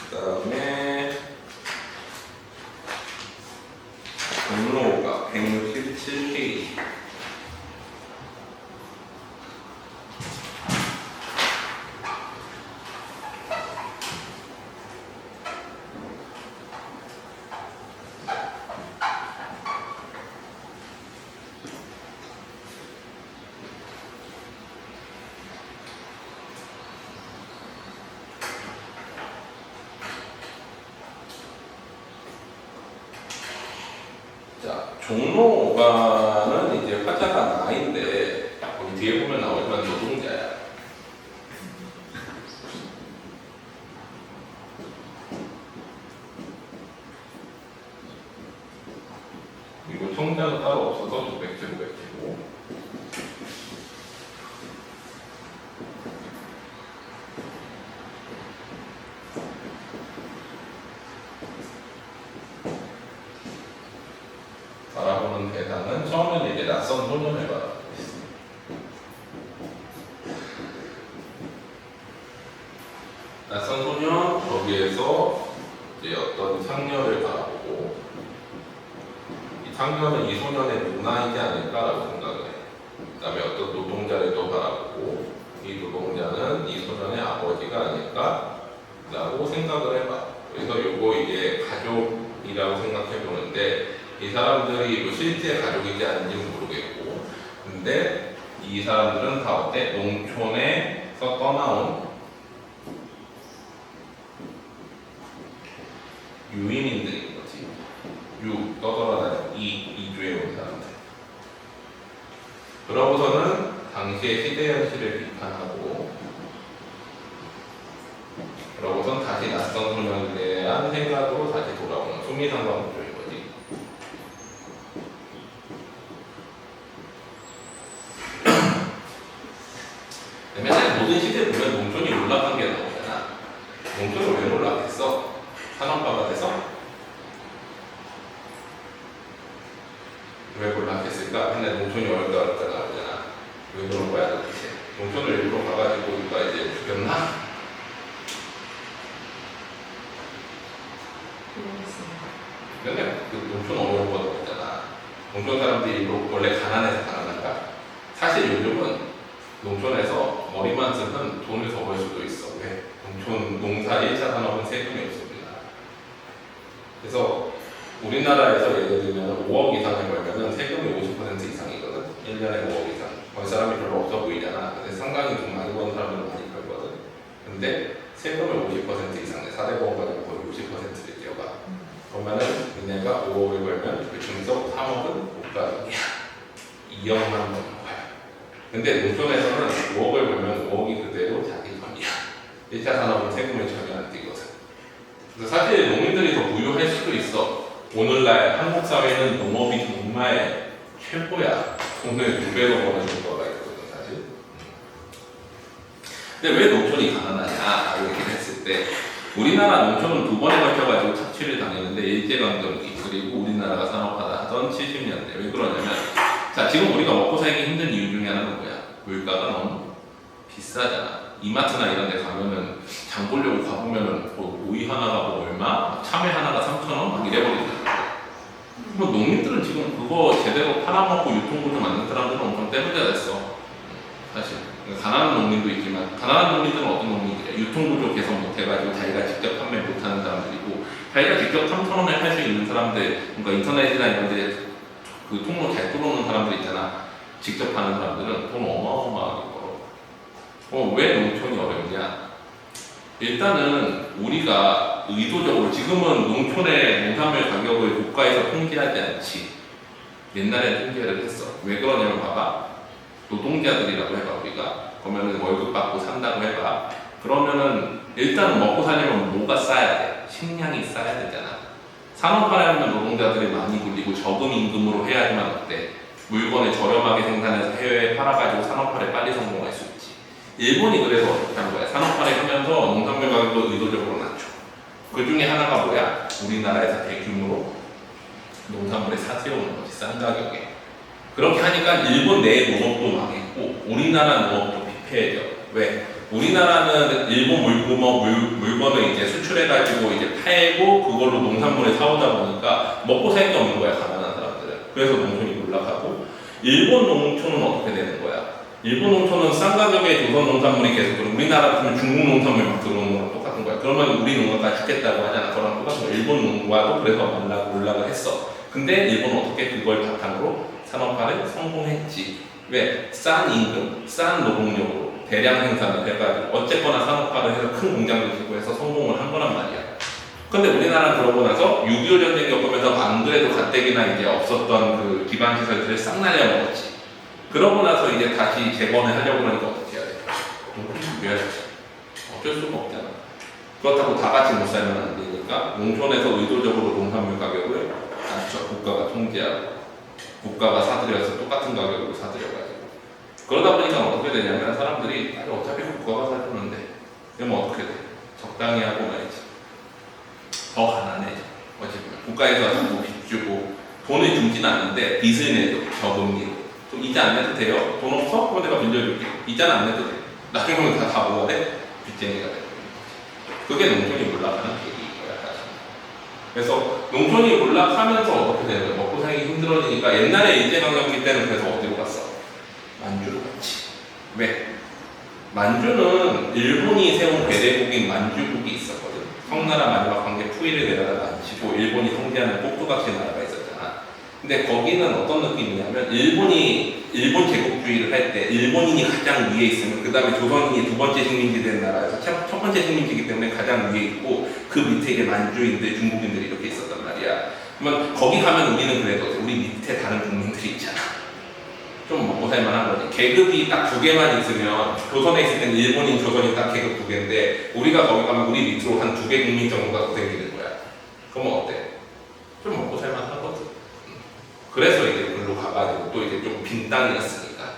Speaker 1: 그다음에 종로가 167페이지. 자, 종로 5가는 이제 화자가 나인데 거기 뒤에 보면 나오지만 노동자야. 그리고 총자가 따로 없어서 도백제고 바라보는 대상은 처음에는 이제 낯선 소년을 바라보고 있습니다. 낯선 소년 거기에서 이제 어떤 창녀를 바라보고 이 창녀는 이 소년의 누나이지 않을까라고 생각을 해. 그 다음에 어떤 노동자를 또 바라보고 이 노동자는 이 소년의 아버지가 아닐까라고 생각을 해봐. 그래서 요거 이제 가족이라고 생각해 보는데 이 사람들이 뭐 실제 가족이지 않은지는 모르겠고 근데 이 사람들은 다 어때? 농촌에서 떠나온 유인인들인 거지. 떠돌아다니는 이주에 온 사람들. 그러고서는 당시의 시대 현실을 비판하고 그러고선 다시 낯선 소년에 대한 생각으로 다시 돌아오는 수미상관 구조인 거지. 맨날 모든 시대 보면 농촌이 몰락한 게 나오잖아. 농촌을 왜 몰락했어? 산업화가 돼서? 왜 몰락했을까? 맨날 농촌이 어렵다 나오잖아. 왜 그런 거야 도대체? 농촌을 일부러 가가지고 누가 이제 죽였나? 맨날 그 농촌 어려운 거 나오잖아. 농촌 사람들이 일부러 원래 가난해서 가난한가? 사실 요즘은 농촌에서 머리만 쓰면 돈을 더 벌 수도 있어. 왜? 농촌 농사 1차 산업은 세금이 없습니다. 그래서 우리나라에서 예를 들면 5억 이상을 벌면 세금이 50% 이상이거든. 1년에 5억 이상. 벌 사람이 별로 없어 보이잖아. 근데 상당히 돈 많이 버는 사람들은 많이 벌거든. 근데 세금을 50% 이상에 4대 보험 가지고 거의 60%를 뛰어가. 그러면은 얘네가 5억을 벌면 그 중에서 4억 3억은 국가적이야. 2억만 버는 거야. 근데 농촌에서는 5억을 벌면 5억이 그대로 자기 돈이야. 1차 산업은 세금을 전혀 안 띄거든. 그래서 사실 농민들이 더 부유할 수도 있어. 오늘날 한국 사회는 농업이 정말 최고야. 돈을 2배로 버는 효과가 있거든, 사실. 근데 왜 농촌이 가난하냐라고 얘기를 했을 때, 우리나라 농촌은 2번에 걸쳐가지고 착취를 당했는데 일제강점기 그리고 우리나라가 산업화다 하던 70년대. 왜 그러냐면, 자, 지금 우리가 먹고 살기 힘든 이유 중에 하나는 뭐야? 물가가 너무 비싸잖아. 이마트나 이런 데 가면은 장 보려고 가보면은 뭐 오이 하나가 뭐 얼마? 참외 하나가 3,000원? 막 이래버리는 거야. 뭐 농민들은 지금 그거 제대로 팔아먹고 유통구조 만든 사람들은 엄청 떼부자 됐어. 사실. 가난한 농민도 있지만, 가난한 농민들은 어떤 농민들이야? 유통구조 개선 못해가지고 자기가 직접 판매 못하는 사람들이고, 자기가 직접 3,000원에 팔 수 있는 사람들, 그러니까 인터넷이나 이런 데 그 통로 잘 뚫어놓은 사람들 있잖아. 직접 하는 사람들은 돈 어마어마하게 벌어. 왜 농촌이 어렵냐? 일단은 우리가 의도적으로 지금은 농촌의 농산물 가격을 국가에서 통제하지 않지. 옛날에 통제를 했어. 왜 그러냐면 봐봐. 노동자들이라고 해봐 우리가. 그러면은 월급 받고 산다고 해봐. 그러면은 일단 먹고 살려면 뭐가 싸야 돼? 식량이 싸야 되잖아. 산업화라면 노동자들이 많이 굴리고 적은 임금으로 해야지만 어때? 물건을 저렴하게 생산해서 해외에 팔아가지고 산업화를 빨리 성공할 수 있지. 일본이 그래서 어떻게 한 거야? 산업화를 하면서 농산물 가격도 의도적으로 낮춰. 그 중에 하나가 뭐야? 우리나라에서 대규모로 농산물을 사들여오는 거지, 싼 가격에. 그렇게 하니까 일본 내 농업도 망했고 우리나라 농업도 피폐해져. 왜? 우리나라는 일본 물건을 이제 수출해가지고 이제 팔고 그걸로 농산물을 사오다 보니까 먹고 살 게 없는 거야, 가난한 사람들은. 그래서 농촌이 올라가고, 일본 농촌은 어떻게 되는 거야? 일본 농촌은 싼 가격에 조선 농산물이 계속 들어오고, 우리나라 같으면 중국 농산물 막 들어오는 거랑 똑같은 거야. 그러면 우리 농가가 죽겠다고 하잖아. 그런 똑같은 거야. 일본 농가도 그래서 올라가 했어. 근데 일본은 어떻게 그걸 바탕으로 산업화를 성공했지. 왜? 싼 임금, 싼 노동력으로 대량 생산을 해가지고 어쨌거나 산업화를 해서 큰 공장을 짓고 해서 성공을 한 거란 말이야. 근데 우리나라는 그러고 나서 6.25 전쟁 겪으면서 안 그래도 가뜩이나 이제 없었던 그 기반 시설들을 싹 날려먹었지. 그러고 나서 이제 다시 재건을 하려고 하니까 어떻게 해야 돼? 준비해야지. 어쩔 수가 없잖아. 그렇다고 다 같이 못 살면 안 되니까 농촌에서 의도적으로 농산물 가격을 낮춰. 국가가 통제하고 국가가 사들여서 똑같은 가격으로 사들여가지고. 그러다 보니까 어떻게 되냐면 사람들이 아니 어차피 국가가 사주는데 그러면 어떻게 돼? 적당히 하고 말이지. 더 가난해져. 어쨌든 국가에서 자꾸 빚 주고 돈을 주진 않는데 빚을 내도 저금리로. 좀 이자 안 내도 돼요? 돈 없어? 그럼 내가 빌려줄게. 이자는 안 내도 돼. 나중에 다 뭐가 돼? 빚쟁이가 돼. 그게 농촌이 올라가는 계기인 거야, 사실. 그래서 농촌이 올라가면서 어떻게 되는 거야? 먹고 살기 힘들어지니까 옛날에 일제강점기 때는 그래서 어디로 갔어? 만주로 갔지. 왜? 만주는 일본이 세운 괴뢰국인 만주국이 있었거든. 청나라 마지막 황제 푸이를 내려다가 앉히고 일본이 통제하는 꼭두각시 나라가 있었잖아. 근데 거기는 어떤 느낌이냐면 일본 제국주의를 할 때 일본인이 가장 위에 있으면 그 다음에 조선인이 두 번째 식민지 된 나라에서 첫 번째 식민지이기 때문에 가장 위에 있고 그 밑에 이제 만주인들, 중국인들이 이렇게 있었단 말이야. 그러면 거기 가면 우리는 그래도 우리 밑에 다른 국민들이 있잖아. 좀 먹고 살만한 거지. 계급이 딱 2개만 있으면 조선에 있을 때는 일본인, 조선인 딱 계급 2개인데 우리가 거기 가면 우리 밑으로 한 2개 국민 정도가 더 생기는 거야. 그러면 어때? 좀 먹고 살만한 거지. 그래서 이제 글로 가가지고 또 이제 좀 빈 땅이었으니까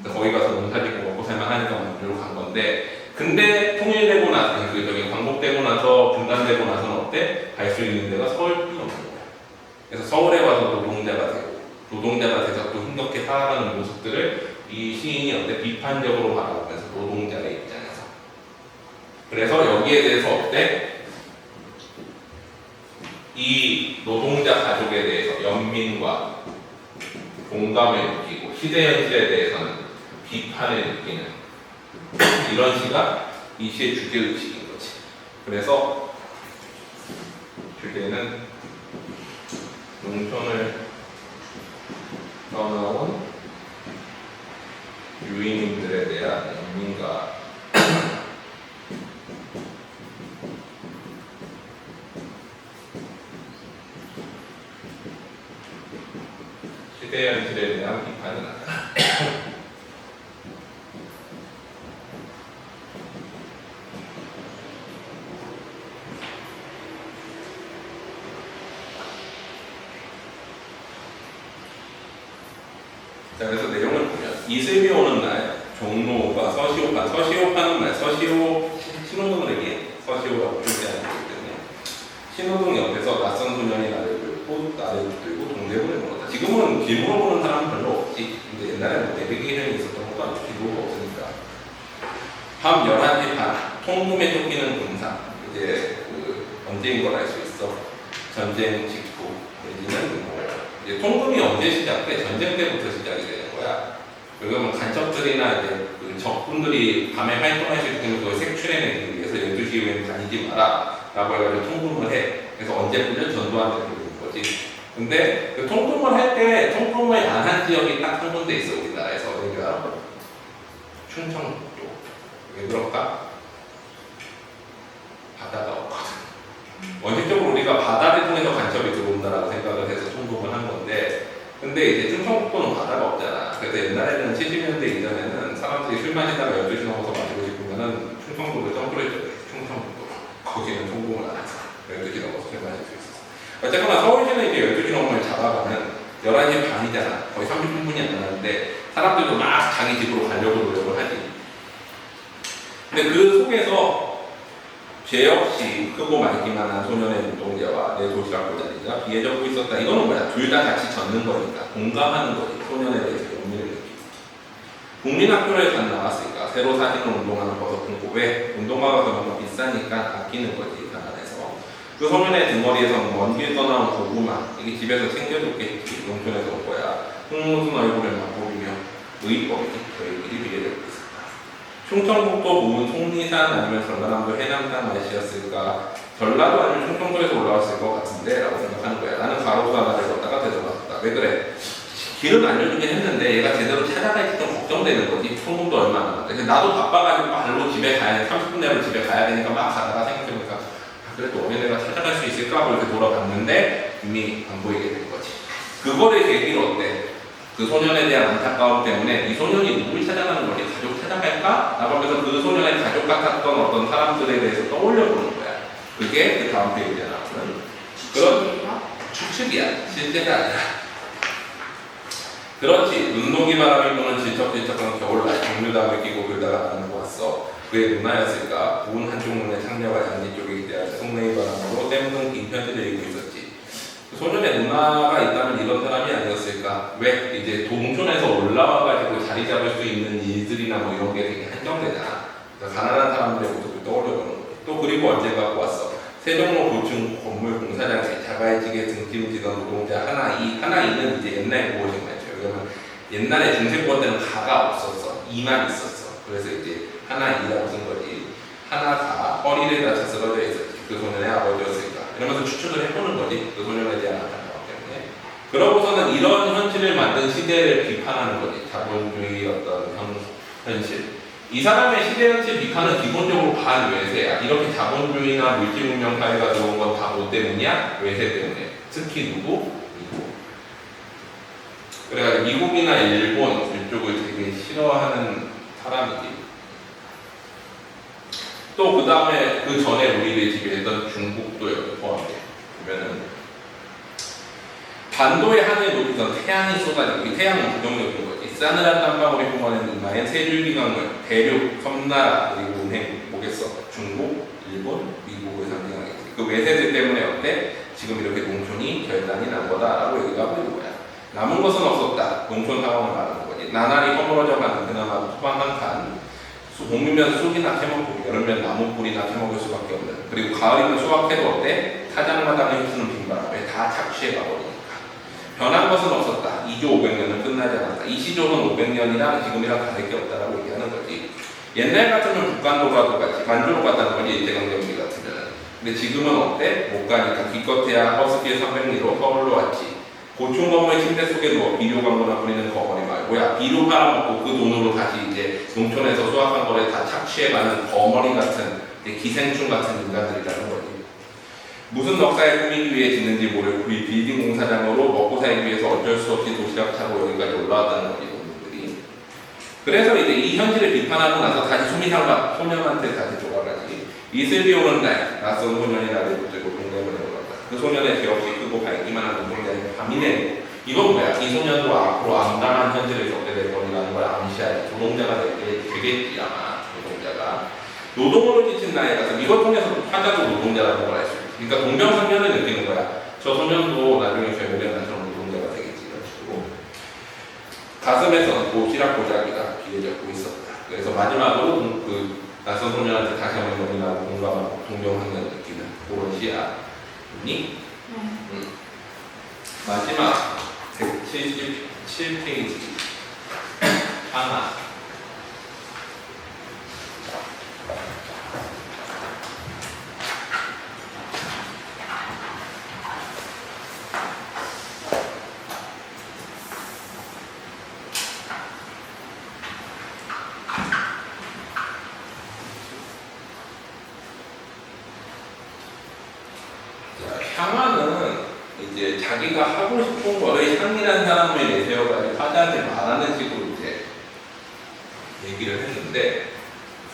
Speaker 1: 거기 가서 농사짓고 먹고 살만하니까 만주로 간 건데, 근데 통일되고 나서 저기 광복되고 나서 분단되고 나서는 어때? 갈 수 있는 데가 서울뿐이 없는 거야. 그래서 서울에 와서 노동자가 되고 노동자가 돼서 또 힘겹게 살아가는 모습들을 이 시인이 어때? 비판적으로 바라보면서 노동자의 입장에서. 그래서 여기에 대해서 어때? 이 노동자 가족에 대해서 연민과 공감을 느끼고 시대 현실에 대해서는 비판을 느끼는 이런 시가 이 시의 주제의식인 거지. 그래서 주제는 농촌을 떠나온 유인민들에 대한 연민과 시대 현실에 대한 비판을 한다. 자, 그래서 내용을 보면 이슬이 오는 날 종로가 서시호파는 말 신호등을 얘기해. 서시호라고 표시하는 거기 때문에 신호등 옆에서 낯선 소년이 나를 붙들고 동대문을 물었다. 지금은 길 물어보는 사람은 별로 없지. 근데 옛날에는 내비게이션이 있었던 것도 아니고 길로가 없으니까. 밤 11시 반 통금에 쫓기는 군사. 이제 언제인 걸 알 수 있어. 전쟁 직후 내지는 이제 통금이 언제 시작돼? 전쟁 때부터 시작이 되는 거야. 그러면 간첩들이나 이제 적군들이 밤에 활동할 수 있는 걸 색출해내기 위해서 12시 이후에는 다니지 마라 라고 해가지고 통금을 해. 그래서 언제부터 전두환 대통령인 거지. 근데 그 통금을 할 때 통금을 안 한 지역이 딱 한 군데 있어 우리나라에서. 그러니까 충청북도. 왜 그럴까? 바다가 없거든. 원칙적으로 우리가 바다를 통해서 간첩이 들어온다라고 생각을 해서 통금을 한 건데, 근데 이제 충청북도는 바다가 없잖아. 그래서 옛날에는 70년대 이전에는 사람들이 술 마시다가 12시 넘어서 마시고 싶으면은 충청도를 점프를 했잖아요. 충청북도. 거기는 통금을 안 해서 12시 넘어서 술 마실 수 있었어. 어쨌거나 서울시는 이제 12시 넘어를 잡아가면 11시 반이잖아. 거의 30분이 안 나는데 사람들도 막 자기 집으로 가려고 노력을 하지. 근데 그 속에서 죄 없이 크고 맑기만한 소년의 눈동자와 내 도시락 보자니가 비에 젖고 있었다. 이거는 뭐야? 둘 다 같이 젖는 거니까 공감하는 거지. 소년에 대해서 연민을 느끼고. 국민학교를 간 나왔으니까 새로 사시는 운동화는 벗어pun고 왜? 운동화가 그만큼 비싸니까 아끼는 거지. 가난해서. 그 소년의 등머리에서는 먼 길 떠나온 고구마. 이게 집에서 챙겨줬겠지. 농촌에서 온 거야. 흙묻은 얼굴을 맛보이며 의법이지. 저희끼리 비에 젖고 있었다. 충청북도 부은 속리산 아니면 전라남도 해남산 날씨였을까? 전라도 아니면 충청도에서 올라왔을 것 같은데 라고 생각하는 거야. 나는 가로수 하나를 걷다가 되돌아왔다. 왜 그래? 길은 알려주긴 했는데 얘가 제대로 찾아갈지 좀 걱정되는 거지. 통금도 얼마 안 남았는데. 나도 바빠가지고 발로 집에 가야 돼. 30분 내로 집에 가야 되니까 막 가다가 생각해보니까 그래도 어머니가 찾아갈 수 있을까? 하고 이렇게 돌아봤는데 이미 안 보이게 된 거지. 그거를 계기로 어때? 그 소년에 대한 안타까움 때문에 이 소년이 누굴 찾아가는 거지? 가족 찾아갈까? 라고 하면서 그 소년의 가족 같았던 어떤 사람들에 대해서 떠올려보는 거야. 그게 그 다음 페이지에 나오는 그런 추측이야. 실제가 아니라. 그렇지. 눈동이 바람이 부는 질척질척한 겨울날 정류담을 끼고 글다가 나는 보았어. 그의 누나였을까? 부은 한쪽 눈에 창녀가 양지 쪽에 기대할 송내의 바람으로 땜든 긴 편지를 읽고 있었지. 소년의 누나가 있다면 이런 사람이 아니었을까? 왜? 이제 동촌에서 올라와가지고 자리 잡을 수 있는 일들이나 뭐 이런 게 되게 한정되잖아. 그러니까 가난한 사람들의 모습을 떠올려보는 거지. 또 그리고 언제 갖고 왔어? 세종로 고층 건물 공사장에 자갈지게 등짐지던 노동자 하나이는 이제 옛날 무엇인 말이죠. 왜냐면 옛날에 중세권 때는 가가 없었어. 이만 있었어. 그래서 이제 하나이라고 쓴 거지. 하나가 허리를 다쳐 쓰러져 있었지. 그 소년의 아버지였을까? 이러면서 추측을 해보는 거지. 그 소년에 대한 안타까움 때문에. 그러고서는 이런 현실을 만든 시대를 비판하는 거지. 자본주의 어떤 현실. 이 사람의 시대 현실 비판은 기본적으로 반외세야. 이렇게 자본주의나 물질문명 사회가 들어온 건 다 뭐 때문이야? 외세 때문에. 특히 누구? 미국. 그래가지고 미국이나 일본 이쪽을 되게 싫어하는 사람이지. 또 그 다음에 그 전에 우리를 지배했던 중국도 여기 포함돼. 보면은 반도의 하늘 높이선 태양이 쏟아지고 이 태양은 부정적인 거지. 싸늘한 땀방울이 뿜어내는 이마엔 세 줄기 강물, 대륙, 섬나라, 그리고 은행, 뭐겠어? 중국, 일본, 미국을 상징하겠지. 그 외세들 때문에 어때? 지금 이렇게 농촌이 결단이 난 거다라고 얘기를 하고 있는 거야. 남은 것은 없었다. 농촌 상황을 말하는 거지. 나날이 허물어져 가는 그나마 소방 한 칸. 봄이면 쑥이나 캐먹고 여름이면 나무뿌리나 캐먹을 수밖에 없는. 그리고 가을이면 수확해도 어때? 타장마당에 휩쓰는 빈바람에 다 착취해가 버리니까. 변한 것은 없었다. 2조 500년은 끝나지 않았다. 이 시조는 500년이랑 지금이랑 다를 게 없다라고 얘기하는 거지. 옛날 같으면 북간도가도 같이 만주로 갔다는 거지. 일제강점기 같으면. 근데 지금은 어때? 못 가니까 기껏해야 버스길 300리로 서울로 왔지. 고충 건물 침대 속에 누워 비료 광고나 뿌리는 거머리 말. 뭐야? 비료 팔아먹고 그 돈으로 다시 이제 농촌에서 수확한 거를 다 착취해가는 거머리 같은 기생충 같은 인간들이라는 거지. 무슨 넉살에 꾸미기 위해 짓는지 모르고 우리 빌딩 공사장으로 먹고 살기 위해서 어쩔 수 없이 도시락 차고 여기까지 올라왔다는 거지 본인들이. 그래서 이제 이 현실을 비판하고 나서 다시 소년한테 다시 돌아가지. 이슬 비 오는 날 낯선 소년이 나를 붙들고 동네문에 올랐다. 그 소년의 기억이 크고 밝기만 한 눈동자에 밤이 내리고 이건 뭐야? 이 소년도 앞으로 암담한 현실을 겪게 될 거라는 걸 암시하지. 노동자가 되겠지 아마. 노동자가 노동으로 지친 나에 가서 이걸 통해서 화자도 노동자라는 걸 알 수 있지. 그러니까 동병상련을 느끼는 거야. 저 소년도 나중에 괴물의 나처럼 노동자가 되겠지. 이런 식으로 가슴에서 도시락 고자기가 귀에 잡고 있었다. 그래서 마지막으로 그 낯선 소년한테 다시 한번 연인하고 공감하고 동병상련을 느끼는 그런 시야니 마지막 177페이지 하나. 향화는 이제 자기가 하고 싶은 거를 향이라는 사람을 내세워가지고 화자한테 말하는 식으로 이제 얘기를 했는데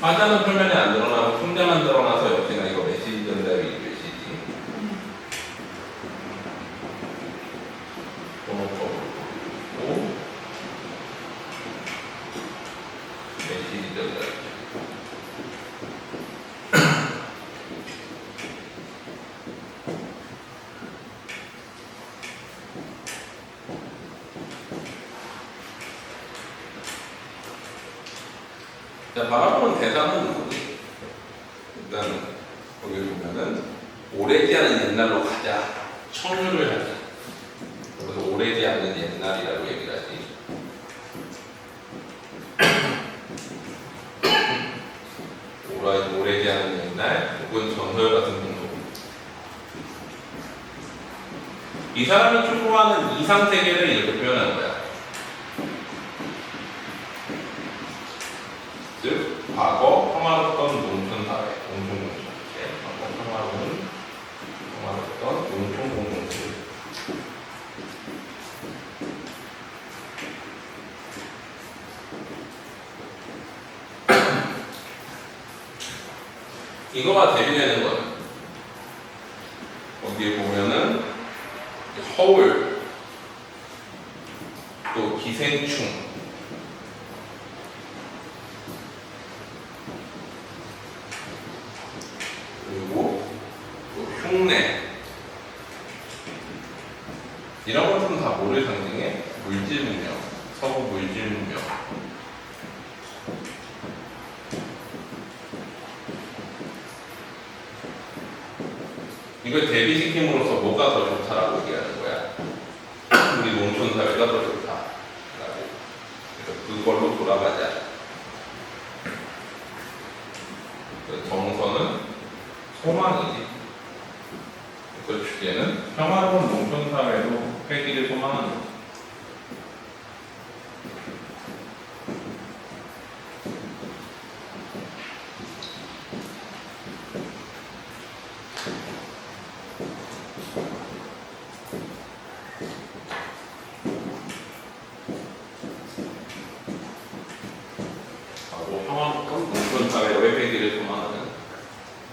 Speaker 1: 화자는 표면에 안 드러나고 풍자만 드러나서 역시나 이거 메시지 전달이 메시지 번호법으로 메시지 전달. 자, 바라보는 대상은 누구지? 일단 거기 보면은 오래지 않은 옛날로 가자. 청유를 하자. 그래서 오래지 않은 옛날이라고 얘기를 하지. 오래지 않은 옛날 혹은 전설 같은 동서. 이 사람이 추구하는 이상 세계를 이렇게 표현하는 거야. 즉, 과거 평화롭던 농촌 사회, 농촌 공동체. 과거 평화롭던 농촌 공동체. 이거가 대비되는 거예요. 거기에 보면은 허울, 또 기생충, 그리고 또 흉내, 이런 것들은 다 뭐를 상징해? 물질 문명, 서구 물질 문명. 이걸 대비시킴으로써 뭐가 더 좋다라고 얘기하는 거야. 우리 농촌 사회가 더 좋다라고. 그래서 그걸로 돌아가자. 정서는 소망이지. 그 주제는 평화로운 농촌 사회로 회귀를 소망하는 거지. 평화롭던 농촌 사회로 회귀를 소망하는